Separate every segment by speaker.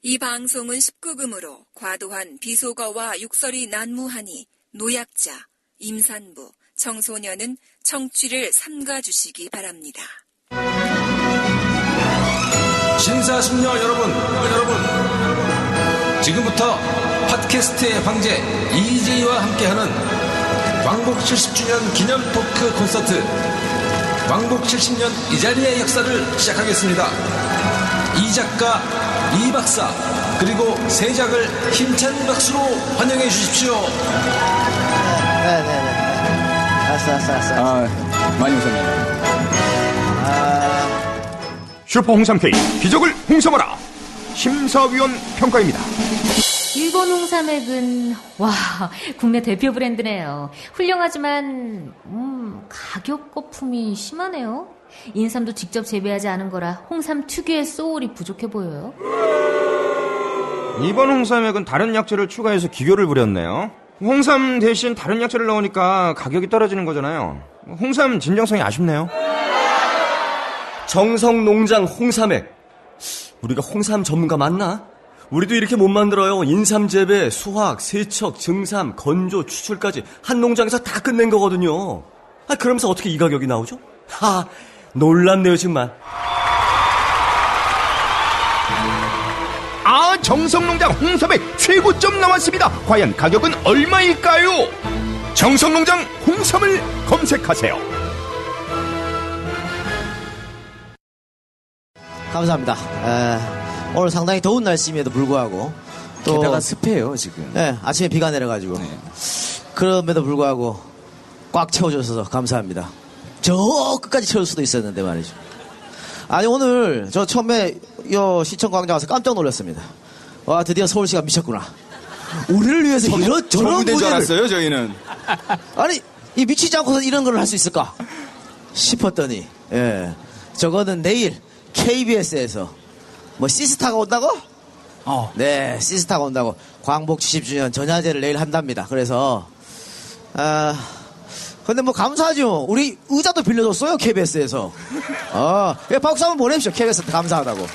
Speaker 1: 이 방송은 19금으로 과도한 비속어와 욕설이 난무하니 노약자, 임산부, 청소년은 청취를 삼가주시기 바랍니다.
Speaker 2: 신사숙녀 여러분, 지금부터 팟캐스트의 황제 EJ와 함께하는 왕복 70주년 기념 토크 콘서트 왕복 70년 이 자리의 역사를 시작하겠습니다. 이 작가, 이 박사, 그리고 세 작을 힘찬 박수로 환영해 주십시오.
Speaker 3: 네네네. 알았어.
Speaker 4: 많이 오셨네요.
Speaker 5: 슈퍼 홍삼 K 기적을 홍삼하라. 심사위원 평가입니다.
Speaker 6: 일본 홍삼액은 국내 대표 브랜드네요. 훌륭하지만 가격 거품이 심하네요. 인삼도 직접 재배하지 않은 거라 홍삼 특유의 소울이 부족해 보여요.
Speaker 5: 이번 홍삼액은 다른 약재를 추가해서 기교를 부렸네요. 홍삼 대신 다른 약재를 넣으니까 가격이 떨어지는 거잖아요. 홍삼 진정성이 아쉽네요.
Speaker 4: 정성농장 홍삼액. 우리가 홍삼 전문가 맞나? 우리도 이렇게 못 만들어요. 인삼 재배, 수확, 세척, 증삼, 건조, 추출까지 한 농장에서 다 끝낸 거거든요. 그러면서 어떻게 이 가격이 나오죠? 놀랍네요 정말.
Speaker 5: 정성농장 홍삼액 최고점 나왔습니다. 과연 가격은 얼마일까요? 정성농장 홍삼을 검색하세요.
Speaker 3: 감사합니다. 오늘 상당히 더운 날씨임에도 불구하고 또
Speaker 4: 게다가 습해요 지금.
Speaker 3: 네, 아침에 비가 내려가지고 그럼에도 불구하고 꽉 채워줘서 감사합니다. 저 끝까지 채울 수도 있었는데 말이죠. 아니 오늘 저 처음에 시청광장 와서 깜짝 놀랐습니다. 와 드디어 서울시가 미쳤구나. 우리를 위해서 저런
Speaker 4: 무대인 줄
Speaker 3: 무대를
Speaker 4: 알았어요 저희는.
Speaker 3: 아니 이 미치지 않고서 이런 걸 할 수 있을까 싶었더니 저거는 내일 KBS에서 시스타가 온다고? 네, 시스타가 온다고 광복 70주년 전야제를 내일 한답니다. 그래서 근데 감사하죠. 우리 의자도 빌려줬어요 KBS에서. 박수 한번 보내십시오. KBS한테 감사하다고.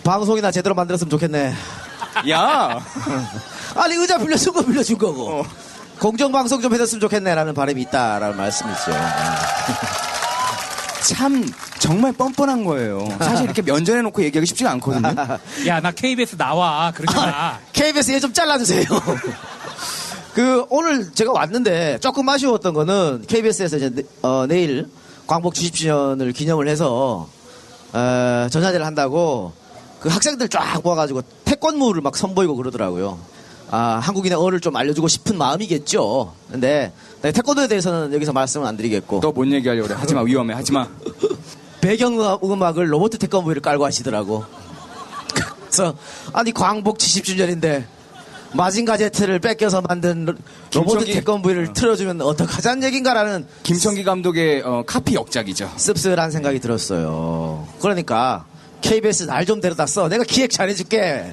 Speaker 3: 방송이나 제대로 만들었으면 좋겠네.
Speaker 4: 야,
Speaker 3: 아니 의자 빌려준 거 빌려준 거고 공정방송 좀 해줬으면 좋겠네라는 바람이 있다라는 말씀이죠.
Speaker 4: 참 정말 뻔뻔한 거예요. 사실 이렇게 면전해놓고 얘기하기 쉽지가 않거든요.
Speaker 7: 야, 나 KBS 나와. 그러지 마.
Speaker 3: KBS 얘 좀 잘라주세요. 오늘 제가 왔는데 조금 아쉬웠던 거는 KBS에서 이제 내일 광복 70주년을 기념을 해서 전야제를 한다고 학생들 쫙 모아가지고 태권무를 막 선보이고 그러더라고요. 한국인의 어를 좀 알려주고 싶은 마음이겠죠. 근데 태권도에 대해서는 여기서 말씀은 안 드리겠고.
Speaker 4: 너 뭔 얘기하려고 그래. 하지마, 위험해. 하지마.
Speaker 3: 배경음악을 로봇 태권브이를 깔고 하시더라고. 그래서 아니 광복 70주년인데 마징가 제트를 뺏겨서 만든 로봇 태권브이를 틀어주면 어떡하자는 얘긴가라는
Speaker 4: 김청기 감독의 카피 역작이죠.
Speaker 3: 씁쓸한 생각이 들었어요. 그러니까 KBS 날 좀 데려다 써. 내가 기획 잘해줄게.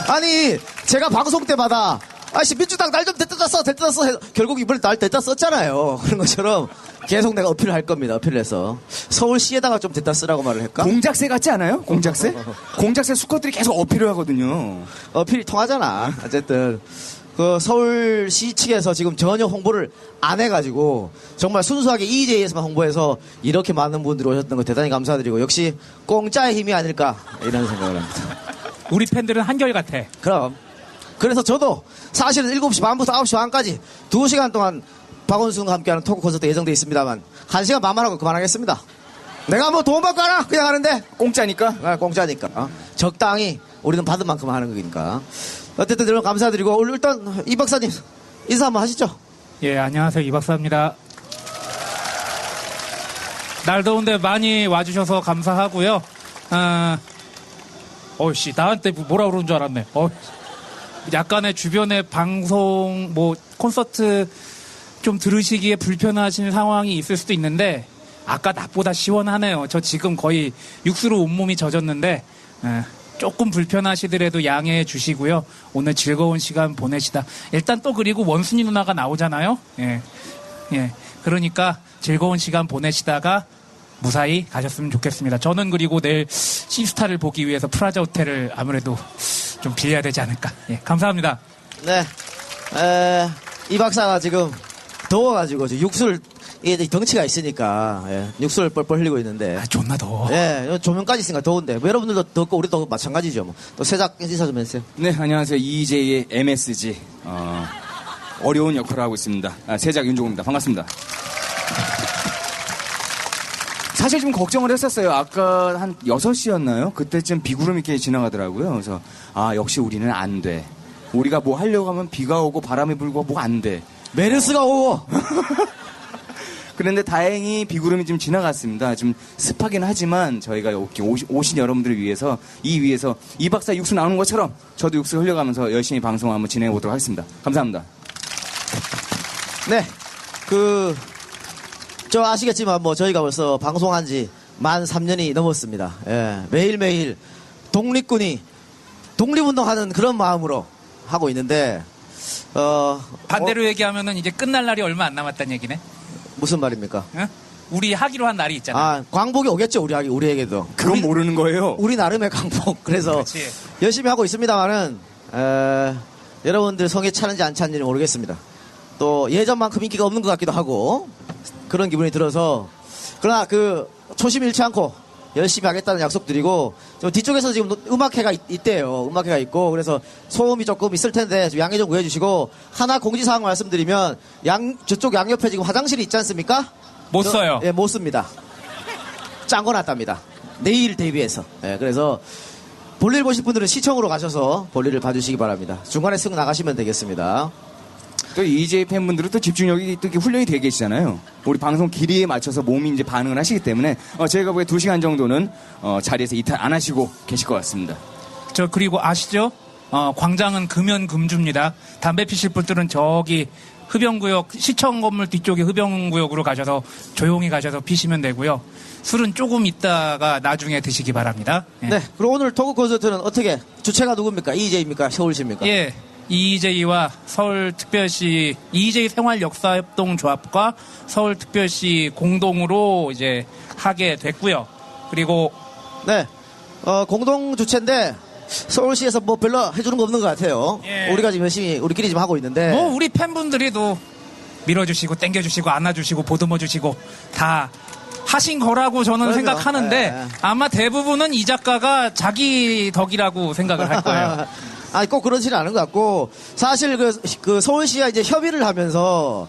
Speaker 3: 아니 제가 방송 때마다 민주당 날 좀 데려다 써 해서 결국 이번에 날 데려다 썼잖아요. 그런 것처럼 계속 내가 어필을 할 겁니다. 어필을 해서 서울시에다가 좀 데려다 쓰라고 말을 할까?
Speaker 4: 공작새 같지 않아요? 공작새? 공작새 수컷들이 계속 어필을 하거든요.
Speaker 3: 어필이 통하잖아. 어쨌든 서울시 측에서 지금 전혀 홍보를 안 해가지고 정말 순수하게 EJ에서만 홍보해서 이렇게 많은 분들이 오셨던 거 대단히 감사드리고 역시 공짜의 힘이 아닐까 이런 생각을 합니다.
Speaker 7: 우리 팬들은 한결같아.
Speaker 3: 그럼 그래서 저도 사실은 7시 반부터 9시 반까지 2시간 동안 박원순과 함께하는 토크 콘서트 예정돼 있습니다만 1시간 반만 하고 그만하겠습니다. 내가 돈 받고 하나? 그냥 하는데
Speaker 4: 공짜니까?
Speaker 3: 공짜니까 적당히 우리는 받은 만큼 하는 거니까. 어쨌든 여러분 감사드리고 일단 이 박사님 인사 한번 하시죠.
Speaker 7: 예, 안녕하세요. 이 박사입니다. 날 더운데 많이 와주셔서 감사하고요. 나한테 뭐라 그러는 줄 알았네. 약간의 주변에 방송, 콘서트 좀 들으시기에 불편하신 상황이 있을 수도 있는데, 아까 낮보다 시원하네요. 저 지금 거의 육수로 온몸이 젖었는데, 조금 불편하시더라도 양해해 주시고요. 오늘 즐거운 시간 보내시다. 일단 또 그리고 원순이 누나가 나오잖아요. 예. 그러니까 즐거운 시간 보내시다가 무사히 가셨으면 좋겠습니다. 저는 그리고 내일 시스타를 보기 위해서 프라자 호텔을 아무래도 좀 빌려야 되지 않을까. 예, 감사합니다.
Speaker 3: 네. 이 박사가 지금 더워가지고 지금 육술, 이게 덩치가 있으니까, 예, 육술 뻘뻘 흘리고 있는데.
Speaker 7: 아, 존나 더워.
Speaker 3: 예, 조명까지 있으니까 더운데. 뭐 여러분들도 덥고 우리도 마찬가지죠. 뭐. 또 세작 인사 좀 해주세요.
Speaker 8: 네, 안녕하세요. EJ의 MSG. 어려운 역할을 하고 있습니다. 세작 윤종호입니다. 반갑습니다. 사실 좀 걱정을 했었어요. 아까 한 6시였나요? 그때쯤 비구름 있게 지나가더라고요. 그래서, 역시 우리는 안 돼. 우리가 뭐 하려고 하면 비가 오고 바람이 불고 뭐 안 돼.
Speaker 3: 메르스가 오고!
Speaker 8: 그런데 다행히 비구름이 좀 지나갔습니다. 좀 습하긴 하지만 저희가 이렇게 오신 여러분들을 위해서 이 박사 육수 나오는 것처럼 저도 육수 흘려가면서 열심히 방송 한번 진행해 보도록 하겠습니다. 감사합니다.
Speaker 3: 네. 저 아시겠지만 뭐 저희가 벌써 방송한 지 만 3년이 넘었습니다. 예. 매일매일 독립운동하는 그런 마음으로 하고 있는데,
Speaker 7: 반대로 얘기하면은 이제 끝날 날이 얼마 안 남았다는 얘기네.
Speaker 3: 무슨 말입니까?
Speaker 7: 응? 우리 하기로 한 날이 있잖아.
Speaker 3: 아, 광복이 오겠죠, 우리에게도.
Speaker 8: 그건 모르는 거예요.
Speaker 3: 우리 나름의 광복. 그래서
Speaker 7: 그렇지.
Speaker 3: 열심히 하고 있습니다만은, 여러분들 성에 차는지 안 차는지는 모르겠습니다. 또 예전만큼 인기가 없는 것 같기도 하고, 그런 기분이 들어서, 그러나 초심 잃지 않고 열심히 하겠다는 약속 드리고, 저 뒤쪽에서 지금 음악회가 있대요. 음악회가 있고, 그래서 소음이 조금 있을 텐데 좀 양해 좀 구해주시고, 하나 공지사항 말씀드리면, 저쪽 양옆에 지금 화장실이 있지 않습니까?
Speaker 7: 못 써요.
Speaker 3: 예, 못 씁니다. 짠 거 놨답니다. 내일 대비해서. 예, 그래서 볼일 보실 분들은 시청으로 가셔서 볼일을 봐주시기 바랍니다. 중간에 쓱 나가시면 되겠습니다.
Speaker 8: 또 EJ 팬분들은 또 집중력이 또 이렇게 훈련이 되어 계시잖아요. 우리 방송 길이에 맞춰서 몸이 이제 반응을 하시기 때문에 저희가 보기에 2시간 정도는 자리에서 이탈 안 하시고 계실 것 같습니다.
Speaker 7: 그리고 아시죠? 광장은 금연금주입니다. 담배 피실 분들은 저기 흡연구역, 시청 건물 뒤쪽에 흡연구역으로 가셔서 조용히 가셔서 피시면 되고요. 술은 조금 있다가 나중에 드시기 바랍니다. 예.
Speaker 3: 네. 그리고 오늘 토크 콘서트는 어떻게, 주체가 누굽니까? EJ입니까? 서울시입니까?
Speaker 7: 예. EJ와 서울특별시, EJ 생활역사협동조합과 서울특별시 공동으로 이제 하게 됐고요. 그리고
Speaker 3: 네. 공동 주체인데, 서울시에서 뭐 별로 해주는 거 없는 것 같아요.
Speaker 7: 예.
Speaker 3: 우리가 지금 열심히 우리끼리 지금 하고 있는데.
Speaker 7: 우리 팬분들이 또 밀어주시고 땡겨주시고 안아주시고 보듬어주시고 다 하신 거라고 저는
Speaker 3: 그럼요.
Speaker 7: 생각하는데
Speaker 3: 예.
Speaker 7: 아마 대부분은 이 작가가 자기 덕이라고 생각을 할 거예요.
Speaker 3: 아니, 꼭 그렇지는 않은 것 같고, 사실 서울시와 이제 협의를 하면서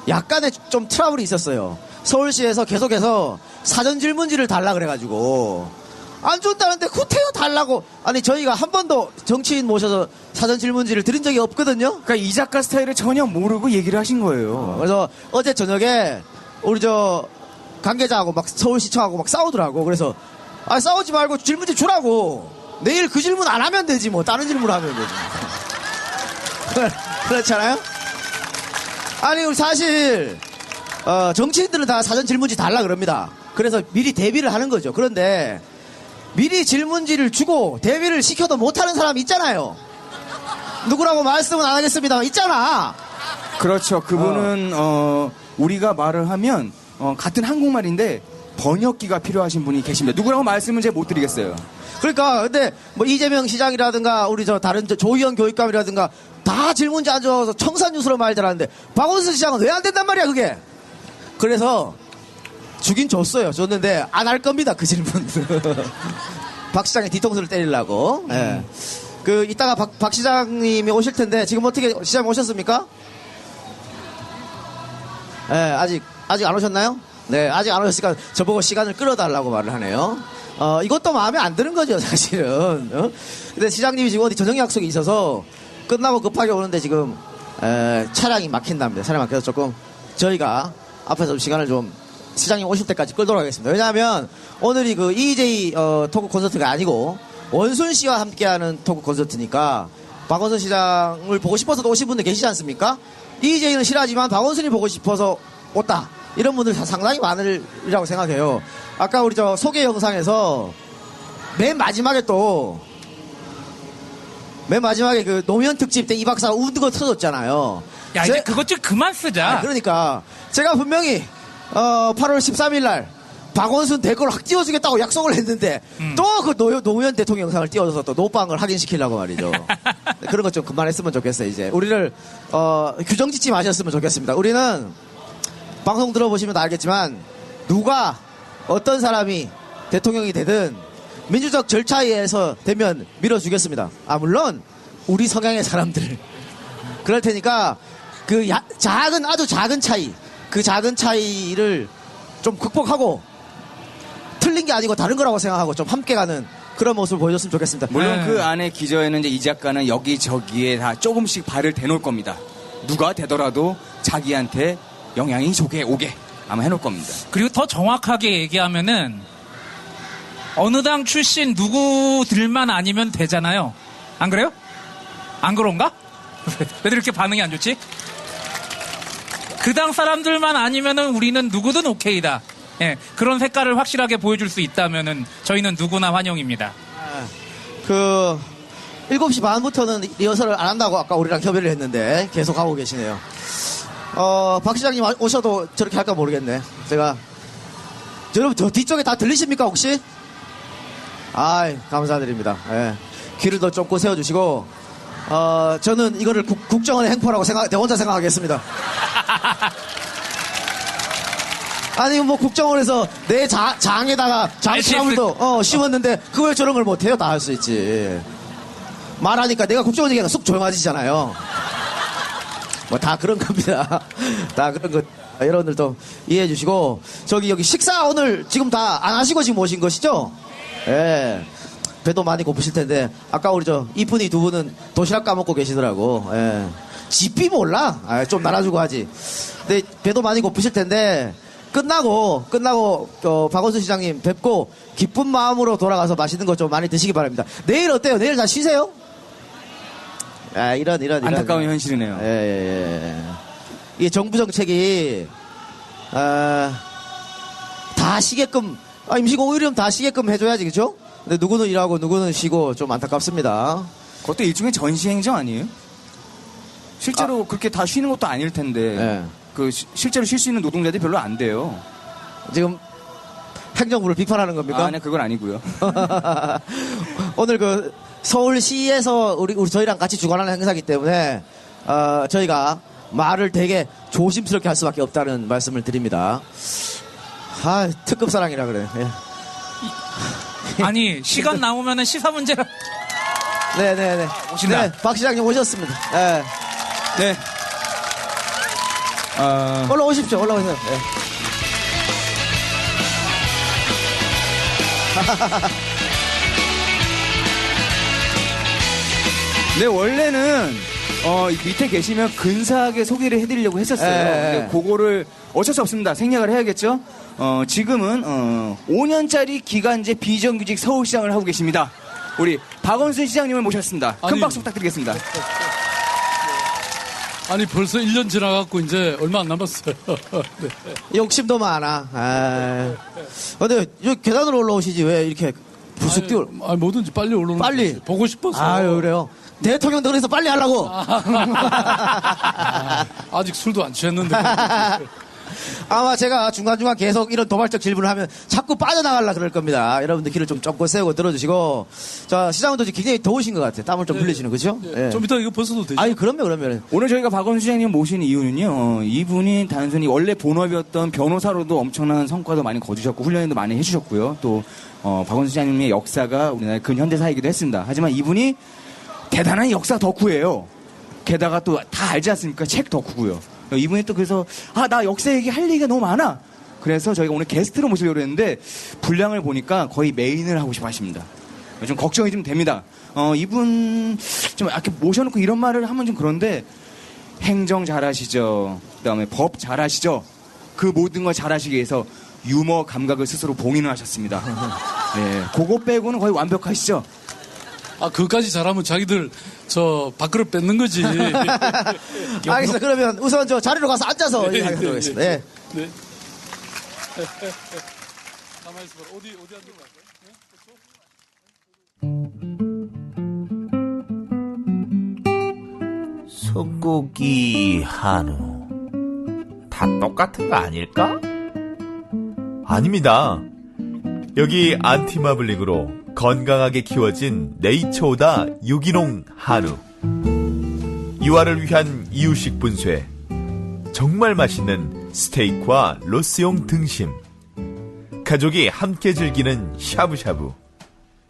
Speaker 3: 약간의 좀 트러블이 있었어요. 서울시에서 계속해서 사전 질문지를 달라 그래가지고, 안 준다는데 구태여 달라고. 아니, 저희가 한 번도 정치인 모셔서 사전 질문지를 드린 적이 없거든요.
Speaker 8: 그러니까 이 작가 스타일을 전혀 모르고 얘기를 하신 거예요.
Speaker 3: 그래서 어제 저녁에 우리 관계자하고 막 서울시청하고 막 싸우더라고. 그래서, 싸우지 말고 질문지 주라고. 내일 그 질문 안 하면 되지, 뭐. 다른 질문 하면 되지. 그렇잖아요? 아니, 우리 사실, 정치인들은 다 사전 질문지 달라 그럽니다. 그래서 미리 대비를 하는 거죠. 그런데, 미리 질문지를 주고 대비를 시켜도 못하는 사람이 있잖아요. 누구라고 말씀은 안 하겠습니다만, 있잖아.
Speaker 8: 그렇죠. 그분은 우리가 말을 하면 같은 한국말인데 번역기가 필요하신 분이 계십니다. 누구라고 말씀은 제가 못 드리겠어요.
Speaker 3: 그러니까 근데 뭐 이재명 시장이라든가 우리 다른 조희연 교육감이라든가 다 질문지 안 줘서 청산유수로 말 잘하는데 박원순 시장은 왜 안 된단 말이야 그게. 그래서 주긴 줬는데 안 할 겁니다 그 질문. 박 시장의 뒤통수를 때리려고. 예. 이따가 박 시장님이 오실 텐데 지금 어떻게 시장 오셨습니까? 예, 아직 안 오셨나요? 네, 아직 안 오셨으니까 저보고 시간을 끌어달라고 말을 하네요. 이것도 마음에 안 드는 거죠, 사실은. 근데 시장님이 지금 어디 저녁 약속이 있어서 끝나고 급하게 오는데 지금, 차량이 막힌답니다. 차량이 막혀서 조금 저희가 앞에서 좀 시간을 좀 시장님 오실 때까지 끌도록 하겠습니다. 왜냐하면 오늘이 EJ 토크 콘서트가 아니고 원순 씨와 함께하는 토크 콘서트니까 박원순 시장을 보고 싶어서도 오신 분들 계시지 않습니까? EJ는 싫어하지만 박원순이 보고 싶어서 왔다. 이런 분들 상당히 많으리라고 생각해요. 아까 우리 소개 영상에서 맨 마지막에 노무현 특집 때 이 박사가 우는 거 터졌잖아요.
Speaker 7: 야, 이제 그것 좀 그만 쓰자.
Speaker 3: 그러니까 제가 분명히 8월 13일 날 박원순 대걸 확 띄워주겠다고 약속을 했는데 또 그 노무현 대통령 영상을 띄워줘서 또 노빵을 확인시키려고 말이죠. 그런 것 좀 그만했으면 좋겠어요. 이제 우리를 규정 짓지 마셨으면 좋겠습니다. 우리는 방송 들어보시면 알겠지만 누가 어떤 사람이 대통령이 되든 민주적 절차에 의해서 되면 밀어주겠습니다. 물론 우리 성향의 사람들 그럴 테니까 그 아주 작은 차이, 그 작은 차이를 좀 극복하고 틀린 게 아니고 다른 거라고 생각하고 좀 함께 가는 그런 모습을 보여줬으면 좋겠습니다.
Speaker 8: 물론 그 안에 기저에는 이제 이 작가는 여기저기에 다 조금씩 발을 대놓을 겁니다. 누가 되더라도 자기한테 영향이 오게 아마 해놓을 겁니다.
Speaker 7: 그리고 더 정확하게 얘기하면은 어느 당 출신 누구들만 아니면 되잖아요. 안 그래요? 안 그런가? 왜 이렇게 반응이 안 좋지? 그 당 사람들만 아니면은 우리는 누구든 오케이다. 예, 그런 색깔을 확실하게 보여줄 수 있다면은 저희는 누구나 환영입니다.
Speaker 3: 7시 반부터는 리허설을 안 한다고 아까 우리랑 협의를 했는데 계속 하고 계시네요. 박 시장님 오셔도 저렇게 할까 모르겠네. 여러분 저 뒤쪽에 다 들리십니까 혹시? 감사드립니다. 예. 귀를 더 좁고 세워주시고 저는 이거를 국정원의 행포라고 내 혼자 생각하겠습니다. 아니 뭐 국정원에서 내 장에다가 장치나물도 씌웠는데 그걸 저런 걸 못해요. 다 할 수 있지. 말하니까 내가 국정원 얘기가 쑥 조용해지잖아요. 뭐 다 그런 겁니다. 다 그런 거 여러분들도 이해해 주시고 여기 식사 오늘 지금 다 안 하시고 지금 오신 것이죠? 예. 배도 많이 고프실 텐데 아까 우리 이쁜이 두 분은 도시락 까먹고 계시더라고. 예. 집비 몰라? 좀 나눠주고 하지. 근데 배도 많이 고프실 텐데 끝나고 박원순 시장님 뵙고 기쁜 마음으로 돌아가서 맛있는 거 좀 많이 드시기 바랍니다. 내일 어때요? 내일 다 쉬세요? 이런
Speaker 8: 안타까운 현실이네요.
Speaker 3: 예. 이게 정부 정책이 다 쉬게끔 임시공 의료는 다 쉬게끔 해줘야지, 그죠? 근데 누구는 일하고 누구는 쉬고 좀 안타깝습니다.
Speaker 8: 그것도 일종의 전시행정 아니에요? 실제로 그렇게 다 쉬는 것도 아닐 텐데 실제로 쉴 수 있는 노동자들이 별로 안 돼요.
Speaker 3: 지금 행정부를 비판하는 겁니까?
Speaker 8: 아니 그건 아니고요.
Speaker 3: 오늘 서울시에서 우리 저희랑 같이 주관하는 행사이기 때문에 저희가 말을 되게 조심스럽게 할 수밖에 없다는 말씀을 드립니다. 특급 사랑이라 그래.
Speaker 7: 아니 시간 남으면은 시사 문제라.
Speaker 3: 네네네.
Speaker 7: 오신다.
Speaker 3: 네, 박 시장님 오셨습니다.
Speaker 8: 네.
Speaker 3: 올라오십시오. 올라오세요. 네.
Speaker 8: 네, 원래는 밑에 계시면 근사하게 소개를 해드리려고 했었어요. 근데 그거를 어쩔 수 없습니다. 생략을 해야겠죠. 지금은 5년짜리 기간제 비정규직 서울시장을 하고 계십니다. 우리 박원순 시장님을 모셨습니다. 큰 박수 부탁드리겠습니다.
Speaker 9: 아니 벌써 1년 지나갖고 이제 얼마 안 남았어요. 네.
Speaker 3: 욕심도 많아. 근데 여기 계단으로 올라오시지 왜 이렇게 부숙 뛰어?
Speaker 9: 뭐든지 빨리 올라오는
Speaker 3: 빨리
Speaker 9: 거지. 보고 싶어서.
Speaker 3: 그래요. 대통령도 그래서 빨리 하려고.
Speaker 9: 아직 술도 안 취했는데.
Speaker 3: 아마 제가 중간중간 계속 이런 도발적 질문을 하면 자꾸 빠져나가려고 그럴 겁니다. 여러분들 귀를 좀 좁고 세우고 들어주시고. 자, 시장님도 굉장히 더우신 것 같아요. 땀을 좀 흘리시는, 그죠?
Speaker 9: 네. 좀 이따 이거 벗어도 되죠?
Speaker 3: 그럼요.
Speaker 8: 오늘 저희가 박원순 시장님 모신 이유는요, 이분이 단순히 원래 본업이었던 변호사로도 엄청난 성과도 많이 거두셨고, 훈련도 많이 해주셨고요. 또, 박원순 시장님의 역사가 우리나라의 근현대사이기도 했습니다. 하지만 이분이 대단한 역사 덕후예요. 게다가 또 다 알지 않습니까? 책 덕후고요. 이분이 또 그래서 나 역사 얘기 할 얘기가 너무 많아. 그래서 저희가 오늘 게스트로 모시려고 했는데 분량을 보니까 거의 메인을 하고 싶어 하십니다. 좀 걱정이 좀 됩니다. 이분 좀 이렇게 모셔놓고 이런 말을 하면 좀 그런데 행정 잘하시죠. 그다음에 법 잘하시죠. 그 모든 걸 잘하시기 위해서 유머 감각을 스스로 봉인을 하셨습니다. 네, 그거 빼고는 거의 완벽하시죠.
Speaker 9: 그것까지 잘하면 자기들 밥그릇 뺏는 거지.
Speaker 3: 알겠습니다. 그러면 우선 자리로 가서 앉아서 얘기하도록 하겠습니다. 네.
Speaker 9: 가만히 있어봐. 어디 앉을까?
Speaker 10: 소고기 한우 다 똑같은 거 아닐까? 아닙니다. 여기 안티마블링으로 건강하게 키워진 네이처오다 유기농 한우. 이화를 위한 이유식 분쇄. 정말 맛있는 스테이크와 로스용 등심. 가족이 함께 즐기는 샤브샤브.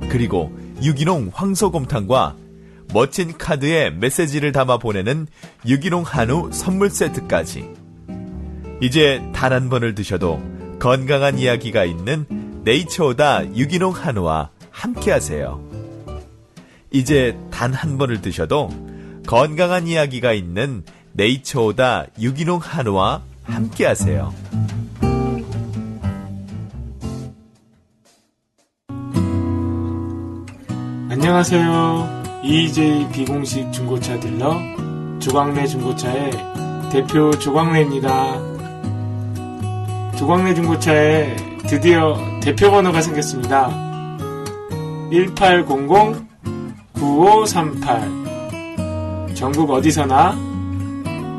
Speaker 10: 그리고 유기농 황소곰탕과 멋진 카드에 메시지를 담아 보내는 유기농 한우 선물 세트까지. 이제 단 한 번을 드셔도 건강한 이야기가 있는 네이처오다 유기농 한우와 함께 하세요. 이제 단 한 번을 드셔도 건강한 이야기가 있는 네이처오다 유기농 한우와 함께 하세요.
Speaker 11: 안녕하세요. EJ 비공식 중고차 딜러 조광래 중고차의 대표 조광래입니다. 조광래 중고차에 드디어 대표 번호가 생겼습니다. 1800-9538. 전국 어디서나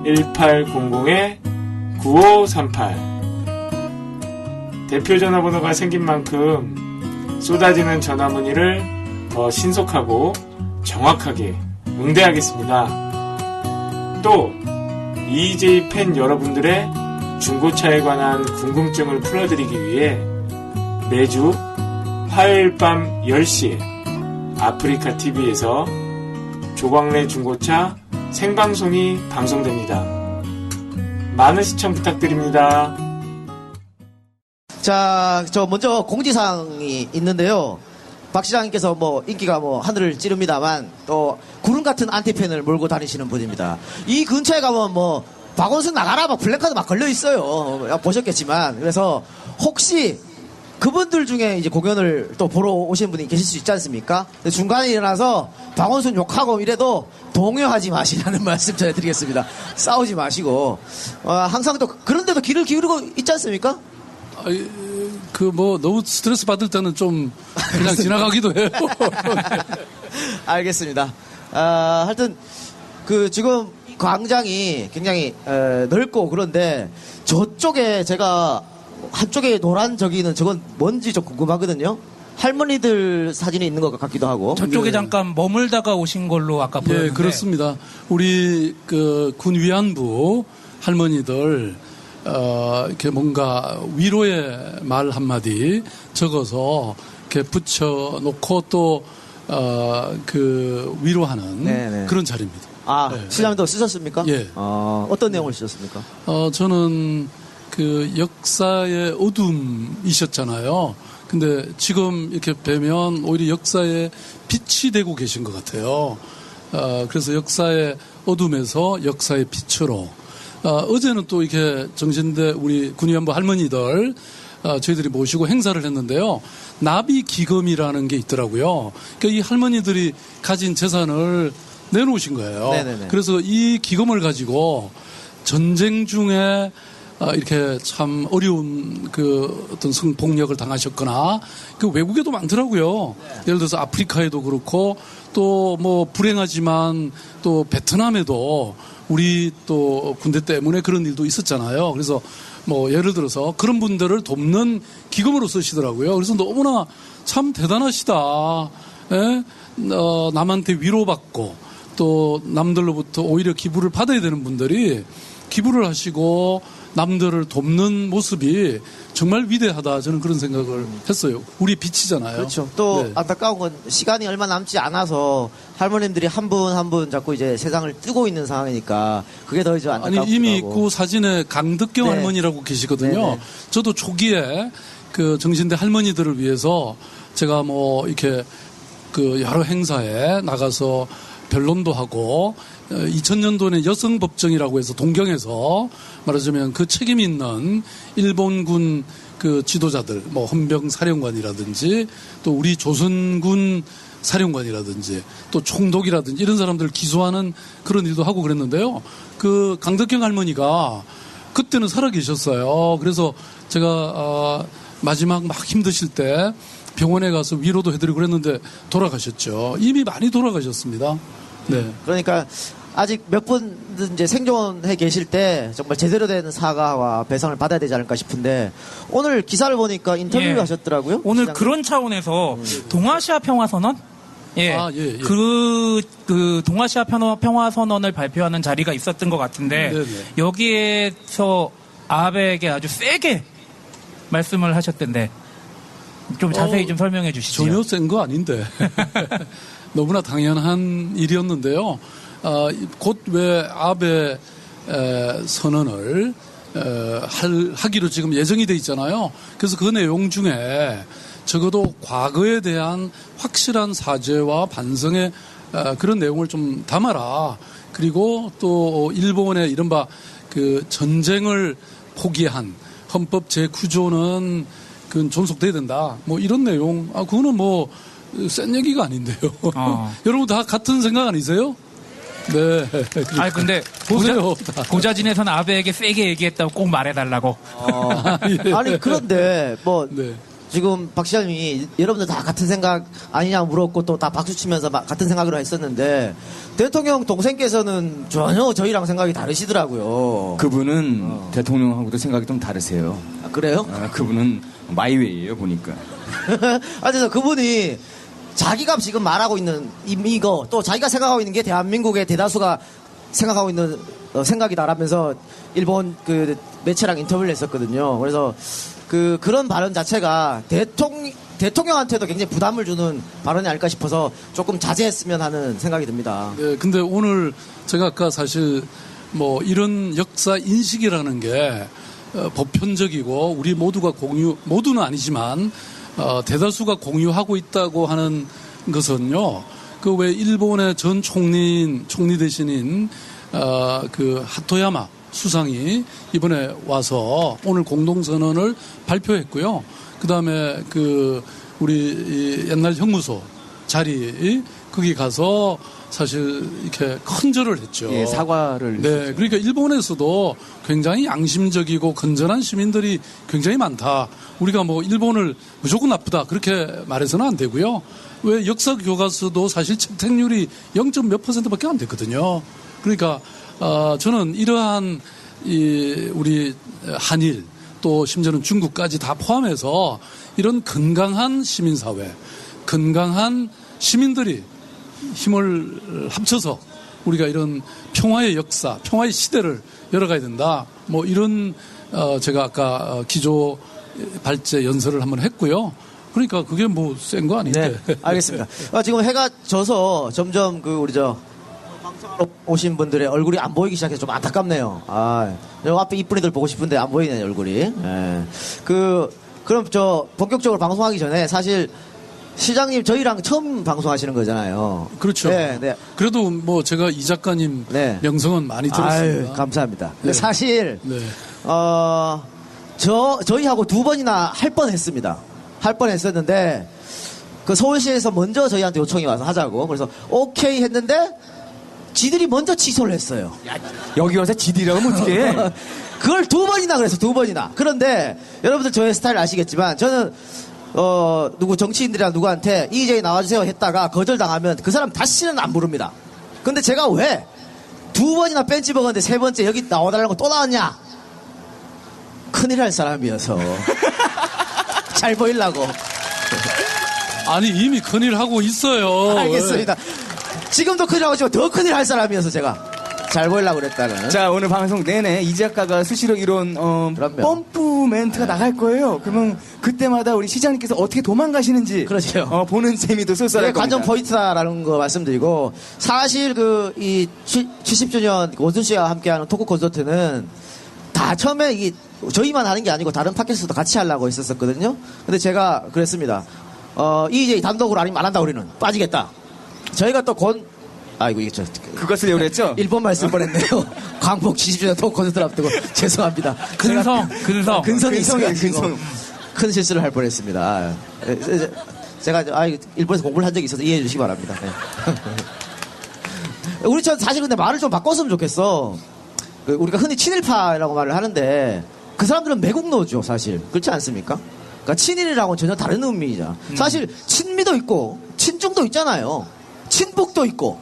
Speaker 11: 1800-9538. 대표 전화번호가 생긴 만큼 쏟아지는 전화 문의를 더 신속하고 정확하게 응대하겠습니다. 또 EJ 팬 여러분들의 중고차에 관한 궁금증을 풀어드리기 위해 매주 화요일 밤 10시에 아프리카 TV에서 조광래 중고차 생방송이 방송됩니다. 많은 시청 부탁드립니다.
Speaker 3: 자, 저 먼저 공지사항이 있는데요. 박 시장님께서 뭐 인기가 뭐 하늘을 찌릅니다만 또 구름 같은 안티팬을 몰고 다니시는 분입니다. 이 근처에 가면 뭐 박원순 나가라 막 플래카드 막 걸려 있어요. 보셨겠지만 그래서 혹시 그분들 중에 이제 공연을 또 보러 오시는 분이 계실 수 있지 않습니까? 중간에 일어나서 박원순 욕하고 이래도 동요하지 마시라는 말씀 전해드리겠습니다. 싸우지 마시고 항상 또 그런데도 귀를 기울이고 있지 않습니까?
Speaker 9: 너무 스트레스 받을 때는 좀 그냥 지나가기도 해요.
Speaker 3: 알겠습니다. 하여튼 지금 광장이 굉장히 넓고 그런데 저쪽에 제가 한쪽에 노란 저기는 저건 뭔지 좀 궁금하거든요. 할머니들 사진이 있는 것 같기도 하고.
Speaker 7: 저쪽에 잠깐 머물다가 오신 걸로 아까 보였는데.
Speaker 9: 예, 그렇습니다. 우리 군 위안부 할머니들 이렇게 뭔가 위로의 말 한마디 적어서 이렇게 붙여놓고 또 위로하는
Speaker 3: 네네.
Speaker 9: 그런 자리입니다.
Speaker 3: 네. 시장님도 쓰셨습니까?
Speaker 9: 예.
Speaker 3: 어떤 내용을 쓰셨습니까?
Speaker 9: 저는 역사의 어둠이셨잖아요. 근데 지금 이렇게 뵈면 오히려 역사의 빛이 되고 계신 것 같아요. 그래서 역사의 어둠에서 역사의 빛으로. 어제는 또 이렇게 정신대 우리 군위안부 할머니들 저희들이 모시고 행사를 했는데요. 나비 기금이라는 게 있더라고요. 그러니까 이 할머니들이 가진 재산을 내놓으신 거예요.
Speaker 3: 네네네.
Speaker 9: 그래서 이 기금을 가지고 전쟁 중에 이렇게 참 어려운 어떤 성폭력을 당하셨거나 외국에도 많더라고요. 예를 들어서 아프리카에도 그렇고 또 뭐 불행하지만 또 베트남에도 우리 또 군대 때문에 그런 일도 있었잖아요. 그래서 뭐 예를 들어서 그런 분들을 돕는 기금으로 쓰시더라고요. 그래서 너무나 참 대단하시다. 예? 남한테 위로받고 또 남들로부터 오히려 기부를 받아야 되는 분들이 기부를 하시고 남들을 돕는 모습이 정말 위대하다. 저는 그런 생각을 했어요. 우리 빛이잖아요.
Speaker 3: 그렇죠. 또
Speaker 9: 네.
Speaker 3: 안타까운 건 시간이 얼마 남지 않아서 할머님들이 한 분 한 분 자꾸 이제 세상을 뜨고 있는 상황이니까 그게 더 이제 안타깝고.
Speaker 9: 아니 이미 있고 사진에 강덕경
Speaker 3: 네.
Speaker 9: 할머니라고 계시거든요.
Speaker 3: 네네.
Speaker 9: 저도 초기에 정신대 할머니들을 위해서 제가 뭐 이렇게 여러 행사에 나가서 변론도 하고 2000년도에 여성법정이라고 해서 동경에서 말하자면 책임 있는 일본군 지도자들 뭐 헌병 사령관이라든지 또 우리 조선군 사령관이라든지 또 총독이라든지 이런 사람들 기소하는 그런 일도 하고 그랬는데요. 강덕경 할머니가 그때는 살아 계셨어요. 그래서 제가 마지막 막 힘드실 때 병원에 가서 위로도 해드리고 그랬는데 돌아가셨죠. 이미 많이 돌아가셨습니다. 네.
Speaker 3: 그러니까 아직 몇 분 이제 생존해 계실 때 정말 제대로 된 사과와 배상을 받아야 되지 않을까 싶은데 오늘 기사를 보니까 인터뷰를
Speaker 7: 예.
Speaker 3: 하셨더라고요.
Speaker 7: 오늘
Speaker 3: 시장님.
Speaker 7: 그런 차원에서 동아시아 평화선언? 예.
Speaker 9: 아, 예, 예.
Speaker 7: 그 동아시아 평화선언을 발표하는 자리가 있었던 것 같은데,
Speaker 9: 네네.
Speaker 7: 여기에서 아베에게 아주 세게 말씀을 하셨던데, 좀 자세히 좀 설명해 주시죠.
Speaker 9: 전혀 센 거 아닌데. 너무나 당연한 일이었는데요. 곧 왜 아베 선언을 하기로 지금 예정이 돼 있잖아요. 그래서 그 내용 중에 적어도 과거에 대한 확실한 사죄와 반성의 그런 내용을 좀 담아라. 그리고 또 일본의 이른바 그 전쟁을 포기한 헌법 제9조는 그건 존속돼야 된다. 뭐 이런 내용. 그거는 뭐 센 얘기가 아닌데요. 여러분 다 같은 생각 아니세요? 네.
Speaker 7: 아니 근데
Speaker 9: 보세요.
Speaker 7: 고자진에서는 아베에게 세게 얘기했다고 꼭 말해달라고.
Speaker 9: 예.
Speaker 3: 아니 그런데 뭐
Speaker 9: 네.
Speaker 3: 지금 박 시장님이 여러분들 다 같은 생각 아니냐 물었고 또 다 박수 치면서 같은 생각으로 했었는데 대통령 동생께서는 전혀 저희랑 생각이 다르시더라고요.
Speaker 8: 그분은 대통령하고도 생각이 좀 다르세요.
Speaker 3: 아, 그래요?
Speaker 8: 그분은 마이웨이예요 보니까.
Speaker 3: 그래서 그분이 자기가 지금 말하고 있는 이거 또 자기가 생각하고 있는 게 대한민국의 대다수가 생각하고 있는 생각이다라면서 일본 그 매체랑 인터뷰를 했었거든요. 그래서 그런 발언 자체가 대통령한테도 굉장히 부담을 주는 발언이 아닐까 싶어서 조금 자제했으면 하는 생각이 듭니다.
Speaker 9: 네, 근데 오늘 제가 아까 사실 뭐 이런 역사 인식이라는 게 보편적이고 우리 모두가 모두는 아니지만 대다수가 공유하고 있다고 하는 것은요. 그 왜 일본의 전 총리 대신인 그 하토야마 수상이 이번에 와서 오늘 공동선언을 발표했고요. 그다음에 그 우리 옛날 형무소 자리 거기 가서 사실 이렇게 큰절을 했죠.
Speaker 8: 예, 사과를.
Speaker 9: 네, 그러니까 일본에서도 굉장히 양심적이고 건전한 시민들이 굉장히 많다. 우리가 뭐 일본을 무조건 나쁘다 그렇게 말해서는 안 되고요. 왜 역사 교과서도 사실 채택률이 0. 몇 %밖에 안 됐거든요. 그러니까 저는 이러한 우리 한일 또 심지어는 중국까지 다 포함해서 이런 건강한 시민사회, 건강한 시민들이 힘을 합쳐서 우리가 이런 평화의 역사, 평화의 시대를 열어가야 된다. 뭐 이런 제가 아까 기조 발제 연설을 한번 했고요. 그러니까 그게 뭐 센 거 아닌데.
Speaker 3: 네, 알겠습니다. 지금 해가 져서 점점 우리 방송하러 오신 분들의 얼굴이 안 보이기 시작해서 좀 안타깝네요. 여 앞에 이쁜 애들 보고 싶은데 안 보이네 얼굴이. 네. 그럼 본격적으로 방송하기 전에 사실 시장님 저희랑 처음 방송하시는 거잖아요.
Speaker 9: 그렇죠.
Speaker 3: 네, 네.
Speaker 9: 그래도 뭐 제가 이 작가님 명성은 많이 들었습니다.
Speaker 3: 감사합니다.
Speaker 9: 네.
Speaker 3: 사실
Speaker 9: 네.
Speaker 3: 저희하고 2번이나 할 뻔했습니다. 할 뻔했었는데 그 서울시에서 먼저 저희한테 요청이 와서 하자고 그래서 오케이 했는데 지들이 먼저 취소를 했어요.
Speaker 8: 여기 와서 지디라고 하면 어떡해?
Speaker 3: 그걸 2번이나 그래서 2번이나. 그런데 여러분들 저의 스타일 아시겠지만 저는 누구 정치인들이랑 누구한테 EJ 나와주세요 했다가 거절당하면 그 사람 다시는 안 부릅니다. 근데 제가 왜 2번이나 뺀지 먹었는데 3번째 여기 나와달라는 거 또 나왔냐? 큰일 할 사람이어서 잘 보이려고.
Speaker 9: 아니 이미 큰일 하고 있어요.
Speaker 3: 알겠습니다. 지금도 큰일 하고 있지만 더 큰일 할 사람이어서 제가 잘 보이려고 그랬다는.
Speaker 8: 자, 오늘 방송 내내 이 작가가 수시로 이런 펌프 멘트가 나갈 거예요. 그러면 그때마다 우리 시장님께서 어떻게 도망가시는지
Speaker 3: 그렇죠.
Speaker 8: 보는 재미도 쏠쏠할 겁니다.
Speaker 3: 관전 포인트다라는 거 말씀드리고 사실 이 70주년 원순 씨와 함께하는 토크 콘서트는 다 처음에 저희만 하는 게 아니고 다른 팟캐스트도 같이 하려고 했었거든요. 근데 제가 그랬습니다. EJ 단독으로 아니면 안 한다 우리는 빠지겠다. 저희가 또 이게
Speaker 8: 그것을 요구했죠?
Speaker 3: 일본 말씀 뻔했네요. 광복 70주년 토크 콘서트 앞두고 죄송합니다. 근성이 큰 실수를 할 뻔했습니다. 제가 일본에서 공부를 한 적이 있어서 이해해 주시기 바랍니다. 네. 우리 사실 근데 말을 좀 바꿨으면 좋겠어. 우리가 흔히 친일파라고 말을 하는데 그 사람들은 매국노죠 사실. 그렇지 않습니까? 그러니까 친일이라고는 전혀 다른 의미이자 사실 친미도 있고 친중도 있잖아요. 친북도 있고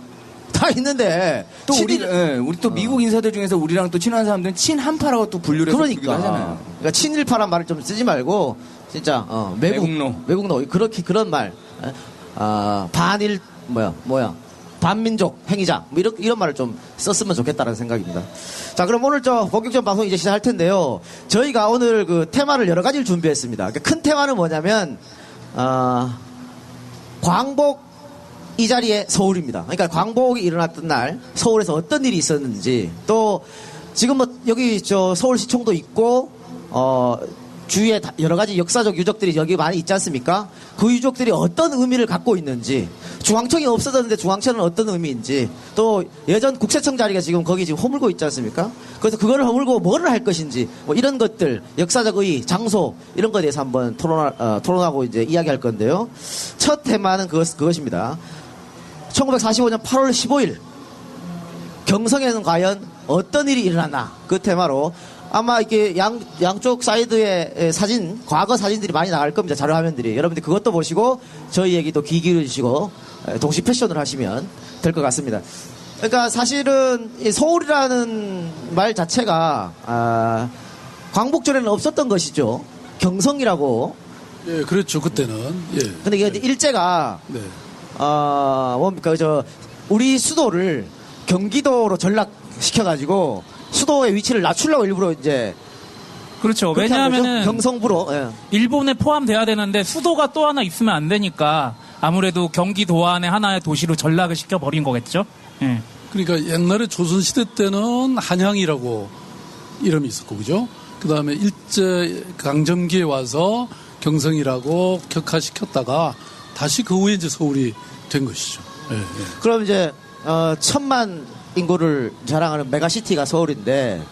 Speaker 3: 다 있는데
Speaker 8: 또 우리
Speaker 3: 친일-
Speaker 8: 우리 또 미국 인사들 중에서 우리랑 또 친한 사람들은 친한파라고 또 분류를 해서
Speaker 3: 그러니까
Speaker 8: 하잖아요.
Speaker 3: 그러니까 친일파란 말을 좀 쓰지 말고 진짜 매국노 그런 말 반일 반민족 행위자 뭐 이런 말을 좀 썼으면 좋겠다는 생각입니다. 자, 그럼 오늘 본격적인 방송 이제 시작할 텐데요. 저희가 오늘 그 테마를 여러 가지를 준비했습니다. 그러니까 큰 테마는 뭐냐면 광복 이 자리에 서울입니다. 그러니까 광복이 일어났던 날 서울에서 어떤 일이 있었는지, 또 지금 뭐 여기 서울시청도 있고 주위에 여러 가지 역사적 유적들이 여기 많이 있지 않습니까? 그 유적들이 어떤 의미를 갖고 있는지, 중앙청이 없어졌는데 중앙청은 어떤 의미인지, 또 예전 국세청 자리가 지금 거기 지금 허물고 있지 않습니까? 그래서 그거를 허물고 뭐를 할 것인지, 뭐 이런 것들, 역사적 의의, 장소 이런 것에 대해서 한번 토론하고 이제 이야기할 건데요. 첫 테마는 그것입니다. 1945년 8월 15일 경성에는 과연 어떤 일이 일어났나, 그 테마로 아마 이렇게 양쪽 사이드에 과거 사진들이 많이 나갈 겁니다. 자료 화면들이. 여러분들 그것도 보시고 저희 얘기도 귀 기울이시고 동시 패션을 하시면 될 것 같습니다. 그러니까 사실은 이 서울이라는 말 자체가 광복 전에는 없었던 것이죠. 경성이라고.
Speaker 9: 예, 그렇죠. 그때는. 예.
Speaker 3: 근데 이게 일제가
Speaker 9: 네.
Speaker 3: 우리 수도를 경기도로 전락시켜가지고 수도의 위치를 낮추려고 일부러 이제.
Speaker 7: 그렇죠. 왜냐하면은
Speaker 3: 경성부로. 예.
Speaker 7: 일본에 포함돼야 되는데 수도가 또 하나 있으면 안 되니까 아무래도 경기도 안에 하나의 도시로 전락을 시켜버린 거겠죠. 예.
Speaker 9: 그러니까 옛날에 조선시대 때는 한양이라고 이름이 있었고, 그죠? 그 다음에 일제 강점기에 와서 경성이라고 격화시켰다가 다시 그 후에 이제 서울이 된 것이죠. 예, 예.
Speaker 3: 그럼 이제 1,000만 인구를 자랑하는 메가시티가 서울인데,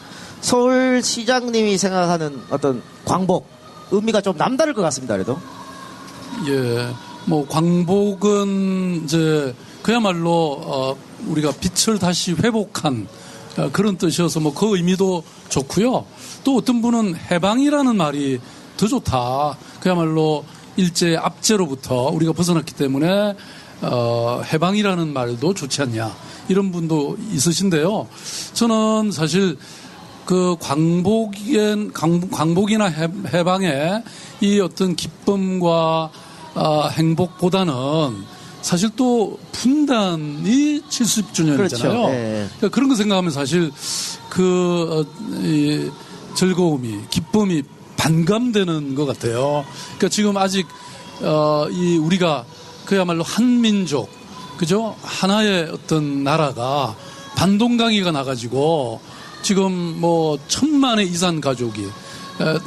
Speaker 3: 서울시장님이 생각하는 어떤 광복 의미가 좀 남다를 것 같습니다. 그래도.
Speaker 9: 예, 뭐 광복은 이제 그야말로 우리가 빛을 다시 회복한 그런 뜻이어서 뭐 그 의미도 좋고요. 또 어떤 분은 해방이라는 말이 더 좋다. 그야말로 일제 압제로부터 우리가 벗어났기 때문에 해방이라는 말도 좋지 않냐, 이런 분도 있으신데요. 저는 사실 그 광복이나 해방의 이 어떤 기쁨과 행복보다는 사실 또 분단이 70주년이잖아요.
Speaker 3: 그렇죠. 네.
Speaker 9: 그러니까 그런 거 생각하면 사실 이 즐거움이, 기쁨이 반감되는 것 같아요. 그러니까 지금 아직 우리가 그야말로 한민족, 그죠? 하나의 어떤 나라가 반동강이가 나가지고 지금 뭐 1,000만의 이산 가족이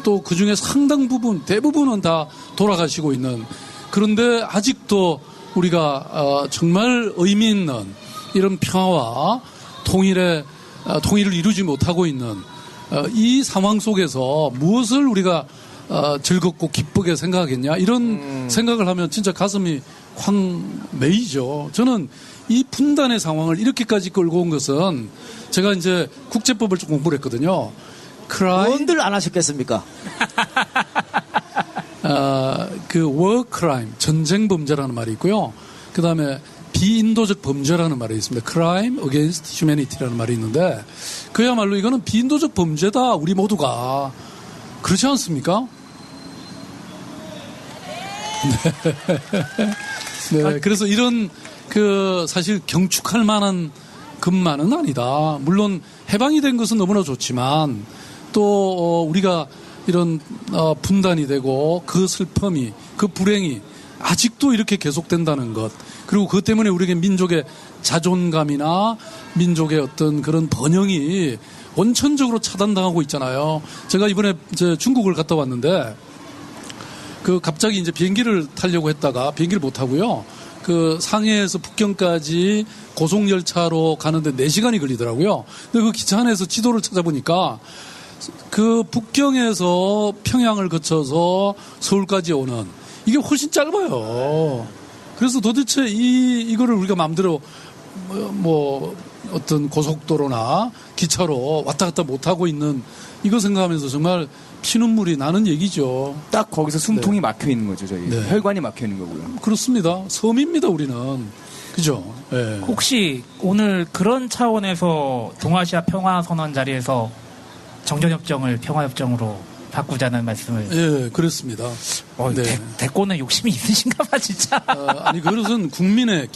Speaker 9: 또 그 중에 상당 부분, 대부분은 다 돌아가시고 있는, 그런데 아직도 우리가 정말 의미 있는 이런 평화와 통일을 이루지 못하고 있는 이 상황 속에서 무엇을 우리가 즐겁고 기쁘게 생각하겠냐, 이런 생각을 하면 진짜 가슴이 확 메이죠. 저는 이 분단의 상황을 이렇게까지 끌고 온 것은, 제가 이제 국제법을 좀 공부를 했거든요.
Speaker 3: 뭔들 안 하셨겠습니까?
Speaker 9: 그 war crime, 전쟁 범죄라는 말이 있고요. 그 다음에 비인도적 범죄라는 말이 있습니다. crime against humanity라는 말이 있는데, 그야말로 이거는 비인도적 범죄다, 우리 모두가. 그렇지 않습니까? 네. 네. 그래서 이런 사실 경축할 만한 것만은 아니다. 물론 해방이 된 것은 너무나 좋지만, 또 우리가 이런 분단이 되고 그 슬픔이, 그 불행이 아직도 이렇게 계속된다는 것, 그리고 그것 때문에 우리에게 민족의 자존감이나 민족의 어떤 그런 번영이 원천적으로 차단당하고 있잖아요. 제가 이번에 이제 중국을 갔다 왔는데, 갑자기 이제 비행기를 타려고 했다가 비행기를 못 타고요. 상해에서 북경까지 고속열차로 가는데 4시간이 걸리더라고요. 근데 그 기차 안에서 지도를 찾아보니까 북경에서 평양을 거쳐서 서울까지 오는, 이게 훨씬 짧아요. 그래서 도대체 이거를 우리가 마음대로 뭐 어떤 고속도로나 기차로 왔다 갔다 못하고 있는, 이거 생각하면서 정말 피눈물이 나는 얘기죠.
Speaker 8: 딱 거기서 숨통이 막혀 있는 거죠, 저희. 네. 혈관이 막혀 있는 거고요.
Speaker 9: 그렇습니다. 섬입니다, 우리는. 그죠? 예.
Speaker 7: 혹시 오늘 그런 차원에서 동아시아 평화선언 자리에서 정전협정을 평화협정으로 바꾸자는 말씀을.
Speaker 9: 예, 그렇습니다. 네.
Speaker 7: 대권에 욕심이 있으신가 봐, 진짜.
Speaker 9: 아니, 그것은 국민의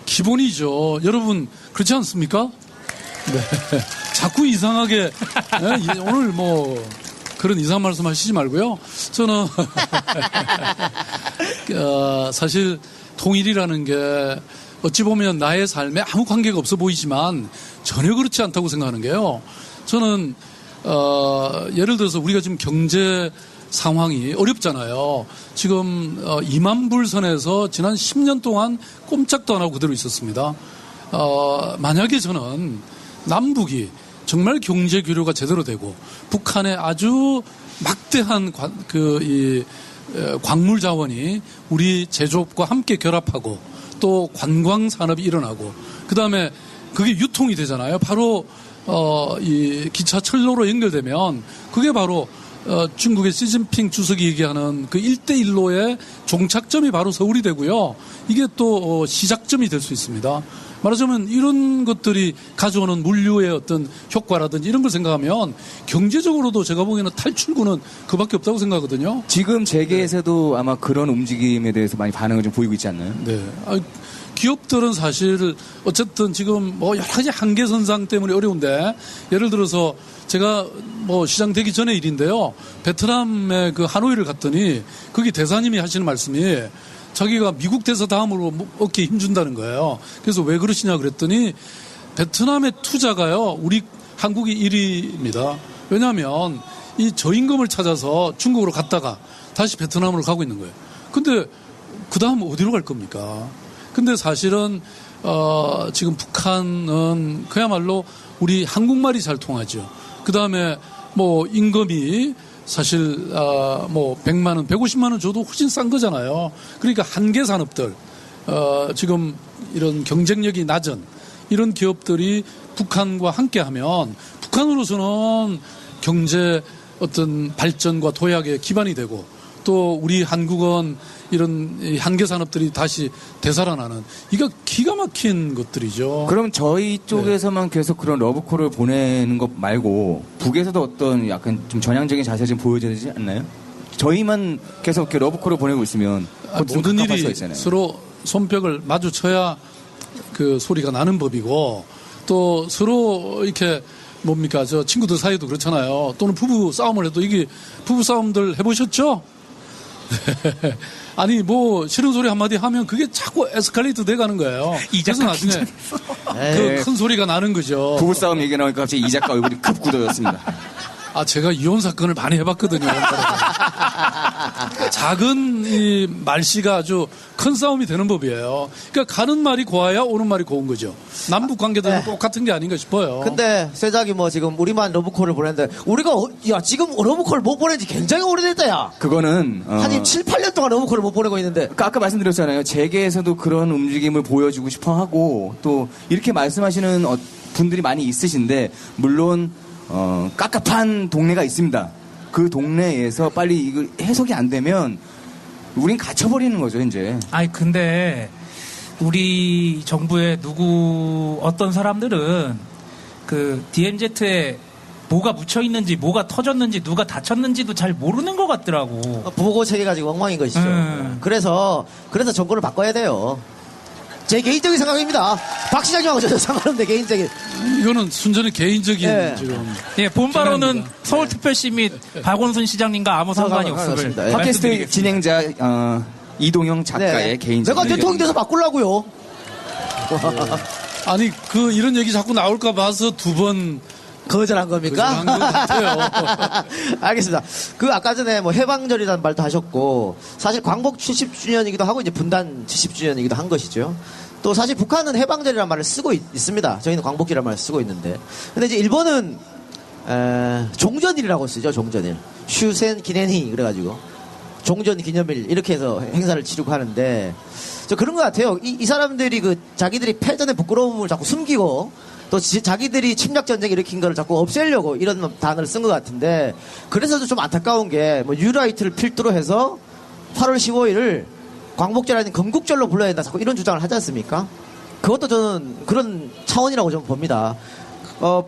Speaker 9: 기본이죠. 여러분, 그렇지 않습니까? 네. 자꾸 이상하게, 예? 오늘 뭐, 그런 이상한 말씀 하시지 말고요. 저는, 사실, 통일이라는 게, 어찌 보면 나의 삶에 아무 관계가 없어 보이지만, 전혀 그렇지 않다고 생각하는 게요. 저는, 예를 들어서 우리가 지금 경제 상황이 어렵잖아요. 지금 2만 불 선에서 지난 10년 동안 꼼짝도 안 하고 그대로 있었습니다. 만약에 저는 남북이 정말 경제 교류가 제대로 되고 북한의 아주 막대한 광물 자원이 우리 제조업과 함께 결합하고 또 관광 산업이 일어나고 그다음에 그게 유통이 되잖아요. 바로 이 기차 철로로 연결되면 그게 바로 중국의 시진핑 주석이 얘기하는 그 1대1로의 종착점이 바로 서울이 되고요. 이게 또 시작점이 될 수 있습니다. 말하자면 이런 것들이 가져오는 물류의 어떤 효과라든지 이런 걸 생각하면 경제적으로도 제가 보기에는 탈출구는 그밖에 없다고 생각하거든요.
Speaker 8: 지금 재계에서도 아마 그런 움직임에 대해서 많이 반응을 좀 보이고 있지 않나요?
Speaker 9: 네. 기업들은 사실 어쨌든 지금 뭐 여러 가지 한계선상 때문에 어려운데 예를 들어서 제가 뭐 시장 되기 전의 일인데요. 베트남의 그 하노이를 갔더니 거기 대사님이 하시는 말씀이 자기가 미국 대사 다음으로 어깨에 힘준다는 거예요. 그래서 왜 그러시냐 그랬더니 베트남의 투자가요. 우리 한국이 1위입니다. 왜냐하면 이 저임금을 찾아서 중국으로 갔다가 다시 베트남으로 가고 있는 거예요. 근데 그 다음 어디로 갈 겁니까? 근데 사실은 지금 북한은 그야말로 우리 한국말이 잘 통하죠. 그다음에 뭐 임금이 사실 뭐 100만 원, 150만 원 줘도 훨씬 싼 거잖아요. 그러니까 한계 산업들 지금 이런 경쟁력이 낮은 이런 기업들이 북한과 함께하면 북한으로서는 경제 어떤 발전과 도약의 기반이 되고 또 우리 한국은 이런 한계 산업들이 다시 되살아나는 이거 기가 막힌 것들이죠.
Speaker 8: 그럼 저희 쪽에서만 계속 그런 러브콜을 보내는 것 말고 북에서도 어떤 약간 좀 전향적인 자세 좀 보여줘야 되지 않나요? 저희만 계속 이렇게 러브콜을 보내고 있으면
Speaker 9: 모든 일이 서로 손뼉을 마주쳐야 그 소리가 나는 법이고 또 서로 이렇게 뭡니까 저 친구들 사이도 그렇잖아요. 또는 부부 싸움을 해도 이게 부부 싸움들 해보셨죠? 아니 뭐 싫은 소리 한마디 하면 그게 자꾸 에스컬레이트 돼가는 거예요. 그래서 나중에 그 큰 소리가 나는 거죠.
Speaker 8: 부부싸움 얘기 나오니까 갑자기 이 작가 얼굴이 급 굳어졌습니다.
Speaker 9: 제가 이혼 사건을 많이 해봤거든요. 작은 이 말씨가 아주 큰 싸움이 되는 법이에요. 그러니까 가는 말이 고와야 오는 말이 고운 거죠. 남북 관계도 똑같은 게 아닌가 싶어요.
Speaker 3: 근데 세작이 뭐 지금 우리만 러브콜을 보냈는데 우리가 지금 러브콜 못 보낸 지 굉장히 오래됐다 야.
Speaker 8: 그거는
Speaker 3: 한 7, 8년 동안 러브콜을 못 보내고 있는데
Speaker 8: 아까 말씀드렸잖아요. 재계에서도 그런 움직임을 보여주고 싶어 하고 또 이렇게 말씀하시는 분들이 많이 있으신데 물론 깝깝한 동네가 있습니다. 그 동네에서 빨리 이거 해석이 안 되면 우린 갇혀버리는 거죠, 이제.
Speaker 7: 아니, 근데 우리 정부의 어떤 사람들은 그 DMZ에 뭐가 묻혀 있는지, 뭐가 터졌는지, 누가 다쳤는지도 잘 모르는 것 같더라고.
Speaker 3: 보고 체계가 지금 엉망인 것이죠. 그래서 정권을 바꿔야 돼요. 제 개인적인 생각입니다. 박 시장님하고 저도 상관없는데 개인적인.
Speaker 9: 이거는 순전히 개인적인 지금.
Speaker 7: 예, 본바로는 서울특별시 및 박원순 시장님과 아무 상관이 없음을.
Speaker 8: 팟캐스트 진행자 이동영 작가의 개인적인.
Speaker 3: 내가 대통령 돼서 바꾸려고요.
Speaker 9: 아니 이런 얘기 자꾸 나올까 봐서 두 번.
Speaker 3: 거절한 겁니까?
Speaker 9: 거절한 것 같아요.
Speaker 3: 알겠습니다. 아까 전에 뭐 해방절이라는 말도 하셨고, 사실 광복 70주년이기도 하고, 이제 분단 70주년이기도 한 것이죠. 또 사실 북한은 해방절이라는 말을 쓰고 있습니다. 저희는 광복절이라는 말을 쓰고 있는데. 근데 이제 일본은, 종전일이라고 쓰죠, 종전일. 슈센 기넨히, 그래가지고. 종전 기념일, 이렇게 해서 행사를 치르고 하는데, 저 그런 것 같아요. 이 사람들이 자기들이 패전의 부끄러움을 자꾸 숨기고, 또 자기들이 침략전쟁 일으킨 거를 자꾸 없애려고 이런 단어를 쓴 것 같은데, 그래서도 좀 안타까운 게, 뉴라이트를 필두로 해서 8월 15일을 광복절이 아닌 건국절로 불러야 된다. 자꾸 이런 주장을 하지 않습니까? 그것도 저는 그런 차원이라고 좀 봅니다. 8월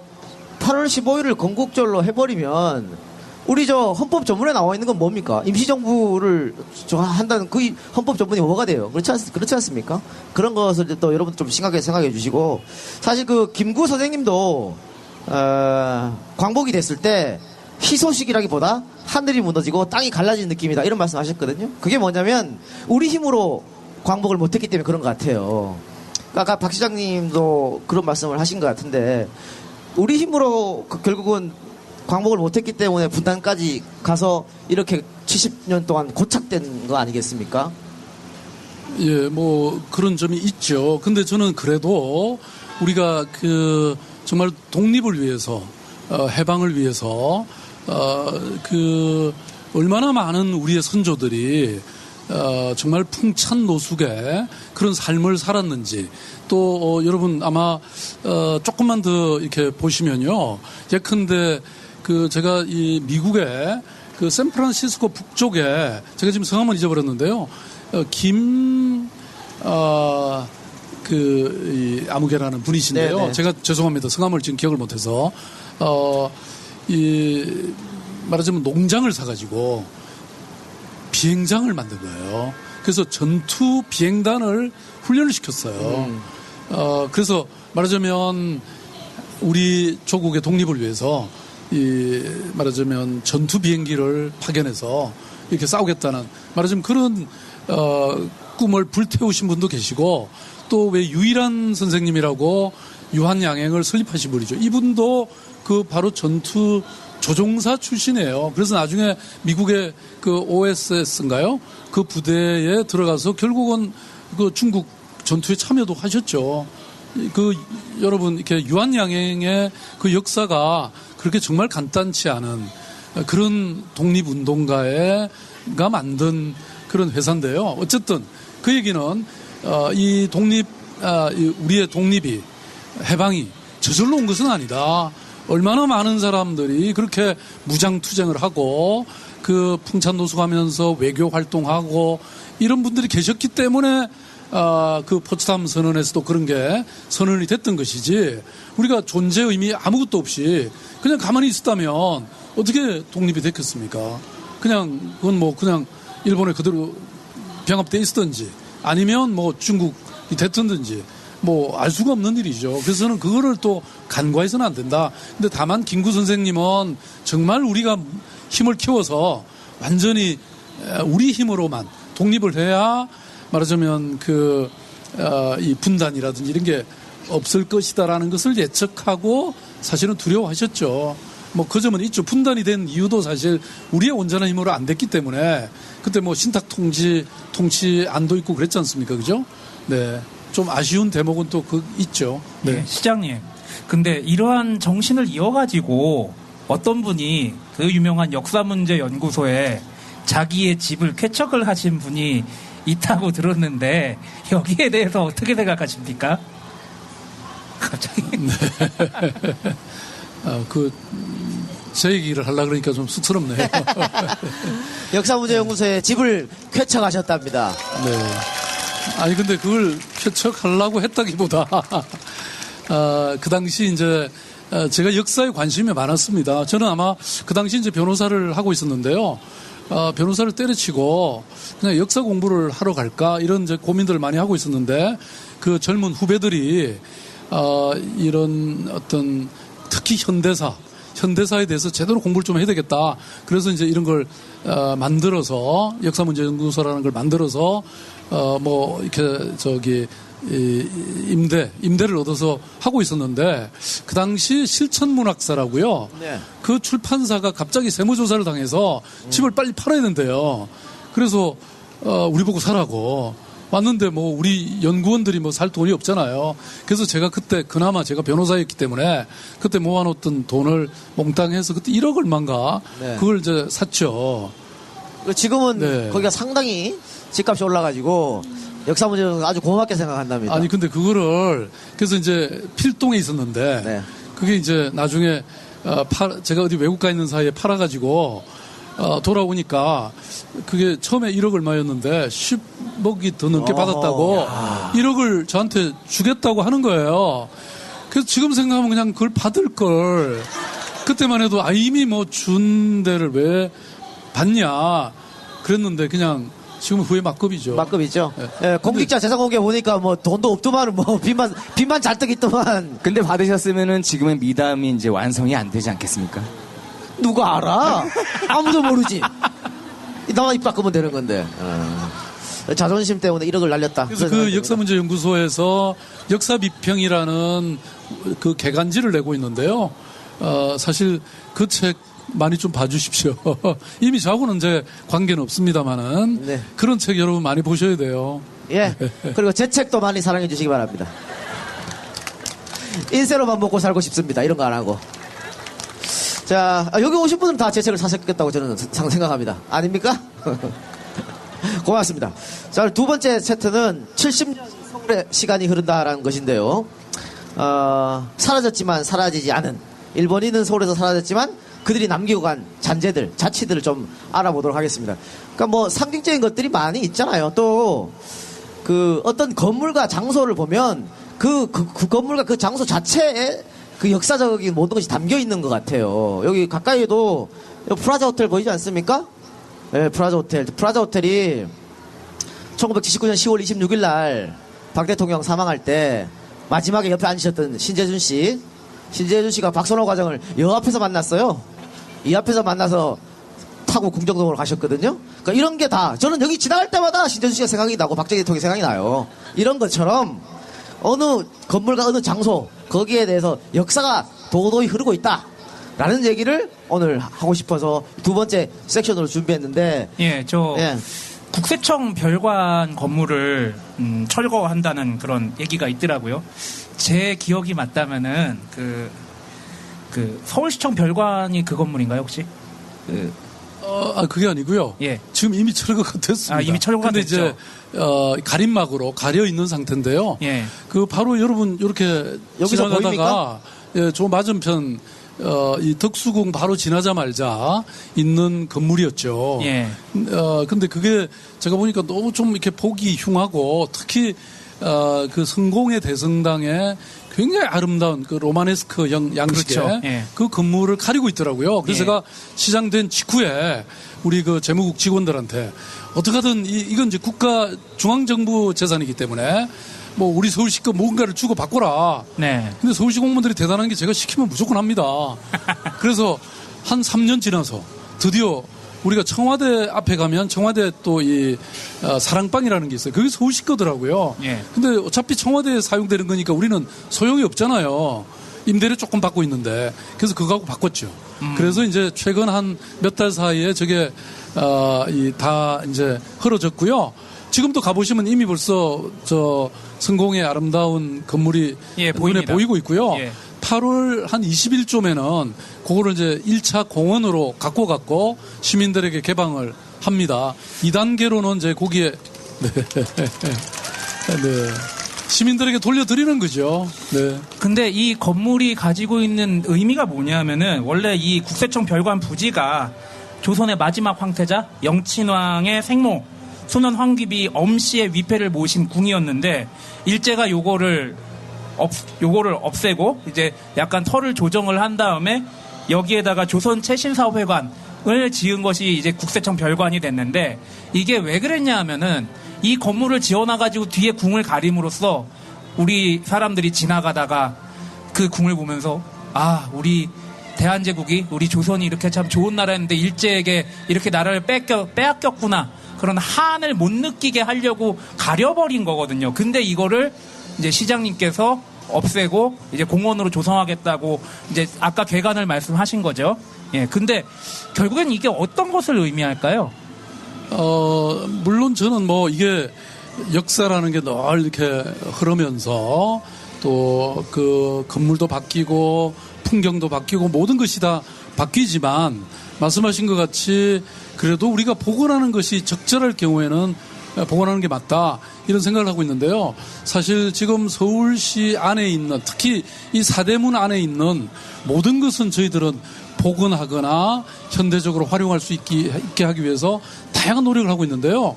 Speaker 3: 15일을 건국절로 해버리면 우리 저 헌법 전문에 나와 있는 건 뭡니까? 임시정부를 한다는 그 헌법 전문이 뭐가 돼요? 그렇지 않습니까? 그런 것을 또 여러분 좀 심각하게 생각해 주시고, 사실 그 김구 선생님도 광복이 됐을 때 희소식이라기보다 하늘이 무너지고 땅이 갈라진 느낌이다 이런 말씀 하셨거든요. 그게 뭐냐면 우리 힘으로 광복을 못했기 때문에 그런 것 같아요. 아까 박 시장님도 그런 말씀을 하신 것 같은데, 우리 힘으로 결국은 광복을 못했기 때문에 분단까지 가서 이렇게 70년 동안 고착된 거 아니겠습니까?
Speaker 9: 예, 뭐 그런 점이 있죠. 근데 저는 그래도 우리가 그 정말 독립을 위해서, 해방을 위해서 그 얼마나 많은 우리의 선조들이 정말 풍찬노숙의 그런 삶을 살았는지, 또 여러분 아마 조금만 더 이렇게 보시면요, 예컨대 그 제가 이 미국의 그 샌프란시스코 북쪽에, 제가 지금 성함은 잊어버렸는데요, 아무개라는 분이신데요. 네네. 제가 죄송합니다. 성함을 지금 기억을 못해서 말하자면 농장을 사가지고 비행장을 만든 거예요. 그래서 전투 비행단을 훈련을 시켰어요. 그래서 말하자면 우리 조국의 독립을 위해서 말하자면 전투 비행기를 파견해서 이렇게 싸우겠다는, 말하자면 그런 꿈을 불태우신 분도 계시고, 또 왜 유일한 선생님이라고 유한양행을 설립하신 분이죠. 이분도 그 바로 전투 조종사 출신이에요. 그래서 나중에 미국의 그 OSS인가요? 그 부대에 들어가서 결국은 그 중국 전투에 참여도 하셨죠. 그 여러분 이렇게 유한양행의 그 역사가 그렇게 정말 간단치 않은 그런 독립운동가가 만든 그런 회사인데요. 어쨌든 그 얘기는 이 우리의 독립이, 해방이 저절로 온 것은 아니다. 얼마나 많은 사람들이 그렇게 무장투쟁을 하고 그 풍찬노숙하면서 외교 활동하고 이런 분들이 계셨기 때문에 그 포츠담 선언에서도 그런 게 선언이 됐던 것이지, 우리가 존재 의미 아무것도 없이 그냥 가만히 있었다면 어떻게 독립이 됐겠습니까? 그건 뭐 그냥 일본에 그대로 병합돼 있었든지 아니면 뭐 중국이 됐든지 뭐 알 수가 없는 일이죠. 그래서 저는 그거를 또 간과해서는 안 된다. 근데 다만 김구 선생님은 정말 우리가 힘을 키워서 완전히 우리 힘으로만 독립을 해야 말하자면 이 분단이라든지 이런 게 없을 것이다라는 것을 예측하고 사실은 두려워하셨죠. 뭐 그 점은 있죠. 분단이 된 이유도 사실 우리의 온전한 힘으로 안 됐기 때문에, 그때 뭐 신탁 통치 안도 있고 그랬지 않습니까? 그죠? 네. 좀 아쉬운 대목은 또 있죠. 네.
Speaker 12: 네. 시장님. 근데 이러한 정신을 이어가지고 어떤 분이 그 유명한 역사문제연구소에 자기의 집을 쾌척을 하신 분이 있다고 들었는데, 여기에 대해서 어떻게 생각하십니까? 갑자기.
Speaker 9: 네. 제 얘기를 하려고 그러니까 좀 쑥스럽네요.
Speaker 3: 역사문제연구소에 집을 쾌척하셨답니다.
Speaker 9: 네. 아니, 근데 그걸 쾌척하려고 했다기보다, 그 당시 이제, 제가 역사에 관심이 많았습니다. 저는 아마 그 당시 이제 변호사를 하고 있었는데요. 변호사를 때려치고 그냥 역사 공부를 하러 갈까 이런 이제 고민들을 많이 하고 있었는데, 그 젊은 후배들이 이런 어떤 특히 현대사에 대해서 제대로 공부를 좀 해야 되겠다. 그래서 이제 이런 걸 만들어서, 역사문제연구소라는 걸 만들어서 뭐 이렇게 임대를 얻어서 하고 있었는데, 그 당시 실천문학사라고요. 네. 그 출판사가 갑자기 세무조사를 당해서 집을 빨리 팔아야 된대요. 그래서 우리 보고 사라고 왔는데, 뭐 우리 연구원들이 뭐 살 돈이 없잖아요. 그래서 제가 그때 그나마 제가 변호사였기 때문에 그때 모아놓던 돈을 몽땅 해서 그때 1억 얼마인가 네. 그걸 이제 샀죠.
Speaker 3: 지금은
Speaker 9: 네.
Speaker 3: 거기가 상당히 집값이 올라가지고 역사문제는 아주 고맙게 생각한답니다.
Speaker 9: 아니 근데 그거를 그래서 이제 필동에 있었는데 네. 그게 이제 나중에 제가 어디 외국 가 있는 사이에 팔아가지고 돌아오니까 그게 처음에 1억 얼마였는데 30억이 더 넘게 받았다고 1억을 저한테 주겠다고 하는 거예요. 그래서 지금 생각하면 그냥 그걸 받을 걸. 그때만 해도 이미 뭐 준 데를 왜 받냐 그랬는데 그냥 지금 후회 막급이죠.
Speaker 3: 막급이죠. 예, 공직자 재산 공개 보니까 뭐 돈도 없더만 뭐 빚만 잔뜩 있더만.
Speaker 8: 근데 받으셨으면은 지금의 미담이 이제 완성이 안 되지 않겠습니까?
Speaker 3: 누가 알아? 아무도 모르지. 나만 입 닦으면 되는 건데. 자존심 때문에 1억을 날렸다.
Speaker 9: 그래서 그 역사문제연구소에서 역사비평이라는 그 개간지를 내고 있는데요. 사실 그 책 많이 좀 봐주십시오. 이미 저하고는 이제 관계는 없습니다만은
Speaker 3: 네.
Speaker 9: 그런 책 여러분 많이 보셔야 돼요.
Speaker 3: 예. 그리고 제 책도 많이 사랑해 주시기 바랍니다. 인쇄로만 먹고 살고 싶습니다. 이런 거 안 하고. 자, 여기 오신 분들은 다 제 책을 사셨겠다고 저는 생각합니다. 아닙니까? 고맙습니다. 자, 두 번째 세트는 70년 서울의 시간이 흐른다라는 것인데요. 사라졌지만 사라지지 않은, 일본인은 서울에서 사라졌지만 그들이 남기고 간 잔재들, 자취들을 좀 알아보도록 하겠습니다. 그러니까 뭐 상징적인 것들이 많이 있잖아요. 또 그 어떤 건물과 장소를 보면 그 건물과 그 장소 자체에 그 역사적인 모든 것이 담겨 있는 것 같아요. 여기 가까이에도 프라자 호텔 보이지 않습니까? 네, 프라자 호텔. 프라자 호텔이 1979년 10월 26일 날 박 대통령 사망할 때 마지막에 옆에 앉으셨던 신재준 씨가 박선호 과정을 여 앞에서 만났어요. 이 앞에서 만나서 타고 궁정동으로 가셨거든요. 그러니까 이런 게 다 저는 여기 지나갈 때마다 신재준 씨가 생각이 나고 박정희 대통령이 생각이 나요. 이런 것처럼 어느 건물과 어느 장소 거기에 대해서 역사가 도도히 흐르고 있다라는 얘기를 오늘 하고 싶어서 두 번째 섹션으로 준비했는데
Speaker 12: 국세청 별관 건물을 철거한다는 그런 얘기가 있더라고요. 제 기억이 맞다면은 그 서울시청 별관이 그 건물인가요 혹시?
Speaker 9: 그게 아니고요.
Speaker 12: 예.
Speaker 9: 지금 이미 철거가 됐습니다.
Speaker 12: 이미 철거가
Speaker 9: 근데
Speaker 12: 됐죠.
Speaker 9: 이제 가림막으로 가려 있는 상태인데요.
Speaker 12: 예.
Speaker 9: 그 바로 여러분 이렇게
Speaker 3: 여기서
Speaker 9: 지나가다가 저 맞은편 이 덕수궁 바로 지나자마자 있는 건물이었죠.
Speaker 12: 예.
Speaker 9: 근데 그게 제가 보니까 너무 좀 이렇게 보기 흉하고 특히 그 성공회 대성당에 굉장히 아름다운 그 로마네스크 양식의
Speaker 12: 그렇죠. 예.
Speaker 9: 그 건물을 가리고 있더라고요. 그래서 제가 시장된 직후에 우리 그 재무국 직원들한테 어떻게든 이건 이제 국가 중앙정부 재산이기 때문에 뭐 우리 서울시 거 뭔가를 주고 바꿔라.
Speaker 12: 네.
Speaker 9: 근데 서울시 공무원들이 대단한 게 제가 시키면 무조건 합니다. 그래서 한 3년 지나서 드디어 우리가 청와대 앞에 가면 청와대 또 이 사랑방이라는 게 있어요. 그게 서울시 거더라고요.
Speaker 12: 예.
Speaker 9: 근데 어차피 청와대에 사용되는 거니까 우리는 소용이 없잖아요. 임대료 조금 받고 있는데. 그래서 그거하고 바꿨죠. 그래서 이제 최근 한 몇 달 사이에 저게 다 이제 흐려졌고요. 지금도 가보시면 이미 벌써 저 성공의 아름다운 건물이 눈에 보이고 있고요.
Speaker 12: 예.
Speaker 9: 8월 한 20일쯤에는 그거를 이제 1차 공원으로 갖고 시민들에게 개방을 합니다. 2단계로는 이제 거기에 시민들에게 돌려드리는 거죠. 네.
Speaker 12: 근데 이 건물이 가지고 있는 의미가 뭐냐면은 원래 이 국세청 별관 부지가 조선의 마지막 황태자 영친왕의 생모 소년 황귀비 엄씨의 위패를 모신 궁이었는데 일제가 요거를 없애고 이제 약간 터를 조정을 한 다음에 여기에다가 조선 최신사회관을 지은 것이 이제 국세청 별관이 됐는데 이게 왜 그랬냐 하면은 이 건물을 지어놔가지고 뒤에 궁을 가림으로써 우리 사람들이 지나가다가 그 궁을 보면서 우리 대한제국이 우리 조선이 이렇게 참 좋은 나라였는데 일제에게 이렇게 나라를 빼앗겼구나 그런 한을 못 느끼게 하려고 가려버린 거거든요. 근데 이거를 이제 시장님께서 없애고 이제 공원으로 조성하겠다고 이제 아까 개관을 말씀하신 거죠. 예. 근데 결국엔 이게 어떤 것을 의미할까요?
Speaker 9: 물론 저는 뭐 이게 역사라는 게 늘 이렇게 흐르면서 또 그 건물도 바뀌고 풍경도 바뀌고 모든 것이 다 바뀌지만 말씀하신 것 같이 그래도 우리가 복원하는 것이 적절할 경우에는 복원하는 게 맞다 이런 생각을 하고 있는데요. 사실 지금 서울시 안에 있는 특히 이 사대문 안에 있는 모든 것은 저희들은 복원하거나 현대적으로 활용할 수 있게 하기 위해서 다양한 노력을 하고 있는데요.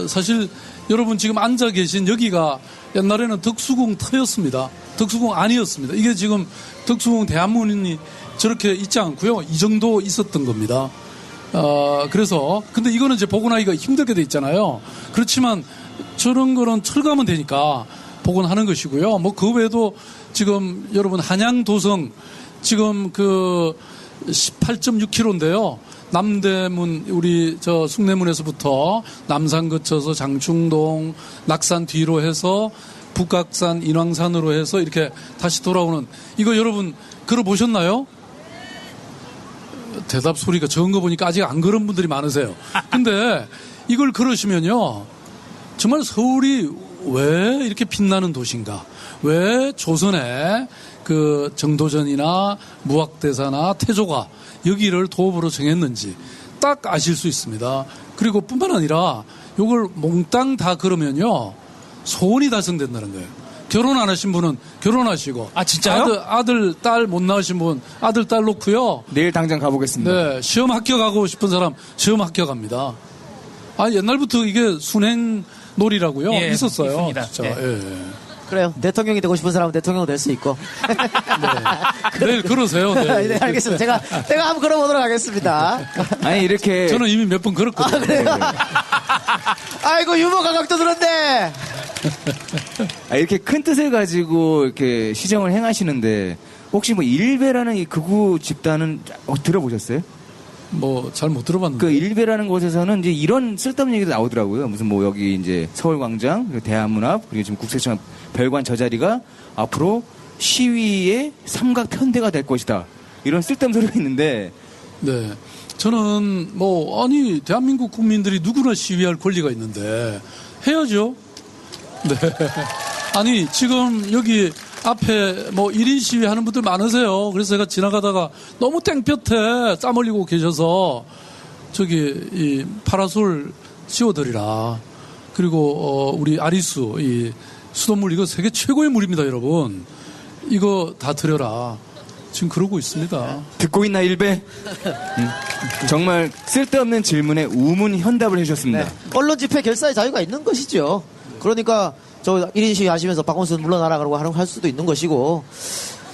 Speaker 9: 사실 여러분 지금 앉아 계신 여기가 옛날에는 덕수궁 터였습니다. 덕수궁 아니었습니다. 이게 지금 덕수궁 대한문이 저렇게 있지 않고요. 이 정도 있었던 겁니다. 그래서 근데 이거는 이제 복원하기가 힘들게 돼 있잖아요. 그렇지만 저런 거는 철거하면 되니까 복원하는 것이고요. 뭐 그 외에도 지금 여러분 한양도성 지금 그 18.6km인데요. 남대문 우리 저 숭례문에서부터 남산 거쳐서 장충동 낙산 뒤로 해서 북각산 인왕산으로 해서 이렇게 다시 돌아오는 이거 여러분 걸어보셨나요? 대답 소리가 적은 거 보니까 아직 안 걸은 분들이 많으세요. 근데 이걸 걸으시면요. 정말 서울이 왜 이렇게 빛나는 도시인가? 왜 조선에 그 정도전이나 무학대사나 태조가 여기를 도읍으로 정했는지 딱 아실 수 있습니다. 그리고 뿐만 아니라 이걸 몽땅 다 걸으면요. 소원이 달성된다는 거예요. 결혼 안 하신 분은 결혼하시고.
Speaker 12: 아, 진짜요?
Speaker 9: 아들, 딸 못 낳으신 분 아들, 딸 놓고요.
Speaker 8: 내일 당장 가보겠습니다.
Speaker 9: 네, 시험 합격하고 싶은 사람 시험 합격합니다. 옛날부터 이게 순행 놀이라고요.
Speaker 12: 예,
Speaker 9: 있었어요.
Speaker 12: 있습니다.
Speaker 9: 진짜.
Speaker 12: 네.
Speaker 9: 예.
Speaker 3: 그래요. 대통령이 되고 싶은 사람은 대통령 될 수 있고.
Speaker 9: 내일 그러세요. 네.
Speaker 3: 네, 알겠습니다. 제가 한번 걸어보도록 하겠습니다.
Speaker 8: 아니, 이렇게.
Speaker 9: 저는 이미 몇 번 걸었거든요.
Speaker 3: 그래요? 아이고, 유머 감각도 들었네.
Speaker 8: 이렇게 큰 뜻을 가지고 이렇게 시정을 행하시는데, 혹시 뭐 일베라는 이 극우 집단은 들어보셨어요?
Speaker 9: 뭐 잘 못 들어봤는데.
Speaker 8: 그 일베라는 곳에서는 이제 이런 쓸데없는 얘기도 나오더라고요. 무슨 뭐 여기 이제 서울광장, 그리고 대한문합, 그리고 지금 국세청 별관 저 자리가 앞으로 시위의 삼각 편대가 될 것이다. 이런 쓸데없는 소리가 있는데.
Speaker 9: 네. 저는 뭐 아니 대한민국 국민들이 누구나 시위할 권리가 있는데 해야죠. 네. 아니 지금 여기 앞에 뭐 1인 시위 하는 분들 많으세요. 그래서 제가 지나가다가 너무 땡볕에 땀 흘리고 계셔서 저기 이 파라솔 씌워드리라. 그리고 우리 아리수 이 수돗물 이거 세계 최고의 물입니다, 여러분. 이거 다 드려라. 지금 그러고 있습니다.
Speaker 8: 듣고 있나 일베? 정말 쓸데없는 질문에 우문현답을 해주셨습니다.
Speaker 3: 네. 언론 집회 결사의 자유가 있는 것이죠. 그러니까 저 1인 시위 하시면서 박원순 물러나라 그러고 할 수도 있는 것이고.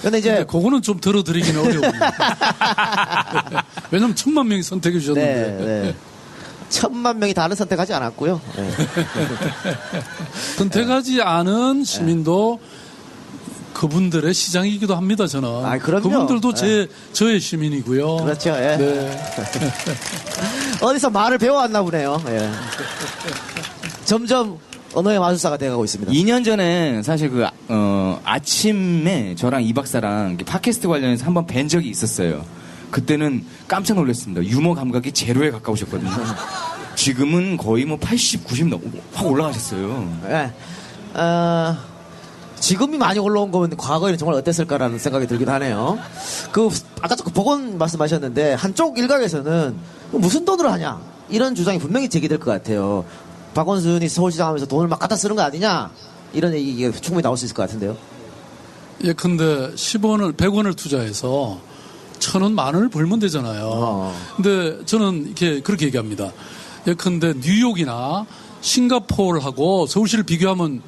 Speaker 3: 근데
Speaker 9: 그거는 좀 들어드리기는 어려워요. 왜냐면 1000만 명이 선택해 주셨는데.
Speaker 3: 네. 1000만 명이 다른 선택하지 않았고요. 네.
Speaker 9: 선택하지 않은 시민도 그분들의 시장이기도 합니다, 저는.
Speaker 3: 그럼요.
Speaker 9: 그분들도 저의 시민이고요.
Speaker 3: 그렇죠, 예.
Speaker 9: 네.
Speaker 3: 어디서 말을 배워왔나 보네요. 예. 점점 언어의 마술사가 되어가고 있습니다.
Speaker 8: 2년 전에 사실 아침에 저랑 이 박사랑 팟캐스트 관련해서 한번 뵌 적이 있었어요. 그때는 깜짝 놀랐습니다. 유머 감각이 제로에 가까우셨거든요. 지금은 거의 뭐 80, 90 확 올라가셨어요.
Speaker 3: 네. 지금이 많이 올라온 거면 과거에는 정말 어땠을까라는 생각이 들긴 하네요. 아까 그 복원 말씀하셨는데 한쪽 일각에서는 무슨 돈으로 하냐 이런 주장이 분명히 제기될 것 같아요. 박원순이 서울시장 하면서 돈을 막 갖다 쓰는 거 아니냐 이런 얘기가 충분히 나올 수 있을 것 같은데요.
Speaker 9: 예컨대 10원을 100원을 투자해서 1000원 만원을 벌면 되잖아요. 근데 저는 이렇게 그렇게 얘기합니다. 예컨대 뉴욕이나 싱가포르하고 서울시를 비교하면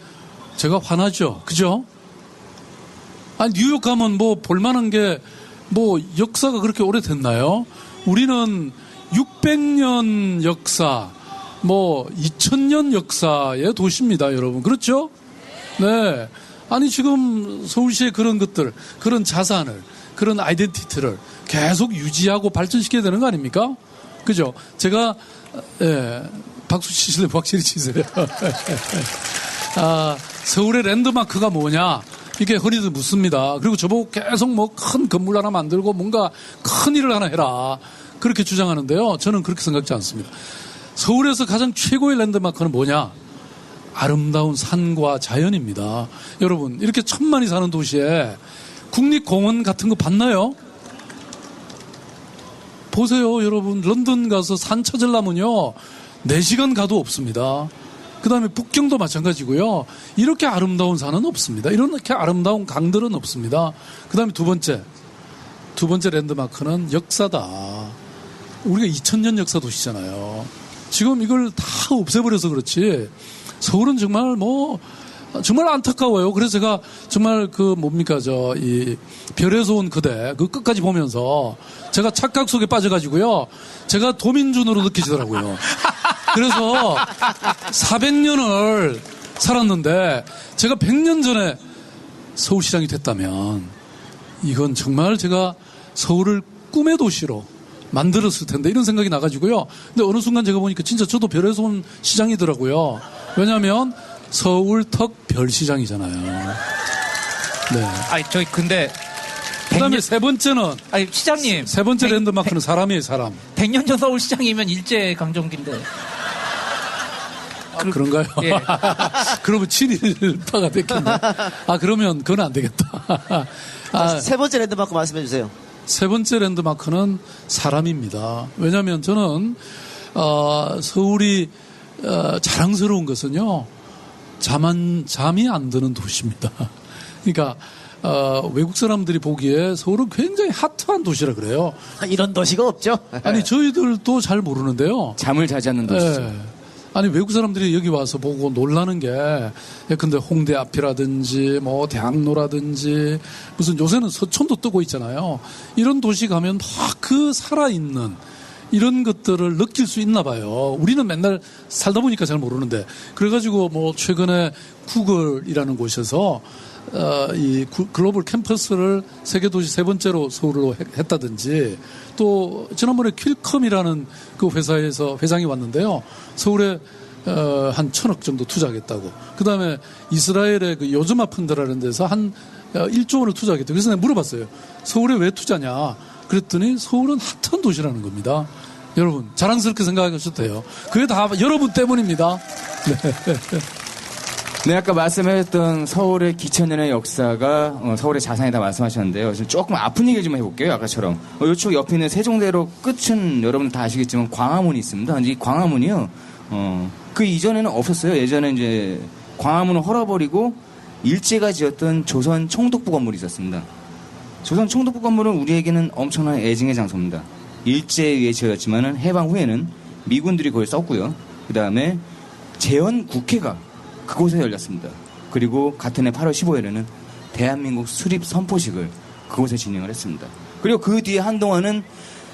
Speaker 9: 제가 화나죠. 그죠? 아니 뉴욕 가면 뭐 볼만한 게 뭐 역사가 그렇게 오래됐나요? 우리는 600년 역사 뭐 2000년 역사의 도시입니다, 여러분. 그렇죠? 네. 아니 지금 서울시의 그런 것들, 그런 자산을, 그런 아이덴티티를 계속 유지하고 발전시켜야 되는 거 아닙니까? 그죠? 제가 박수 치실래요? 확실히 치세요. 서울의 랜드마크가 뭐냐? 이게 허리도 묻습니다. 그리고 저보고 계속 뭐 큰 건물 하나 만들고 뭔가 큰 일을 하나 해라. 그렇게 주장하는데요. 저는 그렇게 생각지 않습니다. 서울에서 가장 최고의 랜드마크는 뭐냐? 아름다운 산과 자연입니다. 여러분, 이렇게 1000만이 사는 도시에 국립공원 같은 거 봤나요? 보세요, 여러분. 런던 가서 산 찾으려면요, 4시간 가도 없습니다. 그 다음에 북경도 마찬가지고요. 이렇게 아름다운 산은 없습니다. 이렇게 아름다운 강들은 없습니다. 그 다음에 두 번째 랜드마크는 역사다. 우리가 2000년 역사 도시잖아요. 지금 이걸 다 없애버려서 그렇지 서울은 정말 정말 안타까워요. 그래서 제가 정말 이 별에서 온 그대 그 끝까지 보면서 제가 착각 속에 빠져가지고요. 제가 도민준으로 느끼시더라고요. 그래서 400년을 살았는데 제가 100년 전에 서울시장이 됐다면 이건 정말 제가 서울을 꿈의 도시로 만들었을 텐데 이런 생각이 나가지고요. 근데 어느 순간 제가 보니까 진짜 저도 별에서 온 시장이더라고요. 왜냐하면 서울 턱 별시장이잖아요. 네.
Speaker 12: 아니 근데
Speaker 9: 그다음에 세 번째는
Speaker 12: 시장님
Speaker 9: 세 번째 랜드마크는 사람이에요, 사람.
Speaker 12: 100년 전 서울시장이면 일제 강점기인데.
Speaker 9: 그런가요?
Speaker 12: 예.
Speaker 9: 그러면 친일파가 됐겠네. 그러면 그건 안 되겠다.
Speaker 3: 세 번째 랜드마크 말씀해 주세요.
Speaker 9: 세 번째 랜드마크는 사람입니다. 왜냐하면 저는 서울이 자랑스러운 것은요. 잠이 안 드는 도시입니다. 그러니까 외국 사람들이 보기에 서울은 굉장히 핫한 도시라 그래요.
Speaker 3: 이런 도시가 없죠.
Speaker 9: 아니 저희들도 잘 모르는데요.
Speaker 8: 잠을 자지 않는 도시죠.
Speaker 9: 네. 아니 외국 사람들이 여기 와서 보고 놀라는 게 근데 홍대 앞이라든지 대학로라든지 무슨 요새는 서촌도 뜨고 있잖아요. 이런 도시 가면 막 그 살아있는 이런 것들을 느낄 수 있나 봐요. 우리는 맨날 살다 보니까 잘 모르는데 그래가지고 최근에 구글이라는 곳에서 이 글로벌 캠퍼스를 세계도시 세 번째로 서울로 했다든지 또 지난번에 퀼컴이라는 그 회사에서 회장이 왔는데요. 서울에 한 1,000억 정도 투자하겠다고. 그 다음에 이스라엘의 그 요즈마 펀드라는 데서 한 1조 원을 투자하겠다고. 그래서 내가 물어봤어요. 서울에 왜 투자냐? 그랬더니 서울은 핫한 도시라는 겁니다. 여러분 자랑스럽게 생각하셔도 돼요. 그게 다 여러분 때문입니다. 네.
Speaker 8: 네, 아까 말씀하셨던 서울의 기천년의 역사가 서울의 자산이다 말씀하셨는데요. 조금 아픈 얘기 좀 해볼게요. 아까처럼. 이쪽 옆에 있는 세종대로 끝은 여러분들 다 아시겠지만 광화문이 있습니다. 이 광화문이요. 그 이전에는 없었어요. 예전에 이제 광화문을 헐어버리고 일제가 지었던 조선 총독부 건물이 있었습니다. 조선 총독부 건물은 우리에게는 엄청난 애증의 장소입니다. 일제에 의해 지어졌지만은 해방 후에는 미군들이 그걸 썼고요. 그 다음에 재헌 국회가 그곳에 열렸습니다. 그리고 같은 해 8월 15일에는 대한민국 수립 선포식을 그곳에 진행을 했습니다. 그리고 그 뒤에 한동안은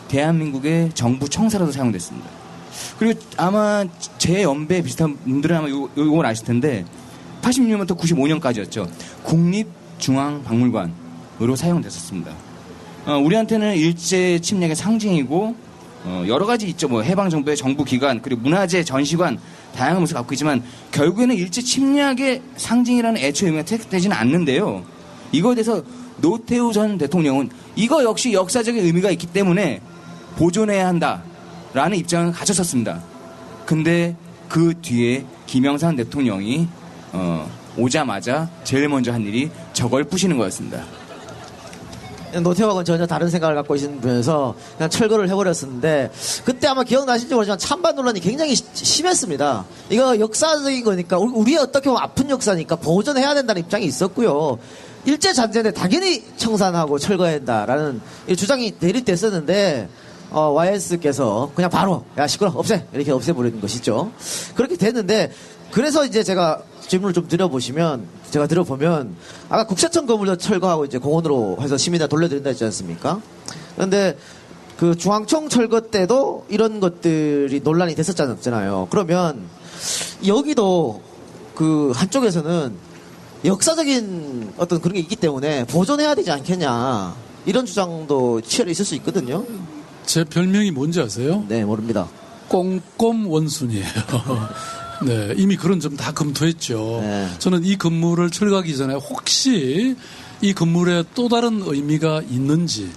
Speaker 8: 대한민국의 정부 청사로도 사용됐습니다. 그리고 아마 제 연배 비슷한 분들은 아마 요걸 아실 텐데 86년부터 95년까지였죠. 국립중앙박물관으로 사용됐었습니다. 우리한테는 일제 침략의 상징이고 여러 가지 있죠. 해방정부의 정부기관 그리고 문화재 전시관 다양한 모습을 갖고 있지만 결국에는 일제 침략의 상징이라는 애초의 의미가 택되지는 않는데요. 이거에 대해서 노태우 전 대통령은 이거 역시 역사적인 의미가 있기 때문에 보존해야 한다라는 입장을 가졌었습니다. 근데 그 뒤에 김영삼 대통령이 오자마자 제일 먼저 한 일이 저걸 부시는 거였습니다.
Speaker 3: 노태우하고는 전혀 다른 생각을 갖고 있는 분에서 그냥 철거를 해버렸었는데 그때 아마 기억나실지 모르지만 찬반 논란이 굉장히 심했습니다. 이거 역사적인 거니까 우리의 어떻게 보면 아픈 역사니까 보존해야 된다는 입장이 있었고요. 일제잔재인데 당연히 청산하고 철거해야 된다라는 주장이 대립됐었는데 YS께서 그냥 바로 야 시끄러 없애 이렇게 없애버리는 것이죠. 그렇게 됐는데 그래서 이제 제가 질문을 좀 제가 들어보면 아까 국세청 건물도 철거하고 이제 공원으로 해서 시민한테 돌려드린다 했지 않습니까? 그런데 그 중앙청 철거 때도 이런 것들이 논란이 됐었잖아요. 그러면 여기도 그 한쪽에서는 역사적인 어떤 그런 게 있기 때문에 보존해야 되지 않겠냐 이런 주장도 치열히 있을 수 있거든요.
Speaker 9: 제 별명이 뭔지 아세요?
Speaker 3: 네, 모릅니다.
Speaker 9: 꼼꼼 원순이에요. 네, 이미 그런 점 다 검토했죠.
Speaker 3: 네.
Speaker 9: 저는 이 건물을 철거하기 전에 혹시 이 건물에 또 다른 의미가 있는지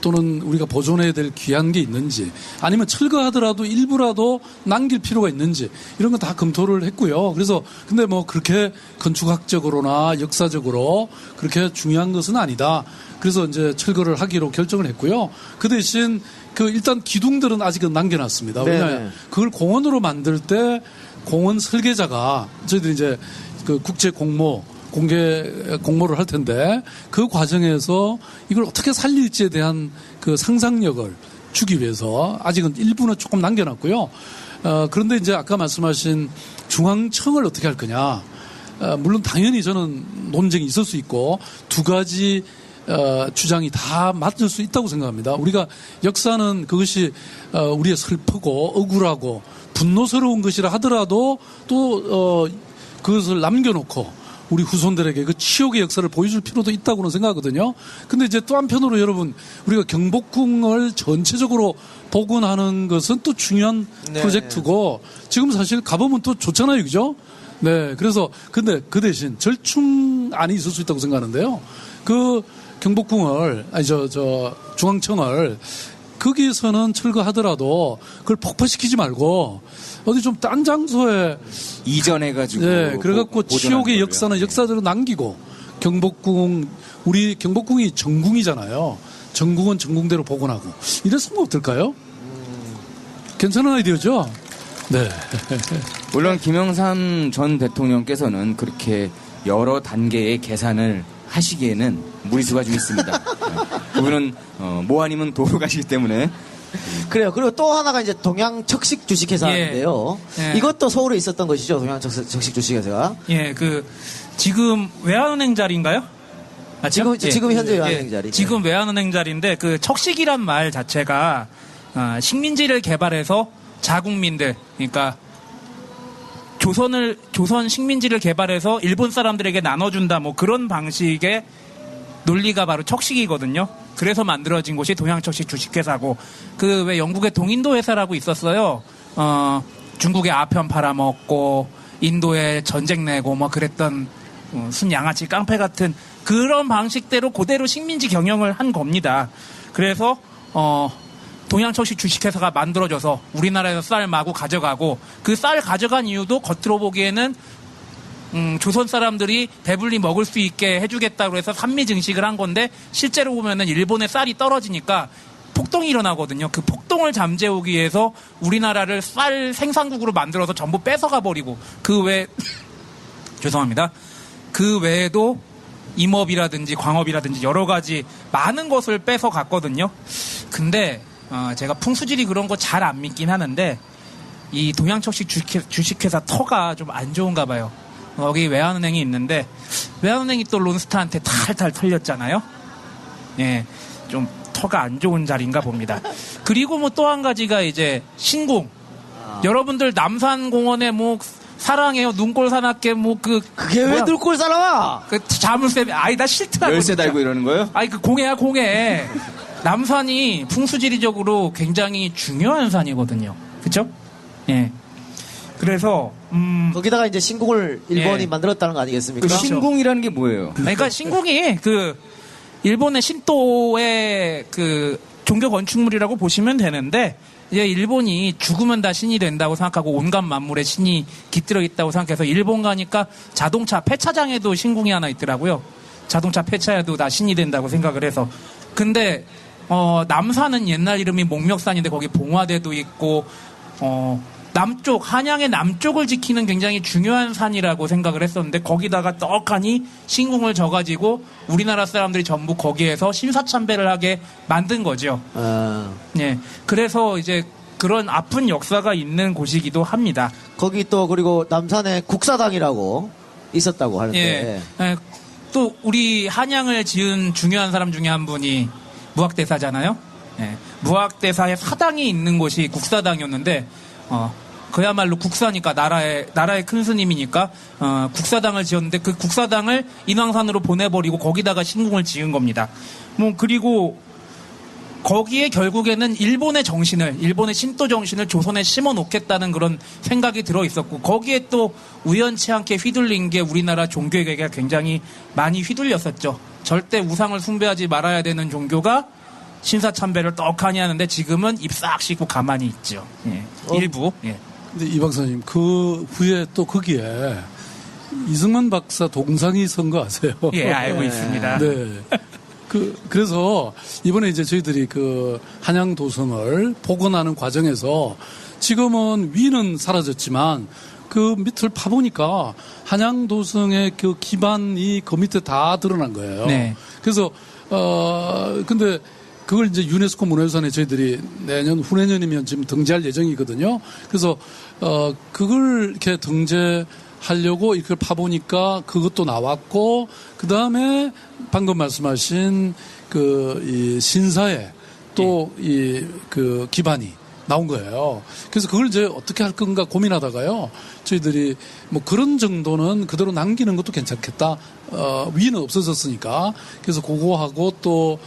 Speaker 9: 또는 우리가 보존해야 될 귀한 게 있는지 아니면 철거하더라도 일부라도 남길 필요가 있는지 이런 건 다 검토를 했고요. 그래서 근데 그렇게 건축학적으로나 역사적으로 그렇게 중요한 것은 아니다. 그래서 이제 철거를 하기로 결정을 했고요. 그 대신 일단 기둥들은 아직은 남겨놨습니다. 왜냐하면 그걸 공원으로 만들 때 공원 설계자가 저희들이 이제 그 국제 공개 공모를 할 텐데 그 과정에서 이걸 어떻게 살릴지에 대한 그 상상력을 주기 위해서 아직은 일부는 조금 남겨놨고요. 그런데 이제 아까 말씀하신 중앙청을 어떻게 할 거냐. 물론 당연히 저는 논쟁이 있을 수 있고 두 가지 주장이 다 맞을 수 있다고 생각합니다. 우리가 역사는 그것이 우리의 슬프고 억울하고 분노스러운 것이라 하더라도 또 그것을 남겨놓고 우리 후손들에게 그 치욕의 역사를 보여줄 필요도 있다고는 생각하거든요. 근데 이제 또 한편으로 여러분 우리가 경복궁을 전체적으로 복원하는 것은 또 중요한 프로젝트고 지금 사실 가보면 또 좋잖아요. 그죠? 네. 그래서 근데 그 대신 절충안이 있을 수 있다고 생각하는데요. 그 경복궁을 중앙청을 거기에서는 철거하더라도 그걸 폭파시키지 말고 어디 좀 딴 장소에
Speaker 8: 이전해가지고.
Speaker 9: 네, 그래갖고 치욕의 역사는 역사대로 남기고 우리 경복궁이 정궁이잖아요. 정궁은 정궁대로 복원하고 이랬으면 어떨까요? 괜찮은 아이디어죠? 네.
Speaker 8: 물론 김영삼 전 대통령께서는 그렇게 여러 단계의 계산을 하시기에는 무리수가 좀 있습니다. 그분은 뭐 아니면 도로 가시기 때문에.
Speaker 3: 그래요. 그리고 또 하나가 이제 동양척식 주식회사인데요.
Speaker 12: 예.
Speaker 3: 이것도 서울에 있었던 것이죠. 동양척식 주식회사가.
Speaker 12: 예, 지금 외환은행 자리인가요? 맞죠?
Speaker 3: 지금 현재 외환은행 자리.
Speaker 12: 지금 외환은행 자리인데 그 척식이란 말 자체가 식민지를 개발해서 자국민들, 그러니까 조선 식민지를 개발해서 일본 사람들에게 나눠준다, 뭐 그런 방식의 논리가 바로 척식이거든요. 그래서 만들어진 곳이 동양척식 주식회사고, 그 왜 영국의 동인도 회사라고 있었어요. 중국에 아편 팔아먹고 인도에 전쟁 내고 뭐 그랬던 순양아치 깡패 같은 그런 방식대로 그대로 식민지 경영을 한 겁니다. 그래서 동양척식 주식회사가 만들어져서 우리나라에서 쌀 마구 가져가고, 그 쌀 가져간 이유도 겉으로 보기에는 조선 사람들이 배불리 먹을 수 있게 해주겠다고 해서 산미 증식을 한 건데, 실제로 보면은 일본의 쌀이 떨어지니까 폭동이 일어나거든요. 그 폭동을 잠재우기 위해서 우리나라를 쌀 생산국으로 만들어서 전부 뺏어가 버리고, 죄송합니다. 그 외에도 임업이라든지 광업이라든지 여러 가지 많은 것을 뺏어 갔거든요. 근데 제가 풍수지리 그런 거 잘 안 믿긴 하는데 이 동양척식 주식회사 터가 좀 안 좋은가 봐요. 여기 외환은행이 있는데 외환은행이 또 론스타한테 탈탈 털렸잖아요. 예, 좀 터가 안 좋은 자리인가 봅니다. 그리고 뭐 또 한 가지가 이제 신궁. 여러분들 남산공원에 뭐 사랑해요 눈꼴 사납게 뭐
Speaker 3: 그게 왜 눈꼴 사나워?
Speaker 12: 그 자물쇠 나 싫더라고.
Speaker 8: 열쇠 달고 이러는 거예요?
Speaker 12: 아니 그 공해야 공해. 남산이 풍수지리적으로 굉장히 중요한 산이거든요. 그렇죠? 예. 그래서
Speaker 3: 거기다가 이제 신궁을 일본이
Speaker 12: 예.
Speaker 3: 만들었다는 거 아니겠습니까?
Speaker 8: 그 신궁이라는 게 뭐예요?
Speaker 12: 그러니까 신궁이 그 일본의 신도의 그 종교 건축물이라고 보시면 되는데, 이제 일본이 죽으면 다 신이 된다고 생각하고 온갖 만물에 신이 깃들어 있다고 생각해서 일본 가니까 자동차 폐차장에도 신궁이 하나 있더라고요. 자동차 폐차에도 다 신이 된다고 생각을 해서. 근데 남산은 옛날 이름이 목멱산인데 거기 봉화대도 있고 남쪽 한양의 남쪽을 지키는 굉장히 중요한 산이라고 생각을 했었는데, 거기다가 떡하니 신궁을 져가지고 우리나라 사람들이 전부 거기에서 신사참배를 하게 만든 거죠. 예. 그래서 이제 그런 아픈 역사가 있는 곳이기도 합니다.
Speaker 3: 거기 또 그리고 남산에 국사당이라고 있었다고 하는데.
Speaker 12: 예. 예. 또 우리 한양을 지은 중요한 사람 중에 한 분이 무학대사잖아요. 예. 무학대사의 사당이 있는 곳이 국사당이었는데, 그야말로 국사니까 나라의 큰 스님이니까 국사당을 지었는데, 그 국사당을 인왕산으로 보내버리고 거기다가 신궁을 지은 겁니다. 뭐 그리고 거기에 결국에는 일본의 신도 정신을 조선에 심어 놓겠다는 그런 생각이 들어 있었고, 거기에 또 우연치 않게 휘둘린 게 우리나라 종교계가 굉장히 많이 휘둘렸었죠. 절대 우상을 숭배하지 말아야 되는 종교가 신사참배를 떡하니 하는데 지금은 입 싹 씻고 가만히 있죠. 예. 일부. 예.
Speaker 9: 근데 이 박사님, 그 후에 또 거기에 이승만 박사 동상이 선 거 아세요?
Speaker 12: 예, 알고 있습니다.
Speaker 9: 네. 그래서 이번에 이제 저희들이 그 한양도성을 복원하는 과정에서 지금은 위는 사라졌지만 그 밑을 파보니까 한양도성의 그 기반이 그 밑에 다 드러난 거예요.
Speaker 12: 네.
Speaker 9: 그래서, 근데 그걸 이제 유네스코 문화유산에 저희들이 내년 후내년이면 지금 등재할 예정이거든요. 그래서 그걸 이렇게 등재하려고 이걸 파보니까 그것도 나왔고, 그 다음에 방금 말씀하신 이 신사에 또 그 기반이 나온 거예요. 그래서 그걸 이제 어떻게 할 건가 고민하다가요, 저희들이 뭐 그런 정도는 그대로 남기는 것도 괜찮겠다. 위는 없어졌으니까. 그래서 그거하고 또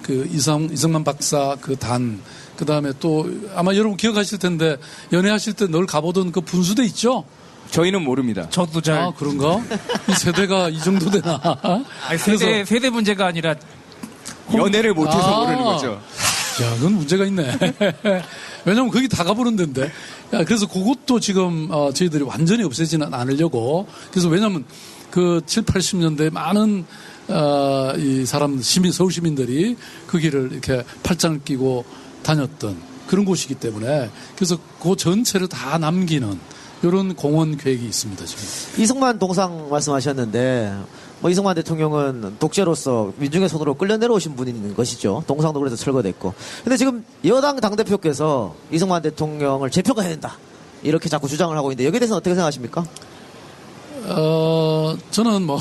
Speaker 9: 그 이성만 박사 그 다음에 또 아마 여러분 기억하실 텐데 연애하실 때 늘 가보던 그 분수대 있죠?
Speaker 8: 저희는 모릅니다.
Speaker 12: 저도 잘.
Speaker 9: 아, 그런가? 이 세대가 이 정도 되나?
Speaker 12: 아니, 세대 문제가 아니라
Speaker 8: 연애를 못해서 모르는 거죠.
Speaker 9: 야, 그건 문제가 있네. 왜냐면 거기 다 가보는 데인데. 야, 그래서 그것도 지금 저희들이 완전히 없애지는 않으려고. 그래서 왜냐면 그 7, 80년대 많은 이 서울 시민들이 그 길을 이렇게 팔짱을 끼고 다녔던 그런 곳이기 때문에, 그래서 그 전체를 다 남기는 이런 공원 계획이 있습니다, 지금.
Speaker 3: 이승만 동상 말씀하셨는데, 뭐 이승만 대통령은 독재로서 민중의 손으로 끌려 내려오신 분인 것이죠. 동상도 그래서 철거됐고. 근데 지금 여당 당대표께서 이승만 대통령을 재평가해야 된다, 이렇게 자꾸 주장을 하고 있는데, 여기에 대해서는 어떻게 생각하십니까?
Speaker 9: 저는 뭐.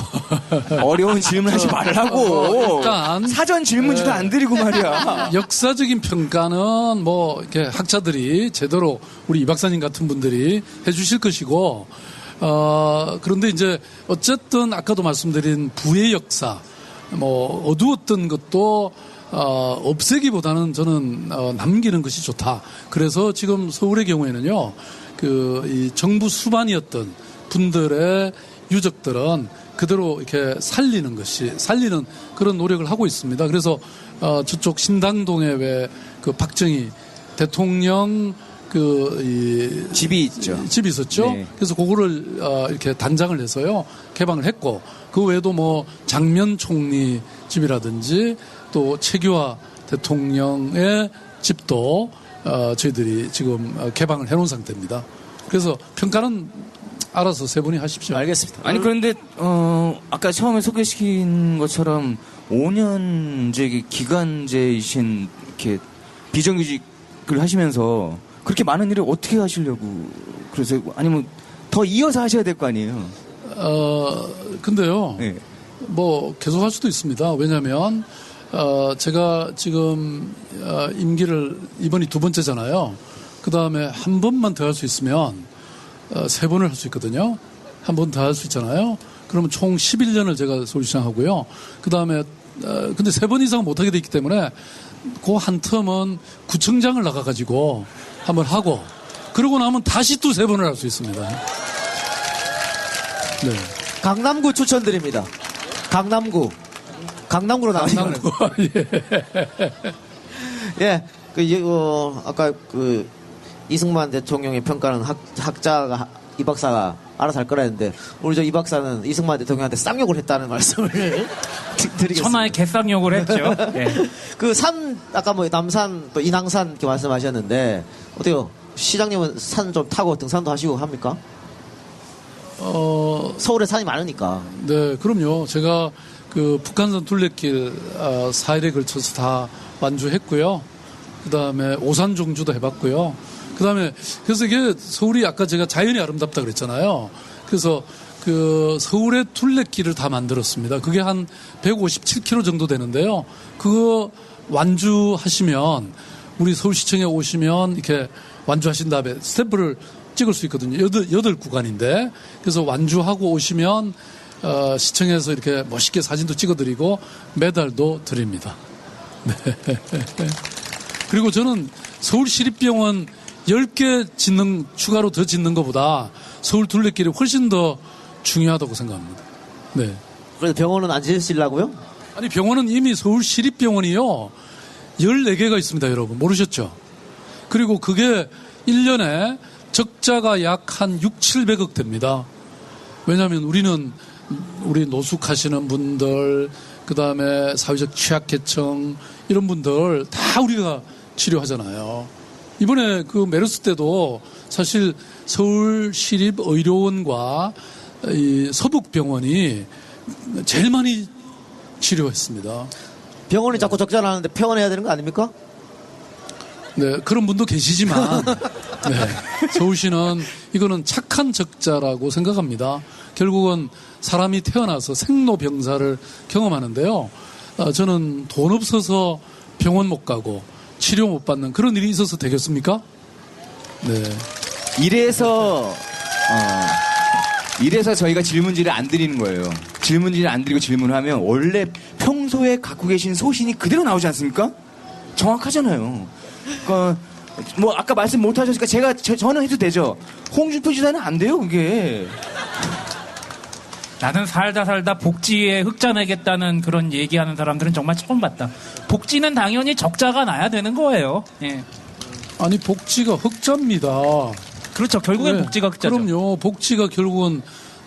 Speaker 8: 어려운 질문 하지 말라고.
Speaker 9: 일단.
Speaker 8: 사전 질문지도 안 드리고 말이야.
Speaker 9: 역사적인 평가는 뭐, 이렇게 학자들이 제대로 우리 이 박사님 같은 분들이 해 주실 것이고, 그런데 이제 어쨌든 아까도 말씀드린 부의 역사, 뭐, 어두웠던 것도 없애기보다는 저는 남기는 것이 좋다. 그래서 지금 서울의 경우에는요, 이 정부 수반이었던 분들의 유적들은 그대로 이렇게 살리는 그런 노력을 하고 있습니다. 그래서 저쪽 신당동에 왜 그 박정희 대통령
Speaker 8: 집이 있죠.
Speaker 9: 집이 있었죠.
Speaker 8: 네.
Speaker 9: 그래서 그거를 이렇게 단장을 해서요 개방을 했고, 그 외에도 뭐 장면 총리 집이라든지 또 최규하 대통령의 집도 저희들이 지금 개방을 해놓은 상태입니다. 그래서 평가는 알아서 세 분이 하십시오.
Speaker 3: 알겠습니다.
Speaker 8: 아니, 그런데, 아까 처음에 소개시킨 것처럼 5년제 기간제이신, 이렇게, 비정규직을 하시면서 그렇게 많은 일을 어떻게 하시려고 그러세요? 아니면 더 이어서 하셔야 될 거 아니에요?
Speaker 9: 근데요.
Speaker 8: 네.
Speaker 9: 뭐, 계속 할 수도 있습니다. 왜냐면, 제가 지금, 임기를 이번이 2번째잖아요. 그 다음에 한 번만 더 할 수 있으면, 3번을 할 수 있거든요. 한 번 더 할 수 있잖아요. 그러면 총 11년을 제가 서울시장 하고요. 그 다음에, 근데 3번 이상 못하게 돼 있기 때문에, 그 한 텀은 구청장을 나가가지고 한번 하고, 그러고 나면 다시 또 3번을 할 수 있습니다. 네.
Speaker 3: 강남구 추천드립니다. 강남구로 나가시면. 예. 아까 이승만 대통령의 평가는 학자가, 이 박사가 알아서 할 거라 했는데, 우리 이 박사는 이승만 대통령한테 쌍욕을 했다는 말씀을 드리겠습니다.
Speaker 12: 천하의 개쌍욕을 했죠. 네.
Speaker 3: 아까 뭐 남산, 또 인왕산 이렇게 말씀하셨는데, 어때요? 시장님은 산 좀 타고 등산도 하시고 합니까? 서울에 산이 많으니까.
Speaker 9: 네, 그럼요. 제가 북한산 둘레길 4일에 걸쳐서 다 완주했고요. 그 다음에 오산종주도 해봤고요. 그래서 이게 서울이 아까 제가 자연이 아름답다 그랬잖아요. 그래서 서울의 둘레길을 다 만들었습니다. 그게 한 157km 정도 되는데요. 그거 완주하시면, 우리 서울시청에 오시면 이렇게 완주하신 다음에 스탬프를 찍을 수 있거든요. 8구간인데. 그래서 완주하고 오시면, 시청에서 이렇게 멋있게 사진도 찍어드리고, 메달도 드립니다. 네. 그리고 저는 서울시립병원 10개 추가로 더 짓는 것보다 서울 둘레길이 훨씬 더 중요하다고 생각합니다. 네.
Speaker 3: 그래서 병원은 안 지으시려고요?
Speaker 9: 아니, 병원은 이미 서울시립병원이요, 14개가 있습니다, 여러분. 모르셨죠? 그리고 그게 1년에 적자가 약 한 600~700억 됩니다. 왜냐하면 우리 노숙하시는 분들, 그 다음에 사회적 취약계층, 이런 분들 다 우리가 치료하잖아요. 이번에 메르스 때도 사실 서울시립의료원과 이 서북병원이 제일 많이 치료했습니다.
Speaker 3: 병원이 자꾸 적자나는데 폐원해야 되는 거 아닙니까?
Speaker 9: 네, 그런 분도 계시지만 네, 서울시는 이거는 착한 적자라고 생각합니다. 결국은 사람이 태어나서 생로병사를 경험하는데요. 저는 돈 없어서 병원 못 가고 치료 못 받는 그런 일이 있어서 되겠습니까? 네.
Speaker 8: 이래서 저희가 질문지를 안 드리는 거예요. 질문지를 안 드리고 질문하면 원래 평소에 갖고 계신 소신이 그대로 나오지 않습니까? 정확하잖아요. 그러니까 뭐 아까 말씀 못 하셨으니까 저는 해도 되죠. 홍준표 지사는 안 돼요, 그게.
Speaker 12: 나는 살다 복지에 흑자 내겠다는 그런 얘기하는 사람들은 정말 처음 봤다. 복지는 당연히 적자가 나야 되는 거예요. 예.
Speaker 9: 아니 복지가 흑자입니다.
Speaker 12: 그렇죠. 결국엔
Speaker 9: 네,
Speaker 12: 복지가 흑자죠.
Speaker 9: 그럼요. 복지가 결국은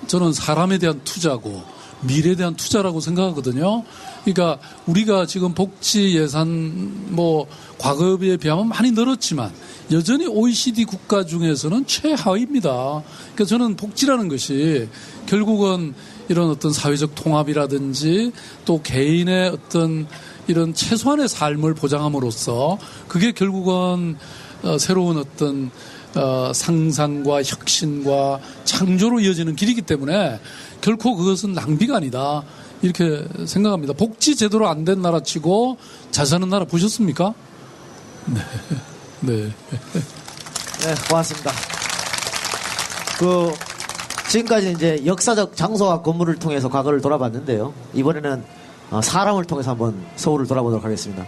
Speaker 9: 저는 사람에 대한 투자고 미래에 대한 투자라고 생각하거든요. 그러니까 우리가 지금 복지 예산 뭐 과거에 비하면 많이 늘었지만 여전히 OECD 국가 중에서는 최하위입니다. 그러니까 저는 복지라는 것이 결국은 이런 어떤 사회적 통합이라든지 또 개인의 어떤 이런 최소한의 삶을 보장함으로써 그게 결국은 새로운 어떤 상상과 혁신과 창조로 이어지는 길이기 때문에 결코 그것은 낭비가 아니다. 이렇게 생각합니다. 복지 제대로 안 된 나라 치고 잘 사는 나라 보셨습니까? 네. 네.
Speaker 3: 네, 고맙습니다. 지금까지 이제 역사적 장소와 건물을 통해서 과거를 돌아봤는데요. 이번에는 사람을 통해서 한번 서울을 돌아보도록 하겠습니다.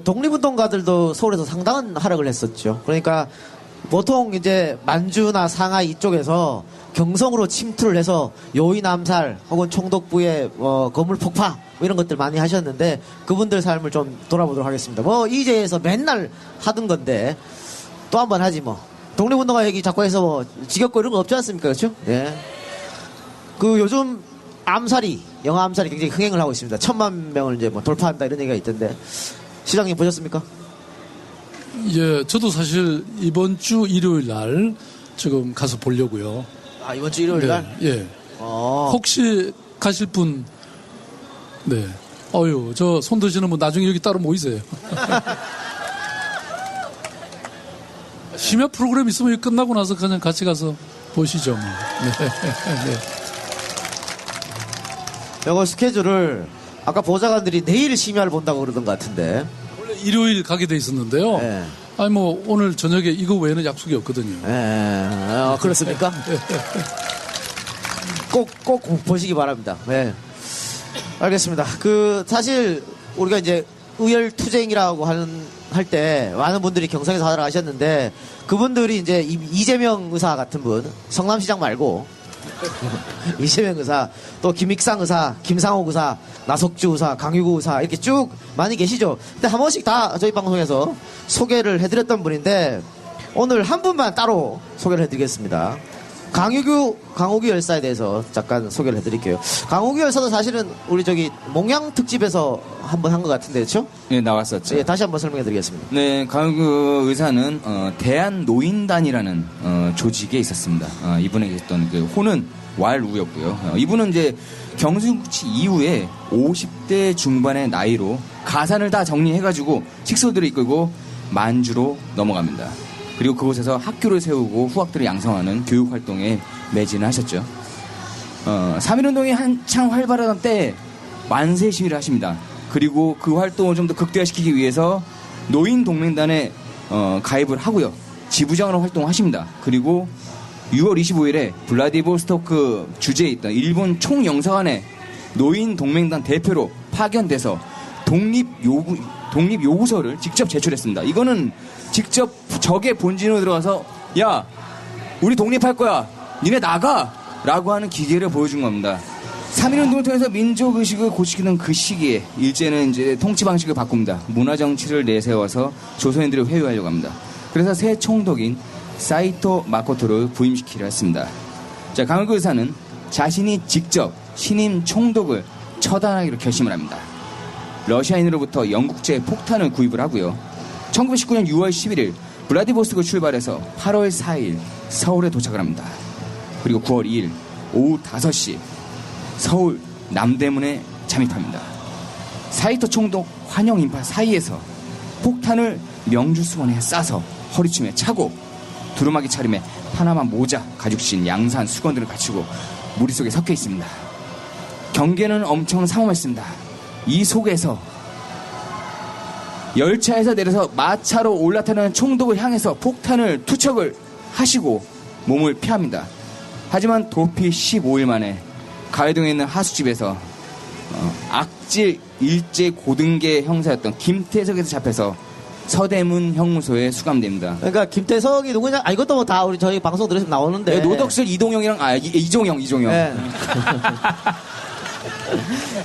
Speaker 3: 독립운동가들도 서울에서 상당한 활약을 했었죠. 그러니까 보통 이제 만주나 상하이 이쪽에서 경성으로 침투를 해서 요인 암살 혹은 총독부의 건물 폭파 뭐 이런 것들 많이 하셨는데 그분들 삶을 좀 돌아보도록 하겠습니다. 이제에서 맨날 하던 건데 또 한 번 하지 뭐. 독립운동가 얘기 자꾸 해서 지겹고 이런 거 없지 않습니까? 그렇죠? 예. 요즘 영화 암살이 굉장히 흥행을 하고 있습니다. 1000만 명을 이제 돌파한다 이런 얘기가 있던데 시장님 보셨습니까?
Speaker 9: 예, 저도 사실 이번 주 일요일 날 지금 가서 보려고요.
Speaker 3: 아, 이번 주 일요일 날?
Speaker 9: 네, 예. 혹시 가실 분, 네. 저 손 드시는 분 나중에 여기 따로 모이세요. 심야 프로그램 있으면 여기 끝나고 나서 그냥 같이 가서 보시죠. 뭐. 네. 네.
Speaker 3: 이거 스케줄을 아까 보좌관들이 내일 심야를 본다고 그러던 것 같은데.
Speaker 9: 원래 일요일 가게 돼 있었는데요.
Speaker 3: 네.
Speaker 9: 오늘 저녁에 이거 외에는 약속이 없거든요.
Speaker 3: 네. 그렇습니까? 꼭 보시기 바랍니다. 네. 알겠습니다. 사실 우리가 이제 의열투쟁이라고 할 때 많은 분들이 경상에서 하러 가셨는데 그분들이 이제 이재명 의사 같은 분, 성남시장 말고 이재명 의사, 또 김익상 의사, 김상옥 의사, 나석주 의사, 강유구 의사 이렇게 쭉 많이 계시죠. 근데 한 번씩 다 저희 방송에서 소개를 해드렸던 분인데 오늘 한 분만 따로 소개를 해드리겠습니다. 강호규 열사에 대해서 잠깐 소개를 해드릴게요. 강호규 열사도 사실은 우리 몽양 특집에서 한번 한 것 같은데, 그렇죠?
Speaker 8: 네, 나왔었죠.
Speaker 3: 네, 다시 한번 설명해드리겠습니다.
Speaker 8: 네, 강호규 의사는 대한노인단이라는 조직에 있었습니다. 이분에게 있었던 호는 왈우였고요. 이분은 이제 경술국치 이후에 50대 중반의 나이로 가산을 다 정리해가지고 식소들을 이끌고 만주로 넘어갑니다. 그리고 그곳에서 학교를 세우고 후학들을 양성하는 교육활동에 매진을 하셨죠. 3.1운동이 한창 활발하던 때 만세 시위를 하십니다. 그리고 그 활동을 좀 더 극대화시키기 위해서 노인동맹단에 가입을 하고요. 지부장으로 활동하십니다. 그리고 6월 25일에 블라디보스토크 주재에 있던 일본 총영사관에 노인동맹단 대표로 파견돼서 독립요구서를 직접 제출했습니다. 이거는 직접 적의 본진으로 들어가서 야 우리 독립할 거야 니네 나가 라고 하는 기계를 보여준 겁니다. 3.1운동을 통해서 민족의식을 고치는 그 시기에 일제는 이제 통치 방식을 바꿉니다. 문화정치를 내세워서 조선인들을 회유하려고 합니다. 그래서 새 총독인 사이토 마코토를 부임시키려 했습니다. 자, 강호규 의사는 자신이 직접 신임 총독을 처단하기로 결심을 합니다. 러시아인으로부터 영국제 폭탄을 구입을 하고요. 1919년 6월 11일 블라디보스토크 출발해서 8월 4일 서울에 도착을 합니다. 그리고 9월 2일 오후 5시 서울 남대문에 잠입합니다. 사이토 총독 환영 인파 사이에서 폭탄을 명주수건에 싸서 허리춤에 차고 두루마기 차림에 파나마 모자, 가죽신, 양산, 수건들을 갖추고 무리 속에 섞여 있습니다. 경계는 엄청 삼엄했습니다. 이 속에서 열차에서 내려서 마차로 올라타는 총독을 향해서 폭탄을 투척을 하시고 몸을 피합니다. 하지만 도피 15일 만에 가회동에 있는 하숙집에서 악질 일제 고등계 형사였던 김태석에서 잡혀서 서대문 형무소에 수감됩니다.
Speaker 3: 그러니까 김태석이 누구냐? 이것도 뭐 다 우리 저희 방송 들으시면 나오는데.
Speaker 8: 네, 노덕슬 이동영이랑 이종영.
Speaker 3: 네.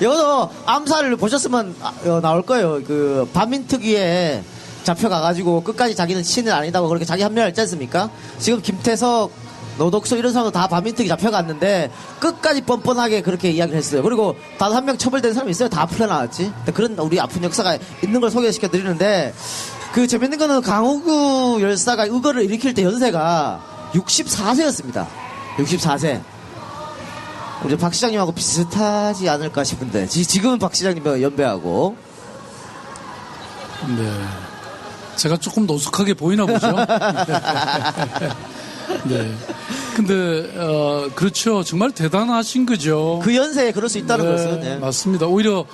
Speaker 3: 이것도 암살을 보셨으면 나올 거예요. 그 반민특위에 잡혀가가지고 끝까지 자기는 신은 아니다고 그렇게 자기 합리화했지 않습니까? 지금 김태석, 노덕수 이런 사람도 다 반민특위 잡혀갔는데 끝까지 뻔뻔하게 그렇게 이야기를 했어요. 그리고 단 한 명 처벌된 사람이 있어요. 다 풀려나왔지. 그런 우리 아픈 역사가 있는 걸 소개시켜 드리는데, 그 재밌는 거는 강호구 열사가 의거를 일으킬 때 연세가 64세였습니다. 64세. 우리 박 시장님하고 비슷하지 않을까 싶은데, 지금은 박 시장님 연배하고.
Speaker 9: 네. 제가 조금 노숙하게 보이나 보죠. 네. 근데, 그렇죠. 정말 대단하신 거죠.
Speaker 3: 그 연세에 그럴 수 있다는
Speaker 9: 네,
Speaker 3: 것은. 네.
Speaker 9: 맞습니다. 오히려,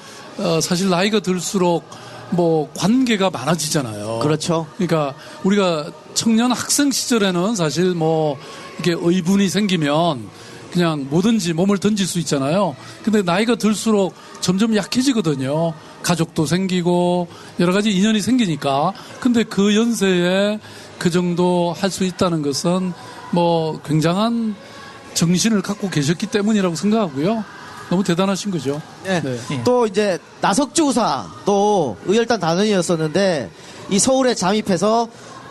Speaker 9: 사실 나이가 들수록 뭐 관계가 많아지잖아요.
Speaker 3: 그렇죠.
Speaker 9: 그러니까 우리가 청년 학생 시절에는 사실 뭐 이게 의분이 생기면 그냥 뭐든지 몸을 던질 수 있잖아요. 근데 나이가 들수록 점점 약해지거든요. 가족도 생기고 여러 가지 인연이 생기니까. 근데 그 연세에 그 정도 할 수 있다는 것은 뭐 굉장한 정신을 갖고 계셨기 때문이라고 생각하고요. 너무 대단하신 거죠.
Speaker 3: 네.
Speaker 9: 네.
Speaker 3: 또 이제 나석주 의사 또 의열단 단원이었었는데 이 서울에 잠입해서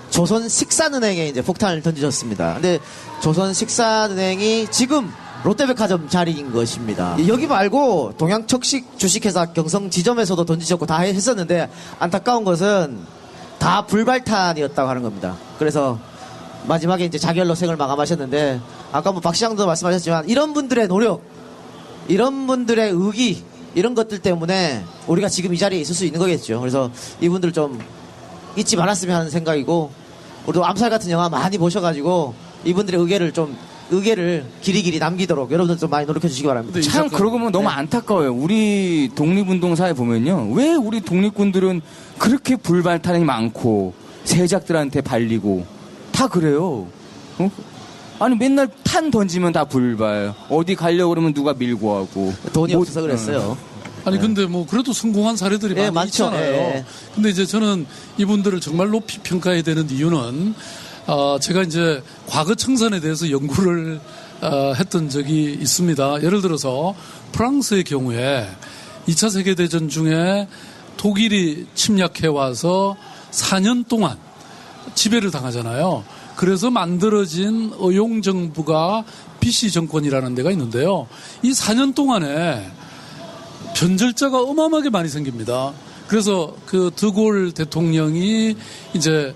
Speaker 3: 조선 식산은행에 이제 폭탄을 던지셨습니다. 근데 조선 식산은행이 지금 롯데백화점 자리인 것입니다. 여기 말고 동양척식 주식회사 경성 지점에서도 던지셨고 다 했었는데 안타까운 것은 다 불발탄이었다고 하는 겁니다. 그래서 마지막에 이제 자결로 생을 마감하셨는데 아까 뭐 박 시장도 말씀하셨지만 이런 분들의 노력, 이런 분들의 의기, 이런 것들 때문에 우리가 지금 이 자리에 있을 수 있는 거겠죠. 그래서 이분들 좀 잊지 말았으면 하는 생각이고, 우리도 암살 같은 영화 많이 보셔가지고 이분들의 의계를 길이길이 남기도록 여러분들 좀 많이 노력해 주시기 바랍니다.
Speaker 8: 참 그러고 보면 너무 안타까워요. 우리 독립운동사에 보면요, 왜 우리 독립군들은 그렇게 불발탄이 많고 세작들한테 발리고 다 그래요. 아니 맨날 탄 던지면 다 불발, 어디 가려고 그러면 누가 밀고 하고
Speaker 3: 돈이 없어서 그랬어요.
Speaker 9: 아니 근데 뭐 그래도 성공한 사례들이 많이
Speaker 3: 많죠.
Speaker 9: 있잖아요. 근데 이제 저는 이분들을 정말 높이 평가해야 되는 이유는 제가 이제 과거 청산에 대해서 연구를 했던 적이 있습니다. 예를 들어서 프랑스의 경우에 2차 세계대전 중에 독일이 침략해 와서 4년 동안 지배를 당하잖아요. 그래서 만들어진 의용정부가 비시 정권이라는 데가 있는데요. 이 4년 동안에 변절자가 어마어마하게 많이 생깁니다. 그래서 그 드골 대통령이 이제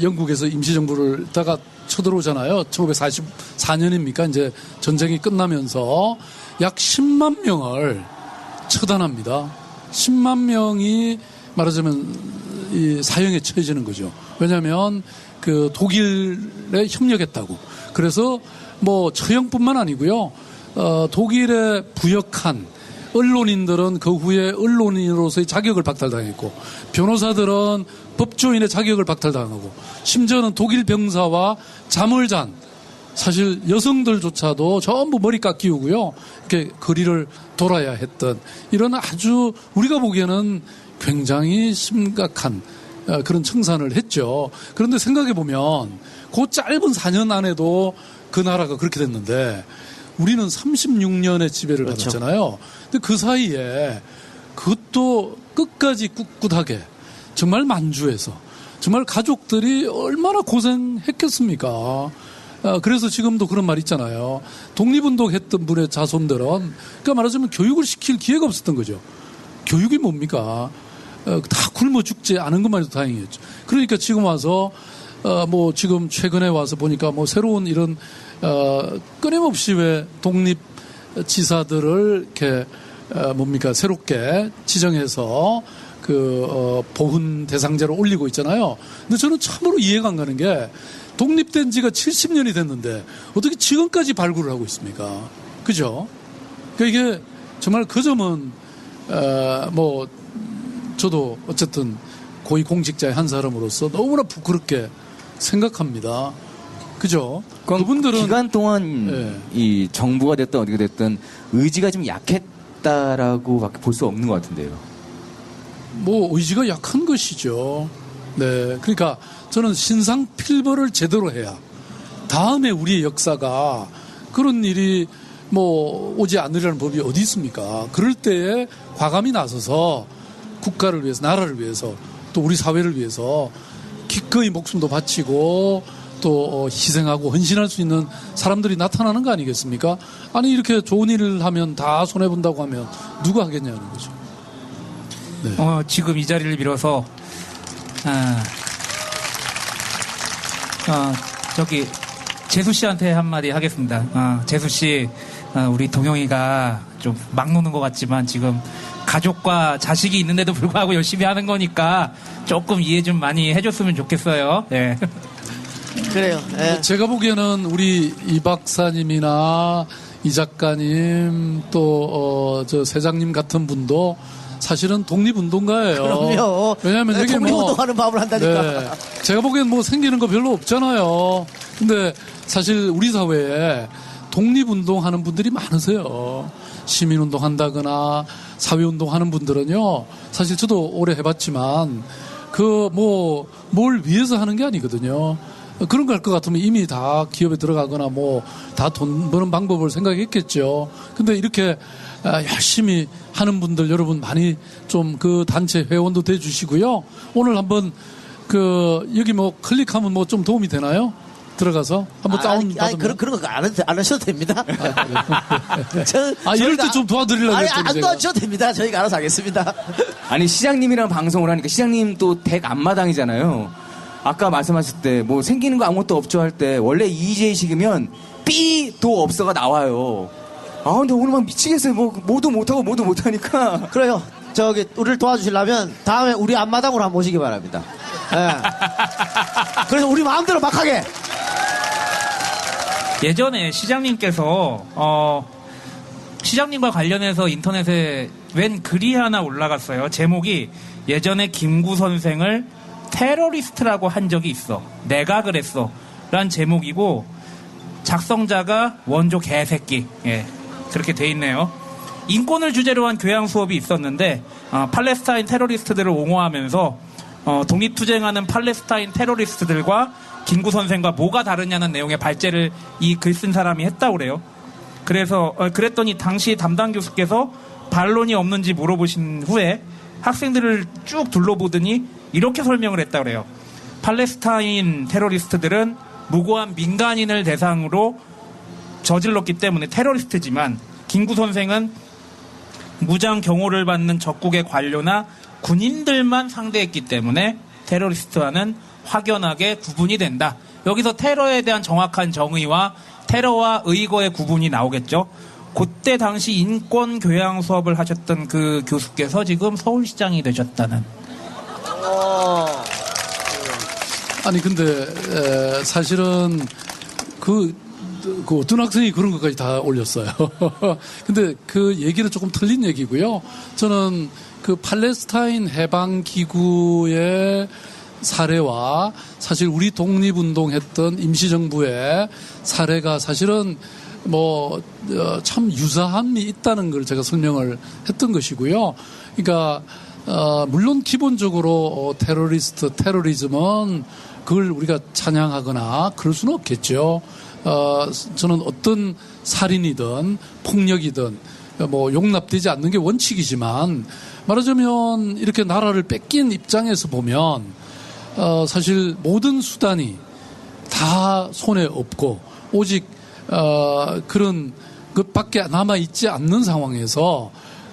Speaker 9: 영국에서 임시정부를 다가 쳐들어오잖아요. 1944년입니까? 이제 전쟁이 끝나면서 약 10만 명을 처단합니다. 10만 명이 말하자면 이 사형에 처해지는 거죠. 왜냐하면 그 독일에 협력했다고. 그래서 뭐 처형뿐만 아니고요. 독일에 부역한 언론인들은 그 후에 언론인으로서의 자격을 박탈당했고, 변호사들은 법조인의 자격을 박탈당하고, 심지어는 독일 병사와 잠을 잔 사실 여성들조차도 전부 머리 깎이우고요, 이렇게 거리를 돌아야 했던 이런 아주 우리가 보기에는 굉장히 심각한 그런 청산을 했죠. 그런데 생각해 보면 그 짧은 4년 안에도 그 나라가 그렇게 됐는데 우리는 36년의 지배를
Speaker 3: 그렇죠.
Speaker 9: 받았잖아요. 근데 그 사이에 그것도 끝까지 꿋꿋하게 정말 만주해서 정말 가족들이 얼마나 고생했겠습니까? 그래서 지금도 그런 말 있잖아요. 독립운동 했던 분의 자손들은, 그러니까 말하자면 교육을 시킬 기회가 없었던 거죠. 교육이 뭡니까? 다 굶어 죽지 않은 것만 해도 다행이었죠. 그러니까 지금 와서, 뭐 지금 최근에 와서 보니까 뭐 새로운 이런, 끊임없이 왜 독립지사들을 이렇게, 새롭게 지정해서 보훈 대상자로 올리고 있잖아요. 근데 저는 참으로 이해가 안 가는 게 독립된 지가 70년이 됐는데 어떻게 지금까지 발굴을 하고 있습니까? 그죠? 그러니까 이게 정말 그 점은 저도 어쨌든 고위공직자의 한 사람으로서 너무나 부끄럽게 생각합니다. 그죠?
Speaker 8: 그분들은 기간 동안 이 정부가 됐든 어디가 됐든 의지가 좀 약했다라고밖에 볼 수 없는 것 같은데요.
Speaker 9: 의지가 약한 것이죠. 네. 그러니까 저는 신상 필벌을 제대로 해야 다음에 우리의 역사가 그런 일이 오지 않으려는 법이 어디 있습니까? 그럴 때에 과감히 나서서 국가를 위해서, 나라를 위해서, 또 우리 사회를 위해서 기꺼이 목숨도 바치고 또 희생하고 헌신할 수 있는 사람들이 나타나는 거 아니겠습니까? 아니 이렇게 좋은 일을 하면 다 손해본다고 하면 누가 하겠냐는 거죠.
Speaker 12: 네. 지금 이 자리를 빌어서 저기 재수 씨한테 한마디 하겠습니다. 재수 씨, 우리 동영이가 좀 막 노는 것 같지만 지금 가족과 자식이 있는데도 불구하고 열심히 하는 거니까 조금 이해 좀 많이 해줬으면 좋겠어요. 네.
Speaker 3: 그래요. 예.
Speaker 9: 제가 보기에는 우리 이 박사님이나 이 작가님 또 저 세장님 같은 분도 사실은 독립운동가예요.
Speaker 3: 그럼요.
Speaker 9: 왜냐하면 여기
Speaker 3: 독립운동하는 마음을 한다니까.
Speaker 9: 네, 제가 보기엔 생기는 거 별로 없잖아요. 근데 사실 우리 사회에 독립운동하는 분들이 많으세요. 시민운동 한다거나 사회운동 하는 분들은요. 사실 저도 오래 해봤지만 뭘 위해서 하는 게 아니거든요. 그런 거 할 것 같으면 이미 다 기업에 들어가거나 다 돈 버는 방법을 생각했겠죠. 근데 이렇게 열심히 하는 분들 여러분 많이 좀 그 단체 회원도 돼 주시고요. 오늘 한번 여기 클릭하면 좀 도움이 되나요? 들어가서 한번 다운 받으면.
Speaker 3: 그런 거 안 하셔도 됩니다.
Speaker 9: 이럴 때 좀 도와드리려고 했더니
Speaker 3: 안 도와주셔도 됩니다. 저희가 알아서 하겠습니다.
Speaker 8: 아니 시장님이랑 방송을 하니까 시장님 또 댁 앞마당이잖아요. 아까 말씀하실 때 생기는 거 아무것도 없죠 할 때 원래 EJ식이면 B도 없어가 나와요. 근데 오늘 막 미치겠어요. 뭐도 못하고 뭐도 못하니까.
Speaker 3: 그래요. 우리를 도와주시려면 다음에 우리 앞마당으로 한번 모시기 바랍니다. 네. 그래서 우리 마음대로 막 하게.
Speaker 12: 예전에 시장님께서 시장님과 관련해서 인터넷에 웬 글이 하나 올라갔어요. 제목이 예전에 김구 선생을 테러리스트라고 한 적이 있어. 내가 그랬어. 라는 제목이고 작성자가 원조 개새끼. 예, 그렇게 돼 있네요. 인권을 주제로 한 교양 수업이 있었는데 팔레스타인 테러리스트들을 옹호하면서 독립투쟁하는 팔레스타인 테러리스트들과 김구 선생과 뭐가 다르냐는 내용의 발제를 이 글 쓴 사람이 했다고 그래요. 그래서 그랬더니 당시 담당 교수께서 반론이 없는지 물어보신 후에 학생들을 쭉 둘러보더니 이렇게 설명을 했다고 그래요. 팔레스타인 테러리스트들은 무고한 민간인을 대상으로 저질렀기 때문에 테러리스트지만 김구 선생은 무장 경호를 받는 적국의 관료나 군인들만 상대했기 때문에 테러리스트와는 확연하게 구분이 된다. 여기서 테러에 대한 정확한 정의와 테러와 의거의 구분이 나오겠죠. 그때 당시 인권 교양 수업을 하셨던 그 교수께서 지금 서울시장이 되셨다는.
Speaker 9: 아니 근데 사실은 그 어떤 학생이 그런 것까지 다 올렸어요. 근데 그 얘기는 조금 틀린 얘기고요. 저는 그 팔레스타인 해방기구의 사례와 사실 우리 독립운동했던 임시정부의 사례가 사실은 참 유사함이 있다는 걸 제가 설명을 했던 것이고요. 그러니까 물론 기본적으로 테러리즘은 그걸 우리가 찬양하거나 그럴 수는 없겠죠. 저는 어떤 살인이든 폭력이든 용납되지 않는 게 원칙이지만 말하자면 이렇게 나라를 뺏긴 입장에서 보면 사실 모든 수단이 다 손에 없고 오직 그런 것밖에 남아있지 않는 상황에서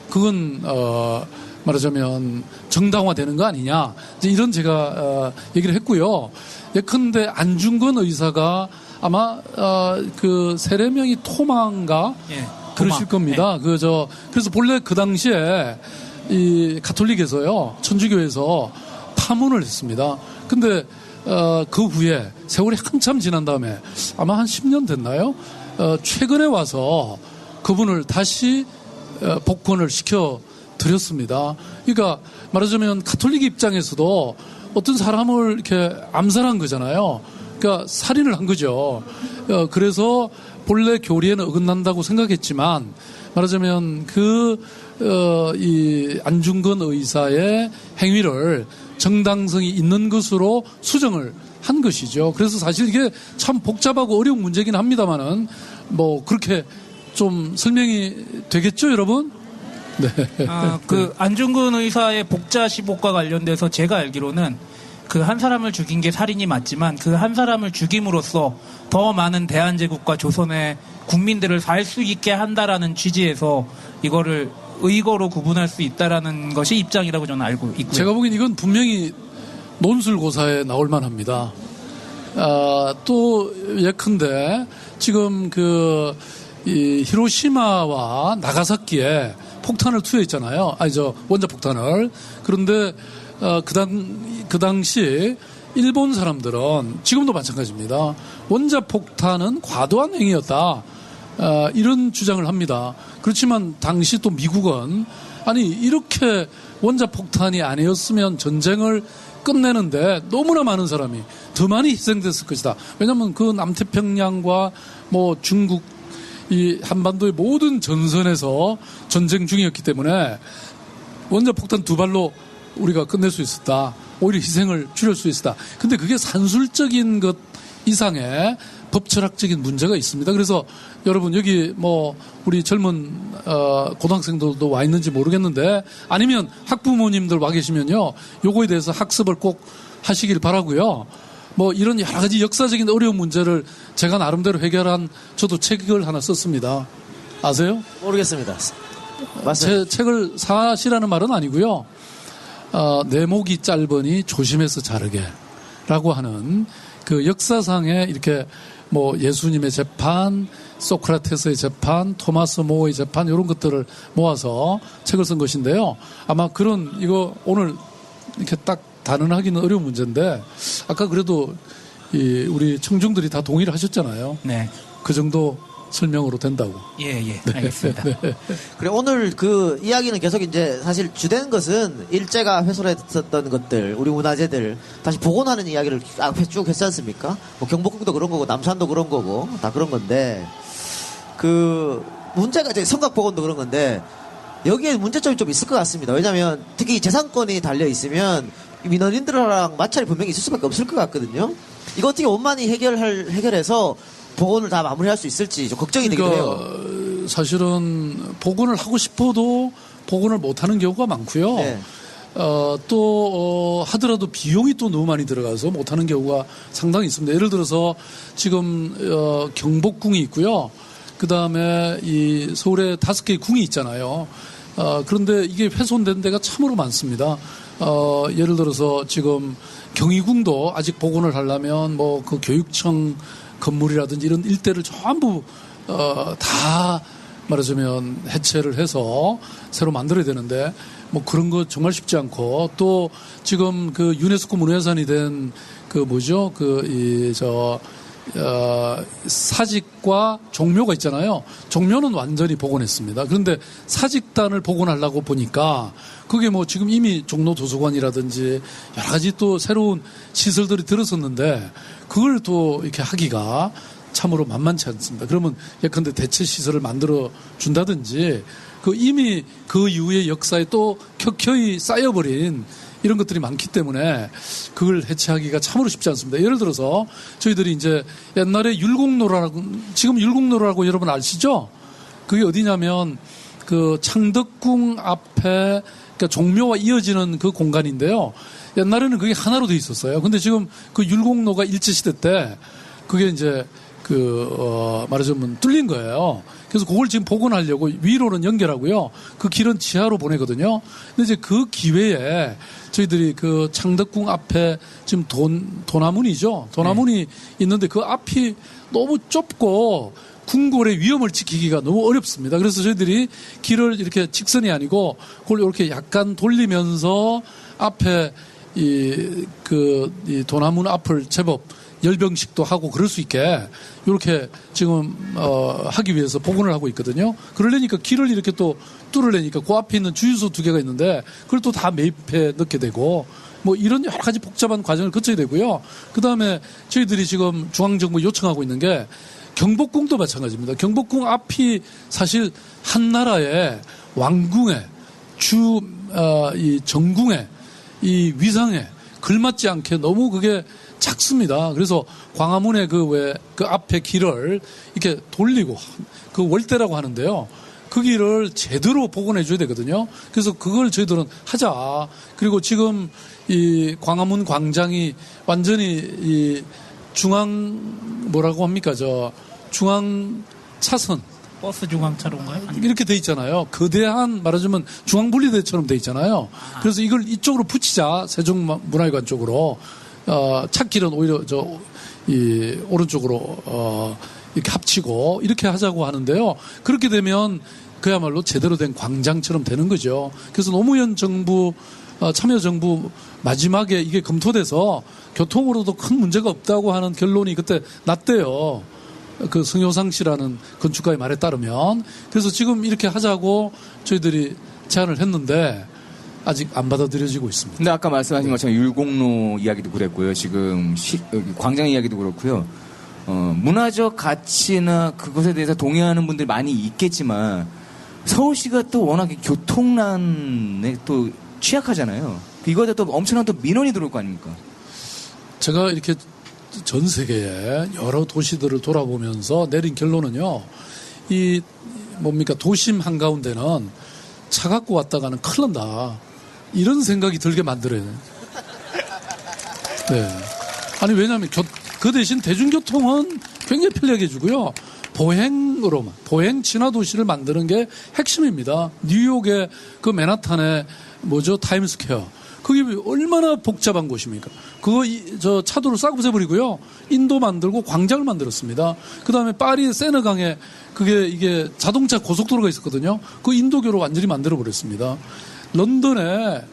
Speaker 9: 그건 말하자면 정당화되는 거 아니냐 이런 제가 얘기를 했고요. 예컨대 안중근 의사가 아마 그 세례명이 토마인가 그러실 겁니다.
Speaker 12: 네.
Speaker 9: 그래서 본래 그 당시에 이 가톨릭에서요, 천주교에서 파문을 했습니다. 근데 그 후에 세월이 한참 지난 다음에 아마 한 10년 됐나요? 최근에 와서 그분을 다시 복권을 시켜 드렸습니다. 그러니까 말하자면 가톨릭 입장에서도 어떤 사람을 이렇게 암살한 거잖아요. 그러니까 살인을 한 거죠. 그래서 본래 교리에는 어긋난다고 생각했지만 말하자면 이 안중근 의사의 행위를 정당성이 있는 것으로 수정을 한 것이죠. 그래서 사실 이게 참 복잡하고 어려운 문제긴 합니다만은 뭐 그렇게 좀 설명이 되겠죠, 여러분? 네.
Speaker 12: 그 안중근 의사의 복자 15과 관련돼서 제가 알기로는 그 한 사람을 죽인 게 살인이 맞지만 그 한 사람을 죽임으로써 더 많은 대한제국과 조선의 국민들을 살 수 있게 한다라는 취지에서 이거를 의거로 구분할 수 있다라는 것이 입장이라고 저는 알고 있고요.
Speaker 9: 제가 보기엔 이건 분명히 논술고사에 나올 만합니다. 또 예컨대 지금 이 히로시마와 나가사키에 폭탄을 투여했잖아요. 원자폭탄을. 그런데 그 당시 일본 사람들은 지금도 마찬가지입니다. 원자폭탄은 과도한 행위였다. 이런 주장을 합니다. 그렇지만 당시 또 미국은 아니 이렇게 원자폭탄이 아니었으면 전쟁을 끝내는데 너무나 많은 사람이 더 많이 희생됐을 것이다. 왜냐하면 그 남태평양과 뭐 중국 이 한반도의 모든 전선에서 전쟁 중이었기 때문에 원자폭탄 2발로 우리가 끝낼 수 있었다. 오히려 희생을 줄일 수 있었다. 근데 그게 산술적인 것 이상의 법철학적인 문제가 있습니다. 그래서 여러분 여기 뭐 우리 젊은 고등학생들도 와 있는지 모르겠는데 아니면 학부모님들 와 계시면요. 요거에 대해서 학습을 꼭 하시길 바라고요. 뭐 이런 여러 가지 역사적인 어려운 문제를 제가 나름대로 해결한 저도 책을 하나 썼습니다. 아세요?
Speaker 3: 모르겠습니다.
Speaker 9: 제 책을 사시라는 말은 아니고요. 내 목이 짧으니 조심해서 자르게 라고 하는 그 역사상에 이렇게 뭐 예수님의 재판, 소크라테스의 재판, 토마스 모어의 재판 이런 것들을 모아서 책을 쓴 것인데요. 아마 이거 오늘 이렇게 딱 단언하기는 어려운 문제인데 아까 그래도 우리 청중들이 다 동의를 하셨잖아요.
Speaker 12: 네.
Speaker 9: 그 정도 설명으로 된다고.
Speaker 12: 예, 알겠습니다.
Speaker 9: 네.
Speaker 3: 그래 오늘 그 이야기는 계속 이제 사실 주된 것은 일제가 훼손했었던 것들, 우리 문화재들 다시 복원하는 이야기를 쭉 했지 않습니까? 뭐 경복궁도 그런 거고 남산도 그런 거고 다 그런 건데 그 문제가 이제 성곽 복원도 그런 건데 여기에 문제점이 좀 있을 것 같습니다. 왜냐하면 특히 재산권이 달려 있으면 민원인들랑 마찰이 분명히 있을 수밖에 없을 것 같거든요. 이거 어떻게 원만히 해결해서 복원을 다 마무리할 수 있을지 좀 걱정이 되기도 해요.
Speaker 9: 사실은 복원을 하고 싶어도 복원을 못하는 경우가 많고요.
Speaker 3: 네.
Speaker 9: 또 하더라도 비용이 또 너무 많이 들어가서 못하는 경우가 상당히 있습니다. 예를 들어서 지금 경복궁이 있고요. 그 다음에 이 서울에 5개의 궁이 있잖아요. 그런데 이게 훼손된 데가 참으로 많습니다. 예를 들어서 지금 경희궁도 아직 복원을 하려면 뭐 그 교육청 건물이라든지 이런 일대를 전부 다 말하자면 해체를 해서 새로 만들어야 되는데 뭐 그런 거 정말 쉽지 않고 또 지금 그 유네스코 문화유산이 된 사직과 종묘가 있잖아요. 종묘는 완전히 복원했습니다. 그런데 사직단을 복원하려고 보니까 그게 뭐 지금 이미 종로 도서관이라든지 여러 가지 또 새로운 시설들이 들어섰는데 그걸 또 이렇게 하기가 참으로 만만치 않습니다. 그러면 예컨대 대체 시설을 만들어 준다든지 그 이미 그 이후의 역사에 또 켜켜이 쌓여버린 이런 것들이 많기 때문에 그걸 해체하기가 참으로 쉽지 않습니다. 예를 들어서 저희들이 이제 옛날에 율곡로라고 지금 율곡로라고 여러분 아시죠? 그게 어디냐면 그 창덕궁 앞에 그러니까 종묘와 이어지는 그 공간인데요. 옛날에는 그게 하나로 돼 있었어요. 근데 지금 그 율곡로가 일제시대 때 그게 이제 말하자면 뚫린 거예요. 그래서 그걸 지금 복원하려고 위로는 연결하고요. 그 길은 지하로 보내거든요. 근데 이제 그 기회에 저희들이 그 창덕궁 앞에 지금 도나문이죠. 도나문이 있는데 그 앞이 너무 좁고 궁궐의 위험을 지키기가 너무 어렵습니다. 그래서 저희들이 길을 이렇게 직선이 아니고 그걸 이렇게 약간 돌리면서 앞에 이 도나문 앞을 제법 열병식도 하고 그럴 수 있게 이렇게 지금 하기 위해서 복원을 하고 있거든요. 그러려니까 길을 이렇게 또 뚫으려니까 그 앞에 있는 주유소 2개가 있는데 그걸 또 다 매입해 넣게 되고 뭐 이런 여러 가지 복잡한 과정을 거쳐야 되고요. 그다음에 저희들이 지금 중앙정부 요청하고 있는 게 경복궁도 마찬가지입니다. 경복궁 앞이 사실 한 나라의 왕궁의 이 정궁의 이 위상에 걸맞지 않게 너무 그게 작습니다. 그래서 광화문의 그 앞에 길을 이렇게 돌리고 그 월대라고 하는데요. 그 길을 제대로 복원해 줘야 되거든요. 그래서 그걸 저희들은 하자. 그리고 지금 이 광화문 광장이 완전히 이 중앙 차선.
Speaker 12: 버스 중앙차로인가요?
Speaker 9: 이렇게 돼 있잖아요. 거대한 말하자면 중앙분리대처럼 돼 있잖아요. 그래서 이걸 이쪽으로 붙이자. 세종문화회관 쪽으로. 찾길은 오히려 오른쪽으로 이렇게 합치고 이렇게 하자고 하는데요. 그렇게 되면 그야말로 제대로 된 광장처럼 되는 거죠. 그래서 노무현 정부 참여정부 마지막에 이게 검토돼서 교통으로도 큰 문제가 없다고 하는 결론이 그때 났대요. 그 성효상 씨라는 건축가의 말에 따르면. 그래서 지금 이렇게 하자고 저희들이 제안을 했는데 아직 안 받아들여지고 있습니다.
Speaker 8: 근데 아까 말씀하신 것처럼 율곡로 이야기도 그랬고요. 지금 광장 이야기도 그렇고요. 문화적 가치나 그것에 대해서 동의하는 분들이 많이 있겠지만 서울시가 또 워낙에 교통난에 또 취약하잖아요. 이거에 또 엄청난 또 민원이 들어올 거 아닙니까?
Speaker 9: 제가 이렇게 전 세계의 여러 도시들을 돌아보면서 내린 결론은요. 도심 한가운데는 차 갖고 왔다가는 큰일 난다. 이런 생각이 들게 만들어요. 네. 아니, 왜냐하면 그 대신 대중교통은 굉장히 편리하게 해주고요. 보행 친화 도시를 만드는 게 핵심입니다. 뉴욕의 그 맨하탄의 타임스퀘어. 그게 얼마나 복잡한 곳입니까? 그거 차도를 싹 없애버리고요. 인도 만들고 광장을 만들었습니다. 그 다음에 파리 세느강에 이게 자동차 고속도로가 있었거든요. 그 인도교로 완전히 만들어버렸습니다. 런던에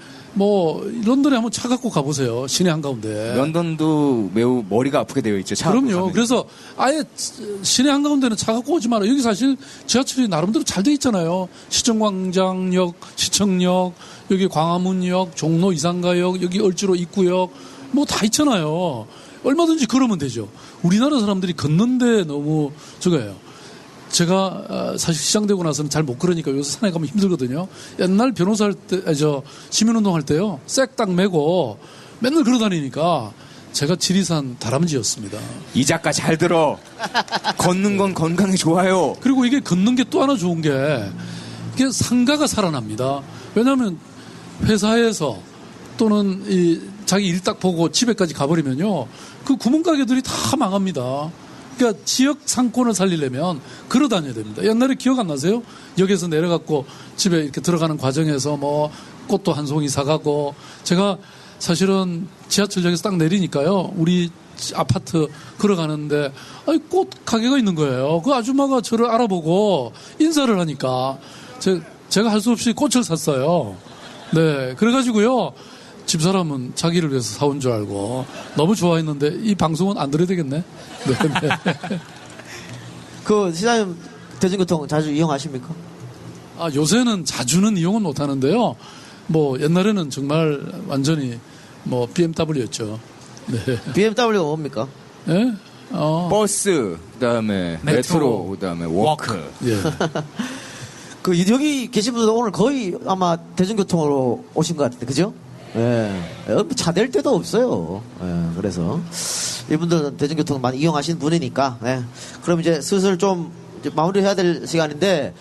Speaker 9: 한번 차 갖고 가보세요. 시내 한가운데.
Speaker 8: 런던도 매우 머리가 아프게 되어 있죠.
Speaker 9: 그럼요. 그래서 아예 시내 한가운데는 차 갖고 오지 마라. 여기 사실 지하철이 나름대로 잘 돼 있잖아요. 시청광장역, 시청역, 여기 광화문역, 종로 이산가역, 여기 을지로 입구역, 다 있잖아요. 얼마든지 걸으면 되죠. 우리나라 사람들이 걷는데 너무 저거예요. 제가 사실 시장되고 나서는 잘 못 걸으니까 요새 산에 가면 힘들거든요. 옛날 변호사 할 때, 시민운동 할 때요. 쌔딱 메고 맨날 걸어 다니니까 제가 지리산 다람쥐였습니다.
Speaker 8: 이 작가 잘 들어. 걷는 건 건강에 좋아요.
Speaker 9: 그리고 이게 걷는 게 또 하나 좋은 게 이게 상가가 살아납니다. 왜냐하면 회사에서 또는 자기 일 딱 보고 집에까지 가버리면요. 그 구멍가게들이 다 망합니다. 그러니까 지역 상권을 살리려면 걸어 다녀야 됩니다. 옛날에 기억 안 나세요? 역에서 내려갖고 집에 이렇게 들어가는 과정에서 꽃도 한 송이 사가고 제가 사실은 지하철역에서 딱 내리니까요. 우리 아파트 걸어가는데 꽃 가게가 있는 거예요. 그 아줌마가 저를 알아보고 인사를 하니까 제가 할 수 없이 꽃을 샀어요. 네, 그래가지고요. 집사람은 자기를 위해서 사온 줄 알고 너무 좋아했는데 이 방송은 안 들어야 되겠네. 네.
Speaker 3: 그 시장님 대중교통 자주 이용하십니까?
Speaker 9: 요새는 자주는 이용은 못 하는데요. 옛날에는 정말 완전히 BMW였죠. 네.
Speaker 3: BMW가 뭡니까?
Speaker 9: 네?
Speaker 8: 버스, 그다음에 메트로, 그다음에 워크.
Speaker 9: 예.
Speaker 3: 여기 계신 분들 오늘 거의 아마 대중교통으로 오신 것 같은데, 그죠? 예. 차 댈 데도 없어요. 예. 그래서 이분들은 대중교통 많이 이용하시는 분이니까. 예. 그럼 이제 슬슬 좀 마무리해야 될 시간인데,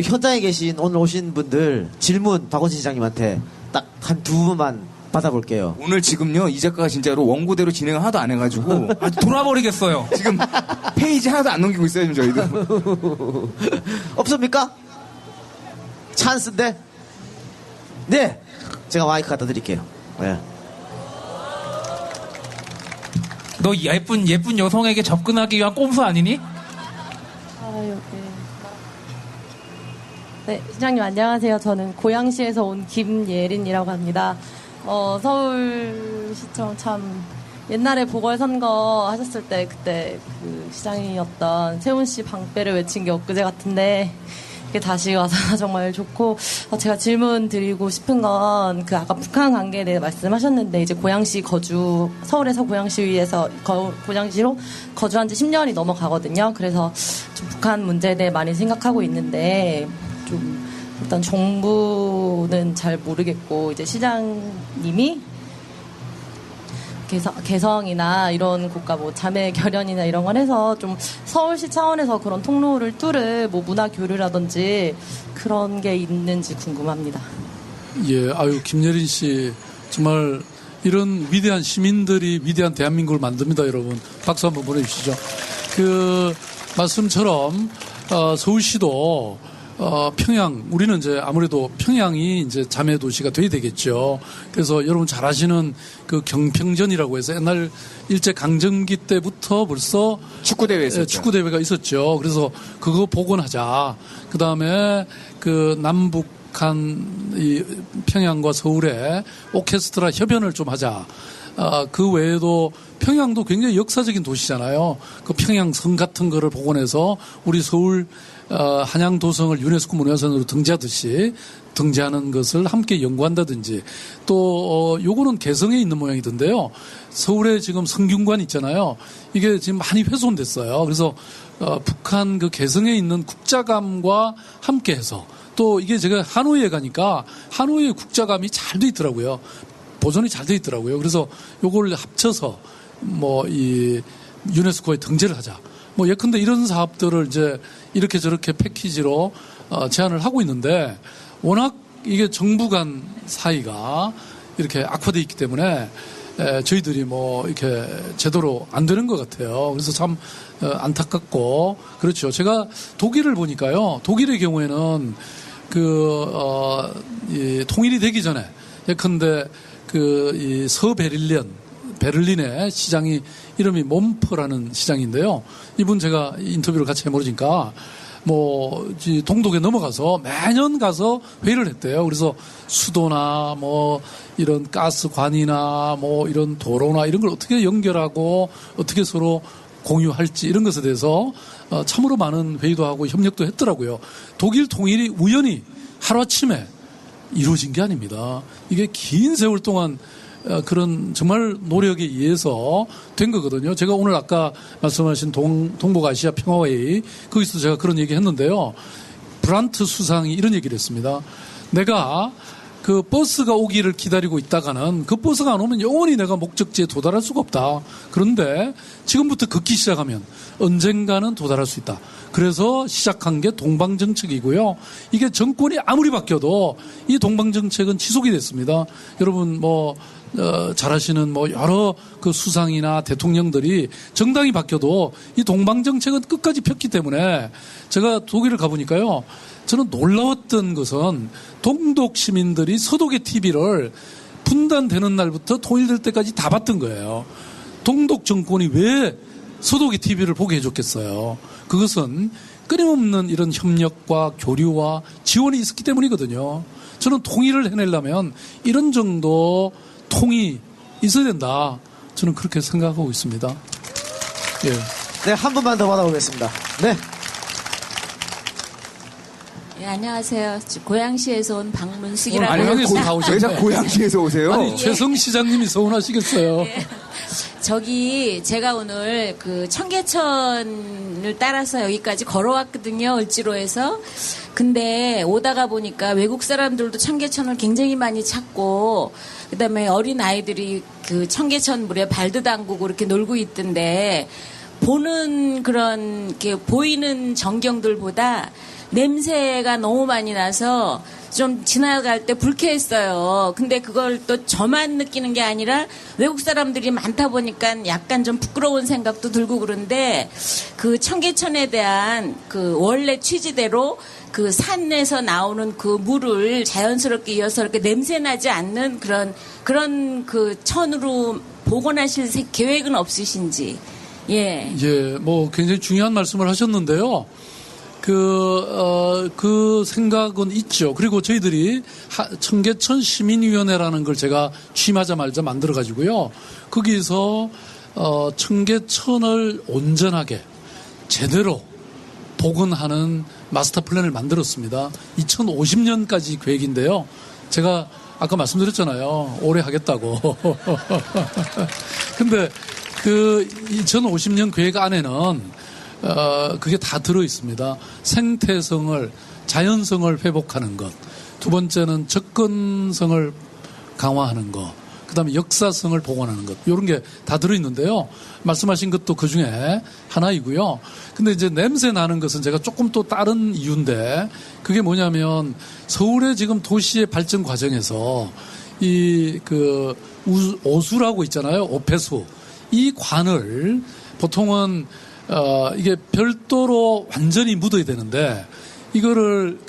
Speaker 3: 현장에 계신 오늘 오신 분들 질문 박원순 시장님한테 딱 한 두 분만 받아볼게요.
Speaker 8: 오늘 지금요, 이 작가가 진짜로 원고대로 진행을 하나도 안 해가지고.
Speaker 12: 돌아버리겠어요.
Speaker 8: 지금 페이지 하나도 안 넘기고 있어요, 지금 저희도.
Speaker 3: 없습니까? 찬스인데? 네! 제가 마이크 갖다 드릴게요. 네.
Speaker 12: 너 예쁜 여성에게 접근하기 위한 꼼수 아니니?
Speaker 13: 네, 시장님 안녕하세요. 저는 고양시에서 온 김예린이라고 합니다. 서울시청 참 옛날에 보궐선거 하셨을 때 그때 그 시장이었던 세훈 씨 방패를 외친 게 엊그제 같은데 이게 다시 와서 정말 좋고 제가 질문 드리고 싶은 건 그 아까 북한 관계에 대해 말씀하셨는데 이제 고양시 서울에서 고양시로 거주한 지 10년이 넘어가거든요. 그래서 좀 북한 문제에 대해 많이 생각하고 있는데 좀 일단 정부는 잘 모르겠고 이제 시장님이 개성이나 이런 곳과 뭐 자매 결연이나 이런 걸 해서 좀 서울시 차원에서 그런 통로를 뚫을 뭐 문화 교류라든지 그런 게 있는지 궁금합니다.
Speaker 9: 예, 김예린 씨 정말 이런 위대한 시민들이 위대한 대한민국을 만듭니다, 여러분. 박수 한번 보내주시죠. 그 말씀처럼 서울시도 평양, 우리는 이제 아무래도 평양이 이제 자매 도시가 돼야 되겠죠. 그래서 여러분 잘 아시는 그 경평전이라고 해서 옛날 일제 강점기 때부터 벌써 축구대회가 있었죠. 그래서 그거 복원하자. 그 다음에 그 남북한 이 평양과 서울에 오케스트라 협연을 좀 하자. 그 외에도 평양도 굉장히 역사적인 도시잖아요. 그 평양성 같은 거를 복원해서 우리 서울 한양도성을 유네스코 문화유산으로 등재하는 것을 함께 연구한다든지 또 요거는 개성에 있는 모양이던데요. 서울에 지금 성균관 있잖아요. 이게 지금 많이 훼손됐어요. 그래서 북한 그 개성에 있는 국자감과 함께해서 또 이게 제가 하노이에 가니까 하노이의 국자감이 잘 돼 있더라고요. 보존이 잘 돼 있더라고요. 그래서 요걸 합쳐서 뭐 이 유네스코에 등재를 하자. 뭐 예컨대 이런 사업들을 이제 이렇게 저렇게 패키지로 제안을 하고 있는데 워낙 이게 정부 간 사이가 이렇게 악화되어 있기 때문에 저희들이 뭐 이렇게 제대로 안 되는 것 같아요. 그래서 참 안타깝고 그렇죠. 제가 독일을 보니까요. 독일의 경우에는 이 통일이 되기 전에 예컨대 이 베를린의 시장이 이름이 몬퍼라는 시장인데요. 이분 제가 인터뷰를 같이 해보니까 동독에 넘어가서 매년 가서 회의를 했대요. 그래서 수도나 이런 가스관이나 이런 도로나 이런 걸 어떻게 연결하고 어떻게 서로 공유할지 이런 것에 대해서 참으로 많은 회의도 하고 협력도 했더라고요. 독일 통일이 우연히 하루아침에 이루어진 게 아닙니다. 이게 긴 세월 동안 그런 정말 노력에 의해서 된 거거든요. 제가 오늘 아까 말씀하신 동북아시아 평화회의 거기서 제가 그런 얘기 했는데요. 브란트 수상이 이런 얘기를 했습니다. 내가 그 버스가 오기를 기다리고 있다가는 그 버스가 안 오면 영원히 내가 목적지에 도달할 수가 없다. 그런데 지금부터 걷기 시작하면 언젠가는 도달할 수 있다. 그래서 시작한 게 동방정책이고요. 이게 정권이 아무리 바뀌어도 이 동방정책은 지속이 됐습니다. 여러분 잘 아시는 여러 그 수상이나 대통령들이 정당이 바뀌어도 이 동방정책은 끝까지 폈기 때문에 제가 독일을 가보니까요. 저는 놀라웠던 것은 동독 시민들이 서독의 TV를 분단되는 날부터 통일될 때까지 다 봤던 거예요. 동독 정권이 왜 서독의 TV를 보게 해줬겠어요. 그것은 끊임없는 이런 협력과 교류와 지원이 있었기 때문이거든요. 저는 통일을 해내려면 이런 정도 통이 있어야 된다. 저는 그렇게 생각하고 있습니다. 예.
Speaker 3: 네, 한 분만 더 받아보겠습니다. 네.
Speaker 14: 네, 안녕하세요. 고양시에서 온 박문숙이라고
Speaker 9: 합니다.
Speaker 8: 왜 자꾸 고양시에서 오세요?
Speaker 9: 아니, 최성 시장님이 서운하시겠어요.
Speaker 14: 네. 제가 오늘 그 청계천을 따라서 여기까지 걸어왔거든요. 을지로에서. 근데 오다가 보니까 외국 사람들도 청계천을 굉장히 많이 찾고 그다음에 어린 아이들이 그 청계천 물에 발도 담그고 이렇게 놀고 있던데 보는 그런 보이는 전경들보다 냄새가 너무 많이 나서 좀 지나갈 때 불쾌했어요. 근데 그걸 또 저만 느끼는 게 아니라 외국 사람들이 많다 보니까 약간 좀 부끄러운 생각도 들고 그런데 그 청계천에 대한 그 원래 취지대로 그 산에서 나오는 그 물을 자연스럽게 이어서 이렇게 냄새 나지 않는 그런 그 천으로 복원하실 계획은 없으신지. 예.
Speaker 9: 예, 뭐 굉장히 중요한 말씀을 하셨는데요. 그 생각은 있죠. 그리고 저희들이 청계천 시민위원회라는 걸 제가 취임하자마자 만들어가지고요. 거기서, 청계천을 온전하게 제대로 복원하는 마스터 플랜을 만들었습니다. 2050년까지 계획인데요. 제가 아까 말씀드렸잖아요. 오래 하겠다고. 근데 그 2050년 계획 안에는 그게 다 들어 있습니다. 생태성을, 자연성을 회복하는 것. 두 번째는 접근성을 강화하는 것. 그 다음에 역사성을 복원하는 것. 이런 게 다 들어있는데요. 말씀하신 것도 그 중에 하나이고요. 근데 이제 냄새 나는 것은 제가 조금 또 다른 이유인데 그게 뭐냐면 서울의 지금 도시의 발전 과정에서 오수라고 있잖아요. 오폐수. 이 관을 보통은 이게 별도로 완전히 묻어야 되는데 이거를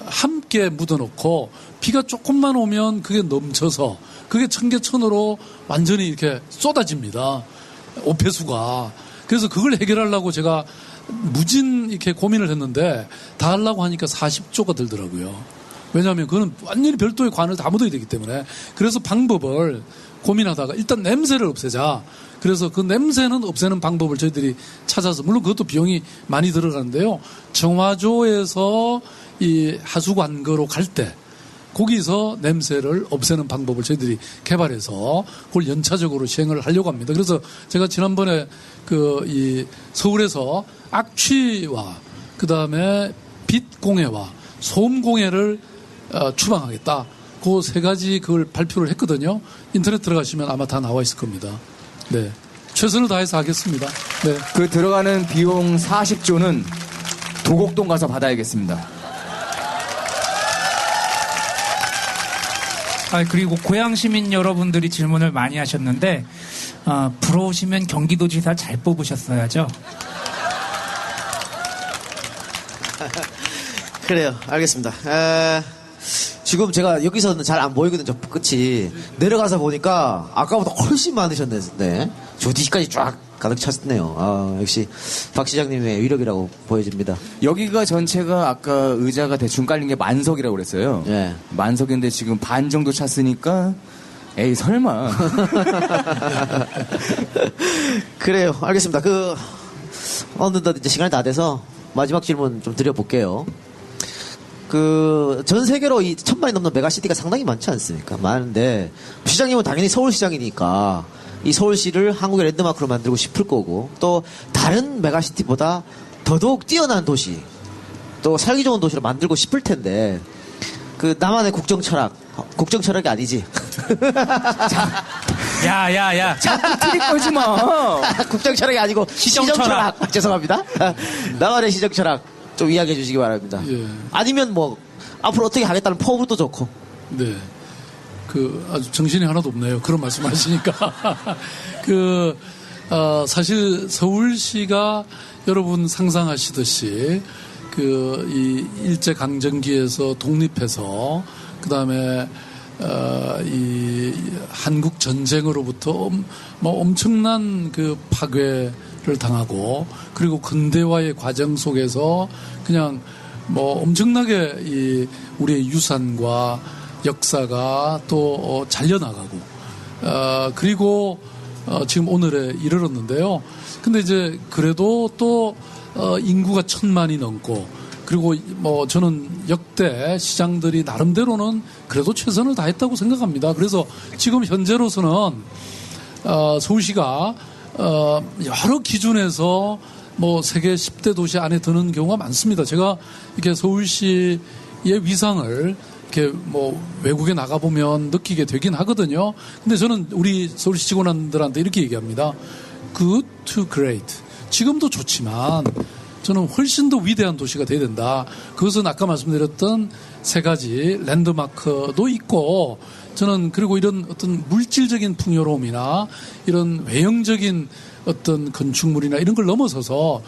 Speaker 9: 함께 묻어놓고 비가 조금만 오면 그게 넘쳐서 그게 청계천으로 완전히 이렇게 쏟아집니다. 오폐수가. 그래서 그걸 해결하려고 제가 무진 이렇게 고민을 했는데 다 하려고 하니까 40조가 들더라고요. 왜냐하면 그거는 완전히 별도의 관을 다 묻어야 되기 때문에. 그래서 방법을 고민하다가 일단 냄새를 없애자. 그래서 그 냄새는 없애는 방법을 저희들이 찾아서 물론 그것도 비용이 많이 들어가는데요. 정화조에서 이 하수관거로 갈 때 거기서 냄새를 없애는 방법을 저희들이 개발해서 그걸 연차적으로 시행을 하려고 합니다. 그래서 제가 지난번에 이 서울에서 악취와 그 다음에 빛 공해와 소음 공해를 추방하겠다. 그 세 가지 그걸 발표를 했거든요. 인터넷 들어가시면 아마 다 나와 있을 겁니다. 네. 최선을 다해서 하겠습니다. 네.
Speaker 8: 그 들어가는 비용 40조는 도곡동 가서 받아야겠습니다.
Speaker 12: 그리고 고양 시민 여러분들이 질문을 많이 하셨는데 부러우시면 경기도지사 잘 뽑으셨어야죠.
Speaker 3: 그래요. 알겠습니다. 지금 제가 여기서는 잘 안 보이거든요. 저 끝이. 내려가서 보니까 아까보다 훨씬 많으셨네. 저 뒤까지 쫙 가득 찼네요. 역시 박 시장님의 위력이라고 보여집니다.
Speaker 8: 여기가 전체가 아까 의자가 대충 깔린 게 만석이라고 그랬어요.
Speaker 3: 예.
Speaker 8: 만석인데 지금 반 정도 찼으니까 에이 설마.
Speaker 3: 그래요. 알겠습니다. 어느덧 이제 시간이 다 돼서 마지막 질문 좀 드려볼게요. 전 세계로 이 1000만이 넘는 메가시티가 상당히 많지 않습니까? 많은데, 시장님은 당연히 서울시장이니까, 이 서울시를 한국의 랜드마크로 만들고 싶을 거고, 또, 다른 메가시티보다 더더욱 뛰어난 도시, 또 살기 좋은 도시로 만들고 싶을 텐데, 나만의 국정철학이 아니지.
Speaker 12: 야.
Speaker 8: 자꾸 트릭 걸지 마.
Speaker 3: 국정철학이 아니고, 시정철학. 죄송합니다. 나만의 시정철학. 좀 이야기해 주시기 바랍니다.
Speaker 9: 예.
Speaker 3: 아니면 앞으로 어떻게 하겠다는 포부도 좋고.
Speaker 9: 네. 아주 정신이 하나도 없네요. 그런 말씀 하시니까. 사실 서울시가 여러분 상상하시듯이 이 일제강점기에서 독립해서 그 다음에 이 한국 전쟁으로부터 엄청난 파괴를 당하고 그리고 근대화의 과정 속에서 그냥 엄청나게 우리의 유산과 역사가 또 잘려나가고 그리고 지금 오늘에 이르렀는데요. 근데 이제 그래도 또 인구가 1000만이 넘고 그리고 저는 역대 시장들이 나름대로는 그래도 최선을 다했다고 생각합니다. 그래서 지금 현재로서는 서울시가 여러 기준에서 세계 10대 도시 안에 드는 경우가 많습니다. 제가 이렇게 서울시의 위상을 이렇게 외국에 나가보면 느끼게 되긴 하거든요. 근데 저는 우리 서울시 직원들한테 이렇게 얘기합니다. Good to great. 지금도 좋지만 저는 훨씬 더 위대한 도시가 돼야 된다. 그것은 아까 말씀드렸던 세 가지 랜드마크도 있고, 저는 그리고 이런 어떤 물질적인 풍요로움이나 이런 외형적인 어떤 건축물이나 이런 걸 넘어서서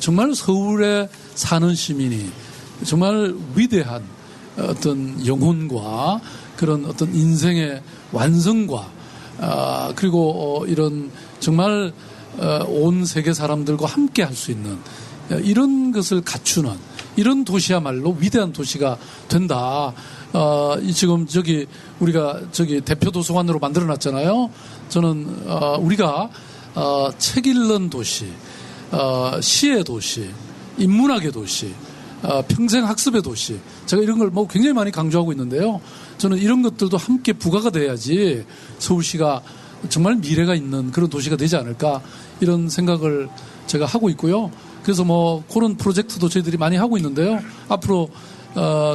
Speaker 9: 정말 서울에 사는 시민이 정말 위대한 어떤 영혼과 그런 어떤 인생의 완성과 그리고 이런 정말 온 세계 사람들과 함께 할 수 있는 이런 것을 갖추는 이런 도시야말로 위대한 도시가 된다. 지금 우리가 대표 도서관으로 만들어 놨잖아요. 저는 우리가 책 읽는 도시, 시의 도시, 인문학의 도시, 평생 학습의 도시, 제가 이런 걸 굉장히 많이 강조하고 있는데요. 저는 이런 것들도 함께 부과가 돼야지 서울시가 정말 미래가 있는 그런 도시가 되지 않을까 이런 생각을 제가 하고 있고요. 그래서 그런 프로젝트도 저희들이 많이 하고 있는데요. 앞으로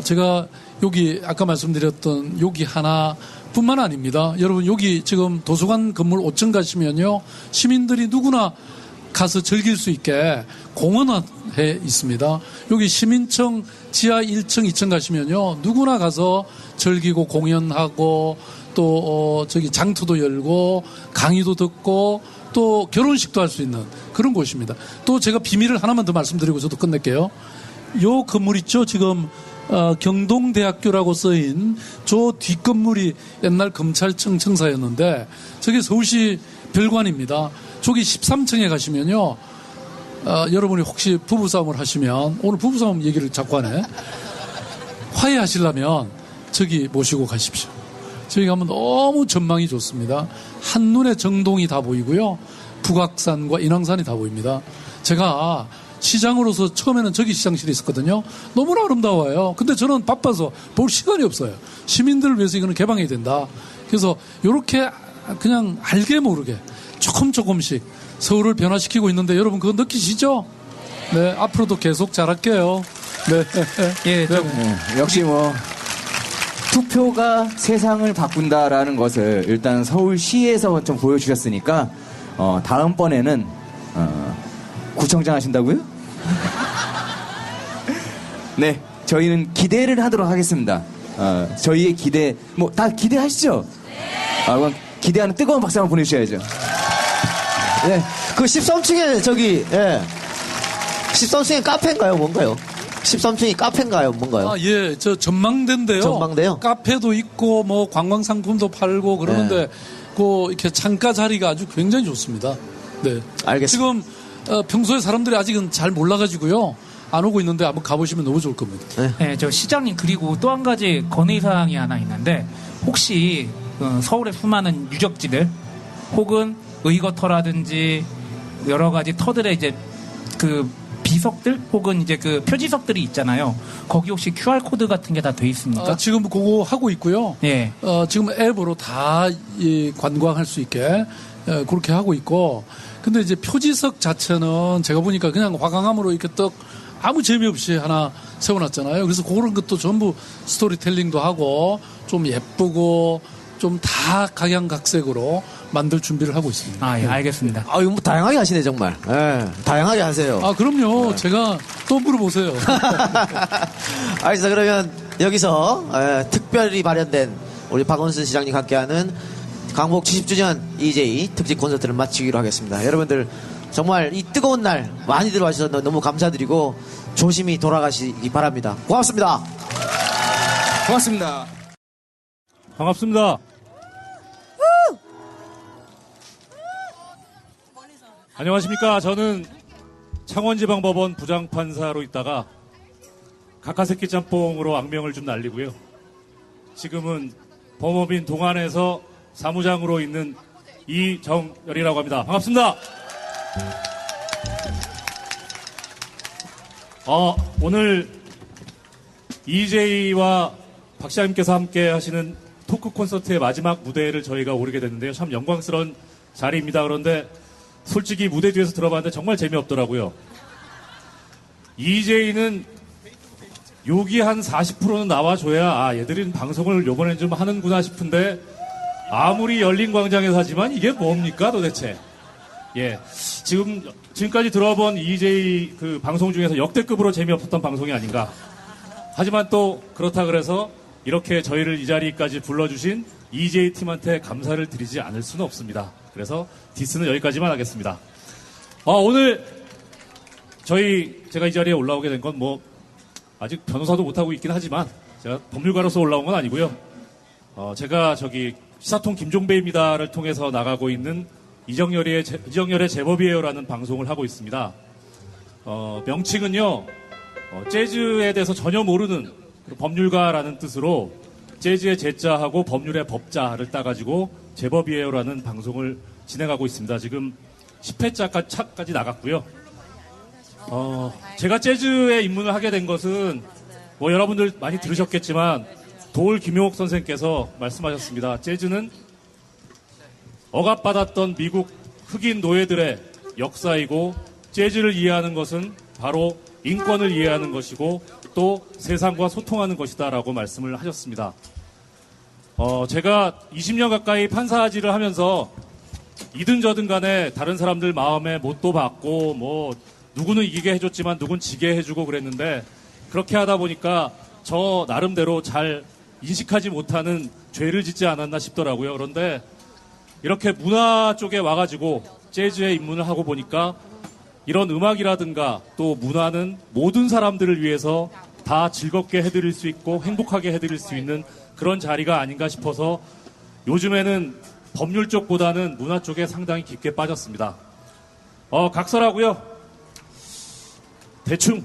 Speaker 9: 제가 여기 아까 말씀드렸던 여기 하나뿐만 아닙니다. 여러분 여기 지금 도서관 건물 5층 가시면요, 시민들이 누구나 가서 즐길 수 있게 공원에 있습니다. 여기 시민청 지하 1층, 2층 가시면요, 누구나 가서 즐기고 공연하고 또 장터도 열고 강의도 듣고 또 결혼식도 할 수 있는 그런 곳입니다. 또 제가 비밀을 하나만 더 말씀드리고 저도 끝낼게요. 요 건물 있죠? 지금 경동대학교라고 써인 저 뒷건물이 옛날 검찰청 청사였는데 저게 서울시 별관입니다. 저기 13층에 가시면요, 여러분이 혹시 부부싸움을 하시면, 오늘 부부싸움 얘기를 자꾸 하네, 화해하시려면 저기 모시고 가십시오. 저기 가면 너무 전망이 좋습니다. 한눈에 정동이 다 보이고요, 북악산과 인왕산이 다 보입니다. 제가 시장으로서 처음에는 저기 시장실에 있었거든요. 너무나 아름다워요. 근데 저는 바빠서 볼 시간이 없어요. 시민들을 위해서 이거는 개방해야 된다. 그래서 이렇게 그냥 알게 모르게 조금씩 서울을 변화시키고 있는데 여러분 그거 느끼시죠? 네, 앞으로도 계속 잘할게요. 네.
Speaker 8: 예, 역시 투표가 세상을 바꾼다라는 것을 일단 서울시에서 좀 보여주셨으니까 다음번에는 구청장 하신다고요? 네, 저희는 기대를 하도록 하겠습니다. 저희의 기대 다 기대하시죠? 그럼 기대하는 뜨거운 박수 한번 보내주셔야죠.
Speaker 3: 네, 그 13층에 13층에 카페인가요? 뭔가요? 13층이 카페인가요? 뭔가요?
Speaker 9: 예, 저 전망대인데요.
Speaker 3: 전망대요?
Speaker 9: 카페도 있고 관광 상품도 팔고 그러는데 이렇게 창가 자리가 아주 굉장히 좋습니다. 네,
Speaker 3: 알겠습니다.
Speaker 9: 지금 평소에 사람들이 아직은 잘 몰라가지고요, 안 오고 있는데 한번 가보시면 너무 좋을 겁니다.
Speaker 12: 네, 저 시장님, 그리고 또 한 가지 건의사항이 하나 있는데, 혹시 서울의 수많은 유적지들 혹은 의거터라든지 여러 가지 터들의 이제 그 비석들 혹은 이제 그 표지석들이 있잖아요. 거기 혹시 QR코드 같은 게 다 돼 있습니까?
Speaker 9: 지금 그거 하고 있고요.
Speaker 12: 예.
Speaker 9: 지금 앱으로 다 관광할 수 있게 그렇게 하고 있고, 근데 이제 표지석 자체는 제가 보니까 그냥 화강암으로 이렇게 아무 재미없이 하나 세워놨잖아요. 그래서 그런 것도 전부 스토리텔링도 하고 좀 예쁘고 좀 다 각양각색으로 만들 준비를 하고 있습니다.
Speaker 12: 예, 알겠습니다.
Speaker 3: 이거 다양하게 하시네, 정말. 예, 다양하게 하세요.
Speaker 9: 그럼요. 제가 또 물어보세요.
Speaker 3: 알겠습니다. 그러면 여기서 특별히 마련된 우리 박원순 시장님 함께하는 광복 70주년 EJ 특집 콘서트를 마치기로 하겠습니다. 여러분들 정말 이 뜨거운 날 많이들 와주셔서 너무 감사드리고 조심히 돌아가시기 바랍니다. 고맙습니다.
Speaker 8: 고맙습니다.
Speaker 15: 반갑습니다. 안녕하십니까. 저는 창원지방법원 부장판사로 있다가 각하새끼 짬뽕으로 악명을 좀 날리고요. 지금은 법원인 동안에서 사무장으로 있는 이정열이라고 합니다. 반갑습니다. 오늘 EJ와 박 시장님께서 함께 하시는 토크 콘서트의 마지막 무대를 저희가 오르게 됐는데요. 참 영광스러운 자리입니다. 그런데 솔직히 무대 뒤에서 들어봤는데 정말 재미없더라고요. EJ는 욕이 한 40%는 나와줘야 얘들은 방송을 요번엔 좀 하는구나 싶은데, 아무리 열린 광장에서 하지만 이게 뭡니까 도대체. 예. 지금까지 들어본 EJ 그 방송 중에서 역대급으로 재미없었던 방송이 아닌가. 하지만 또 그렇다 그래서 이렇게 저희를 이 자리까지 불러주신 EJ 팀한테 감사를 드리지 않을 수는 없습니다. 그래서 디스는 여기까지만 하겠습니다. 오늘 제가 이 자리에 올라오게 된 건 뭐 아직 변호사도 못하고 있긴 하지만 제가 법률가로서 올라온 건 아니고요. 제가 시사통 김종배입니다를 통해서 나가고 있는 이정열의 제법이에요라는 방송을 하고 있습니다. 명칭은요, 재즈에 대해서 전혀 모르는 법률가라는 뜻으로 재즈의 제자하고 법률의 법자를 따가지고 제법이에요라는 방송을 진행하고 있습니다. 지금 10회차까지 나갔고요. 제가 재즈에 입문을 하게 된 것은 여러분들 많이 들으셨겠지만 도올 김용옥 선생님께서 말씀하셨습니다. 재즈는 억압받았던 미국 흑인 노예들의 역사이고 재즈를 이해하는 것은 바로 인권을 이해하는 것이고 또 세상과 소통하는 것이다라고 말씀을 하셨습니다. 제가 20년 가까이 판사질을 하면서 이든 저든 간에 다른 사람들 마음에 못도 받고 뭐 누구는 이기게 해줬지만 누군 지게 해주고 그랬는데 그렇게 하다 보니까 저 나름대로 잘 인식하지 못하는 죄를 짓지 않았나 싶더라고요. 그런데 이렇게 문화 쪽에 와가지고 재즈에 입문을 하고 보니까 이런 음악이라든가 또 문화는 모든 사람들을 위해서 다 즐겁게 해드릴 수 있고 행복하게 해드릴 수 있는 그런 자리가 아닌가 싶어서 요즘에는 법률 쪽보다는 문화 쪽에 상당히 깊게 빠졌습니다. 각설하고요. 대충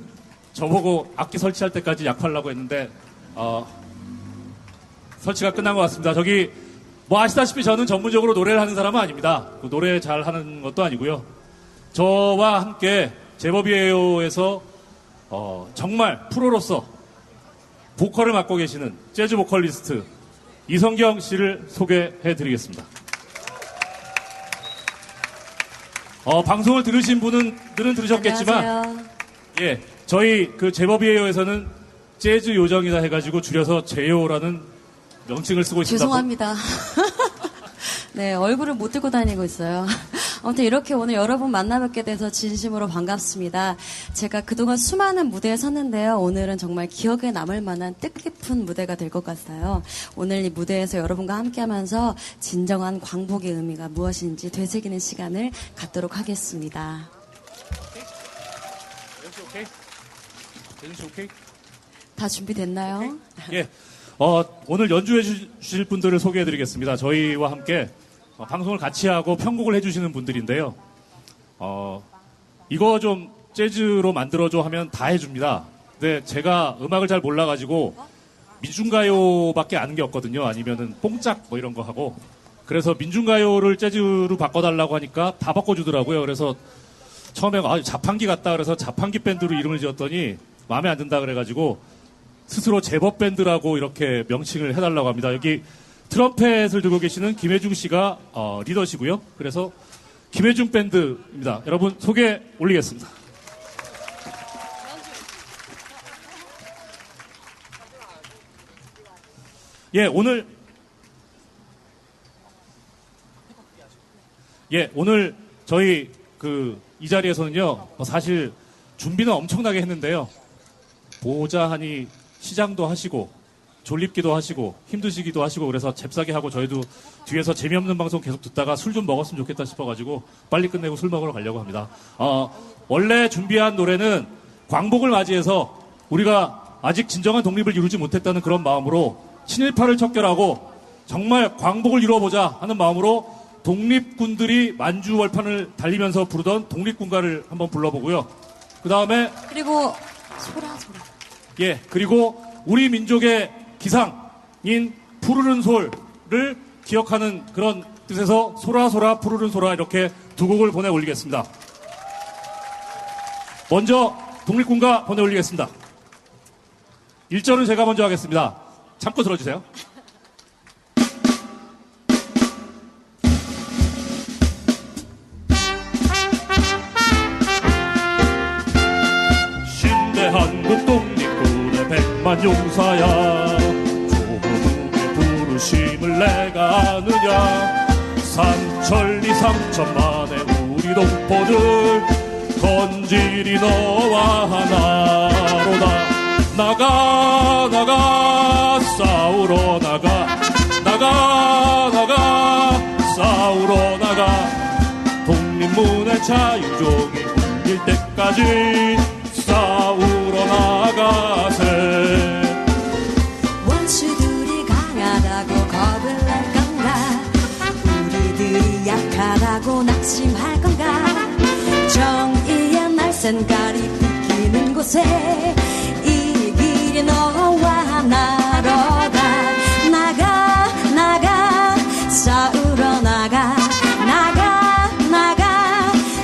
Speaker 15: 저보고 악기 설치할 때까지 약하려고 했는데 설치가 끝난 것 같습니다. 뭐 아시다시피 저는 전문적으로 노래를 하는 사람은 아닙니다. 노래 잘 하는 것도 아니고요. 저와 함께 제법이에요에서 정말 프로로서 보컬을 맡고 계시는 재즈 보컬리스트 이성경 씨를 소개해드리겠습니다. 방송을 들으신 분들은 들으셨겠지만
Speaker 16: 안녕하세요.
Speaker 15: 예, 저희 제법이에요에서는 재즈 요정이다 해가지고 줄여서 제요라는 명칭을 쓰고 있습니다.
Speaker 16: 죄송합니다. 네, 얼굴을 못 들고 다니고 있어요. 아무튼 이렇게 오늘 여러분 만나뵙게 돼서 진심으로 반갑습니다. 제가 그동안 수많은 무대에 섰는데요. 오늘은 정말 기억에 남을 만한 뜻깊은 무대가 될 것 같아요. 오늘 이 무대에서 여러분과 함께하면서 진정한 광복의 의미가 무엇인지 되새기는 시간을 갖도록 하겠습니다. 다 준비됐나요?
Speaker 15: 예. 오늘 연주해 주실 분들을 소개해 드리겠습니다. 저희와 함께 방송을 같이 하고 편곡을 해 주시는 분들인데요. 이거 좀 재즈로 만들어줘 하면 다 해줍니다. 근데 제가 음악을 잘 몰라가지고 민중가요밖에 아는 게 없거든요. 아니면은 뽕짝 뭐 이런 거 하고. 그래서 민중가요를 재즈로 바꿔달라고 하니까 다 바꿔주더라고요. 그래서 처음에 자판기 같다 그래서 자판기 밴드로 이름을 지었더니 마음에 안 든다 그래가지고 스스로 제법 밴드라고 이렇게 명칭을 해달라고 합니다. 여기 트럼펫을 들고 계시는 김혜중 씨가 리더시고요. 그래서 김혜중 밴드입니다. 여러분 소개 올리겠습니다. 예, 오늘 저희 이 자리에서는요, 사실 준비는 엄청나게 했는데요. 보자 하니 시장도 하시고 졸립기도 하시고 힘드시기도 하시고 그래서 잽싸게 하고 저희도 뒤에서 재미없는 방송 계속 듣다가 술 좀 먹었으면 좋겠다 싶어가지고 빨리 끝내고 술 먹으러 가려고 합니다. 원래 준비한 노래는 광복을 맞이해서 우리가 아직 진정한 독립을 이루지 못했다는 그런 마음으로 친일파를 척결하고 정말 광복을 이루어보자 하는 마음으로 독립군들이 만주월판을 달리면서 부르던 독립군가를 한번 불러보고요. 그 다음에
Speaker 16: 그리고 소라.
Speaker 15: 예, 그리고 우리 민족의 기상인 푸르른 솔을 기억하는 그런 뜻에서 소라 푸르른 소라 이렇게 두 곡을 보내 올리겠습니다. 먼저 독립군가 보내 올리겠습니다. 1절은 제가 먼저 하겠습니다. 참고 들어주세요. 한국 독립군의 백만 용사야 조국의 부르심을 내가 아느냐 삼천리 삼천만의 우리 동포들 건질이 너와 하나로다. 나가 싸우러 나가 싸우러 나가. 독립문의 자유종이 울릴 때까지 싸우러 나가세.
Speaker 16: 원수들이 강하다고 겁을 낼 건가? 우리들이 약하다고 낙심할 건가? 정의의 날쌘가리 비키는 곳에 이 길이 너와 나로다. 나가 싸우러 나가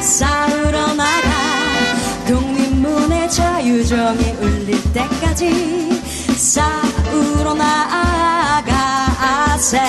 Speaker 16: 싸우러 나가. 독립문의 자유종이 울릴 때까지 싸우러 나가세.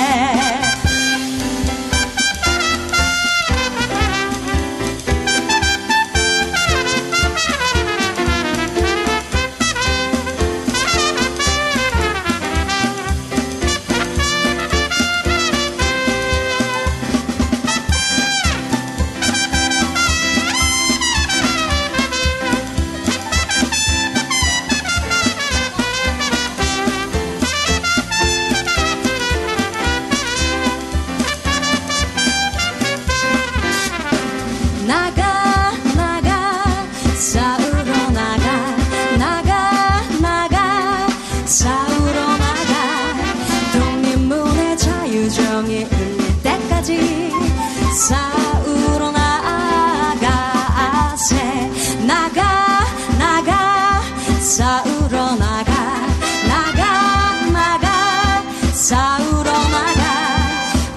Speaker 16: 싸우러 나가세. 나가 싸우러 나가 싸우러 나가.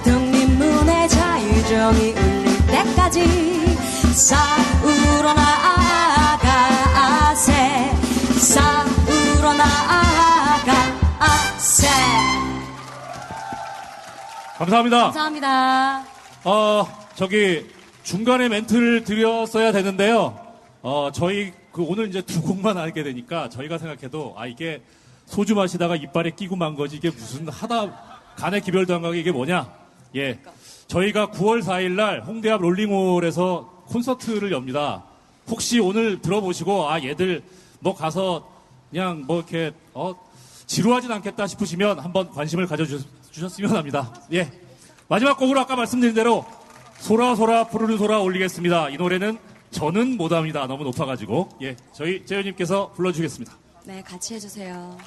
Speaker 16: 독립문의 자유종이 울릴 때까지 싸우러 나가세. 싸우러 나가세.
Speaker 15: 감사합니다.
Speaker 16: 감사합니다.
Speaker 15: 저기 중간에 멘트를 드렸어야 되는데요. 저희 오늘 이제 두 곡만 알게 되니까 저희가 생각해도 이게 소주 마시다가 이빨에 끼고 만 거지 이게 무슨 하다 간에 기별도 안 가게 이게 뭐냐? 예, 저희가 9월 4일 날 홍대 앞 롤링홀에서 콘서트를 엽니다. 혹시 오늘 들어보시고 얘들 뭐 가서 그냥 뭐 이렇게 지루하진 않겠다 싶으시면 한번 관심을 가져주셨으면 합니다. 예. 마지막 곡으로 아까 말씀드린 대로 소라 푸르르 소라 올리겠습니다. 이 노래는 저는 못합니다. 너무 높아가지고. 예, 저희 재현님께서 불러주겠습니다.
Speaker 16: 네, 같이 해주세요.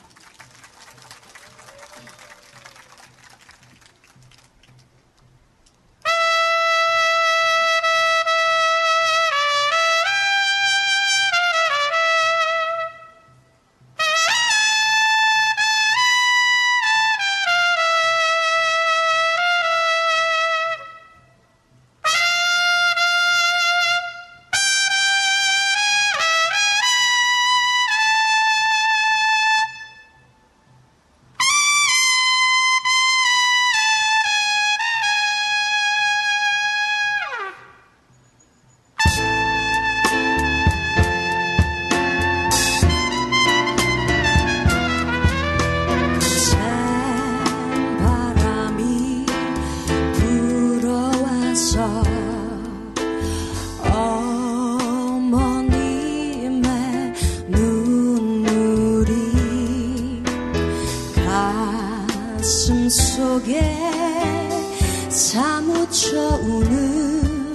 Speaker 16: 사무쳐오는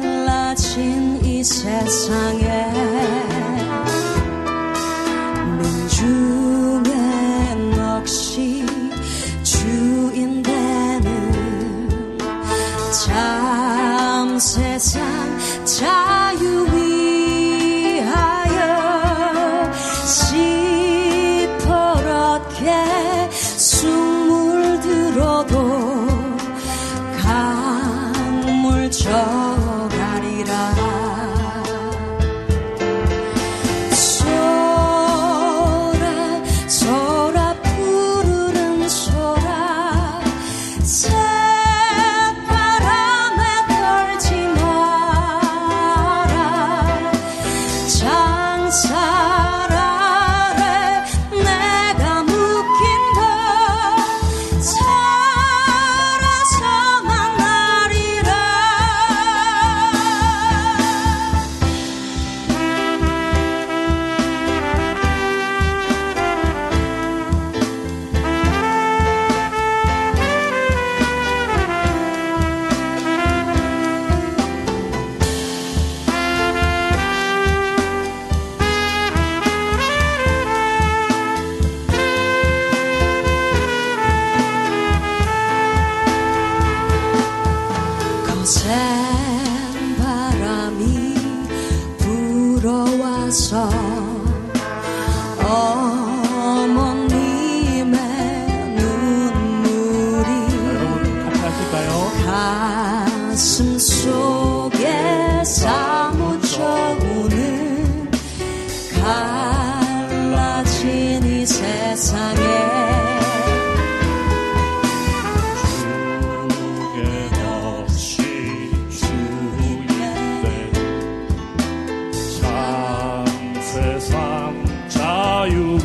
Speaker 16: 갈라진 이 세상에 민중의 넋이 주인 되는 참 세상 자유 위하여 시퍼렇게 숨을 들어도 강물 저가리라.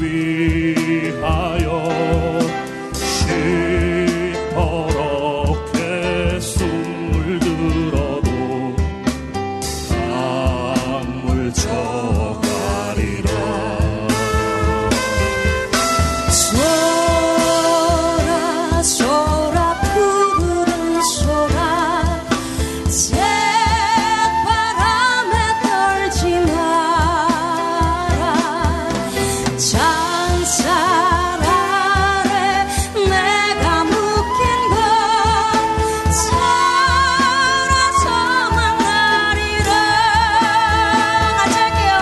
Speaker 15: 위하여 시퍼렇게 숨을 들어도 강물 쳐가리라.
Speaker 16: 소라 소라 푸르른 소라 새바람에 떨지 마라. 잔살 아래 내가 묶인 것 살아서 만나리라. 같이 할게요.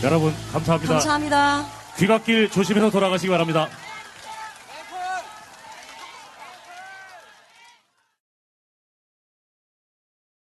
Speaker 15: 여러분 감사합니다.
Speaker 16: 감사합니다.
Speaker 15: 귀갓길 조심해서 돌아가시기 바랍니다.